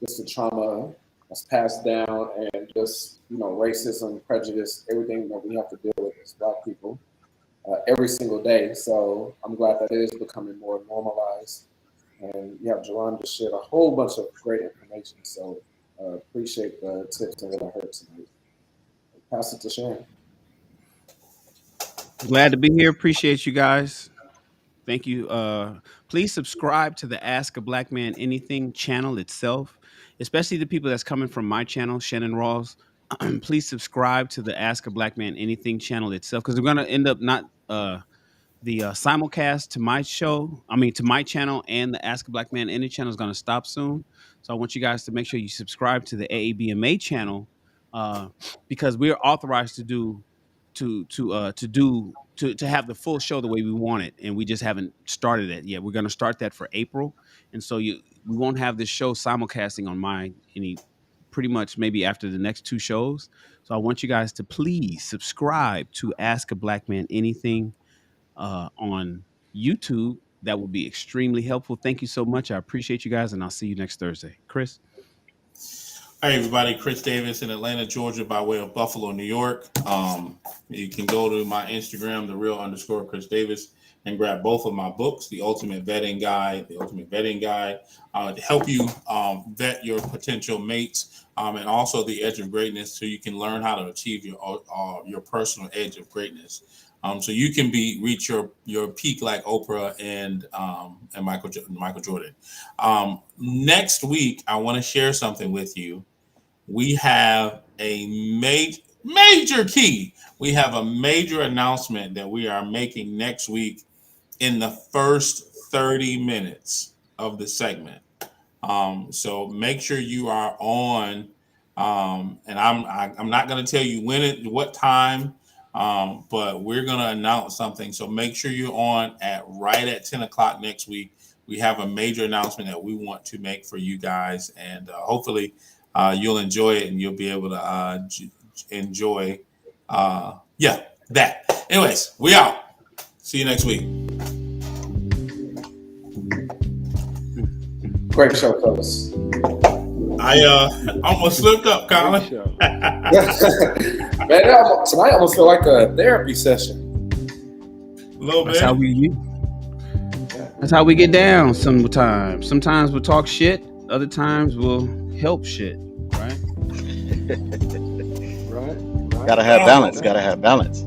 just the trauma that's passed down and just, racism, prejudice, everything that we have to deal with as Black people every single day. So I'm glad that it is becoming more normalized. And yeah, Jerron just shared a whole bunch of great information. So appreciate the tips and what I heard tonight. Pass it to Sharon. Glad to be here. Appreciate you guys. Thank you. Please subscribe to the Ask a Black Man Anything channel itself, especially the people that's coming from my channel, Shannon Rawls. Please subscribe to the Ask a Black Man Anything channel itself because we're going to end up not the simulcast to my to my channel, and the Ask a Black Man Any channel is going to stop soon. So I want you guys to make sure you subscribe to the AABMA channel, because we're authorized to have the full show the way we want it, and we just haven't started it yet. We're going to start that for April, and so we won't have this show simulcasting on pretty much maybe after the next 2 shows. So I want you guys to please subscribe to Ask a Black Man Anything on YouTube. That would be extremely helpful. Thank you so much. I appreciate you guys, and I'll see you next Thursday. Chris? Hey everybody, Chris Davis in Atlanta, Georgia, by way of Buffalo, New York. You can go to my Instagram, @thereal_Chris Davis, and grab both of my books, The Ultimate Vetting Guide, to help you vet your potential mates, and also The Edge of Greatness, so you can learn how to achieve your personal edge of greatness. So you can reach your peak like Oprah and Michael Jordan. Next week, I want to share something with you. We have a major key. We have a major announcement that we are making next week in the first 30 minutes of the segment. So make sure you are on. And I'm not going to tell you what time. But we're going to announce something. So make sure you're on right at 10 o'clock next week. We have a major announcement that we want to make for you guys. And hopefully you'll enjoy it, and you'll be able to enjoy that. Anyways, we out. See you next week. Great show, fellas. I almost slipped up, Colin. Man, tonight almost feel like a therapy session. A little bit. That's how we get down sometimes. Sometimes we'll talk shit. Other times we'll help shit. Right? Right. Gotta have balance. Gotta have balance.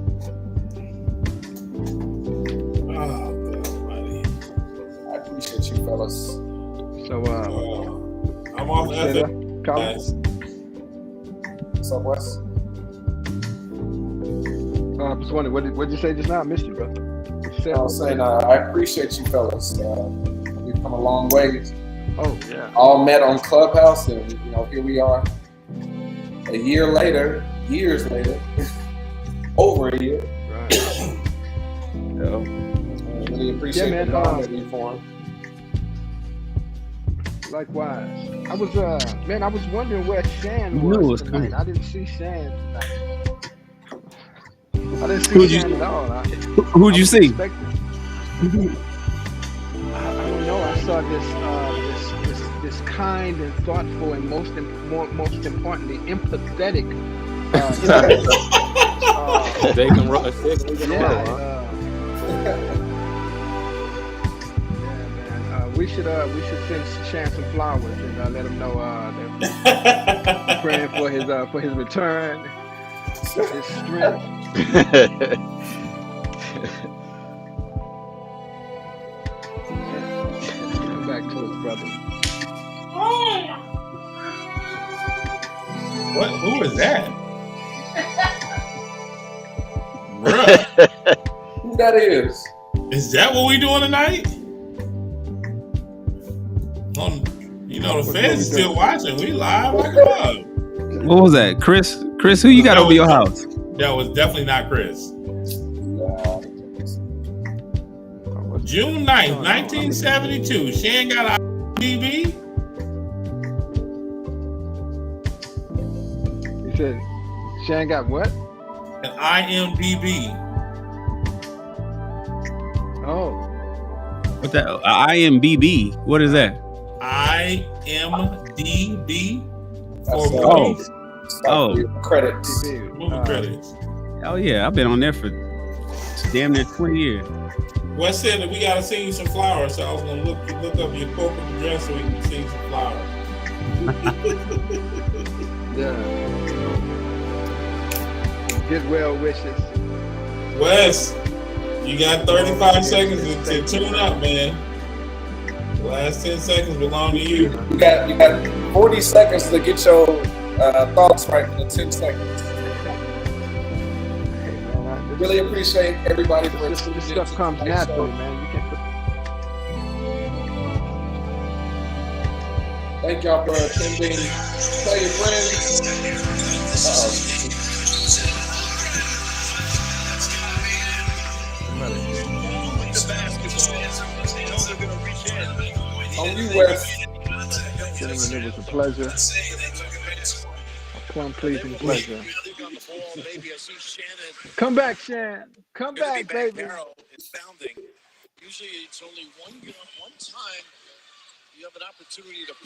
I appreciate you, fellas. So, I'm off ethic. Colin? What's up, Wes? I was wondering, what did you say just now? I missed you, brother. I was saying, I appreciate you, fellas. We've come a long way. Oh, yeah. All met on Clubhouse, and here we are, years later, over a year. Right. I really appreciate the bond that we formed. Likewise. I was wondering where Shan was tonight. I didn't see Shan tonight. I didn't see Shan at all. Who'd you see? I don't know. I saw this kind and thoughtful and most importantly empathetic. We should send Shan some flowers and let him know that we're praying for his return, his strength. Come back to his brother. What? Who is that? Bruh. Who that is? Is that what we doing tonight? The fans is still watching. We live like a bug. What was that? Chris, who you got over your house? That was definitely not Chris. June 9th, 1972. Shan got IMDb. You said Shan got what? An IMDb. Oh. What's that? IMBB. What is that? IMDb for movies. Credits. Movie credits. Oh yeah, I've been on there for damn near 20 years. Wes said that we gotta send you some flowers, so I was gonna look up your corporate address so we can send you some flowers. Yeah. Get well wishes. Wes, you got 35 seconds to tune up, man. The last 10 seconds belong to you. You got 40 seconds to get your thoughts right in the 10 seconds. Hey, man, really appreciate everybody for This tuning in stuff to comes tonight's show. naturally, man. You can't put. Thank y'all for attending. Tell your friends. On you, Wes. Gentlemen, it was a pleasure. A plum-pleasing pleasure. Come back, Shan. Come back, baby. Usually it's only one time you have an opportunity to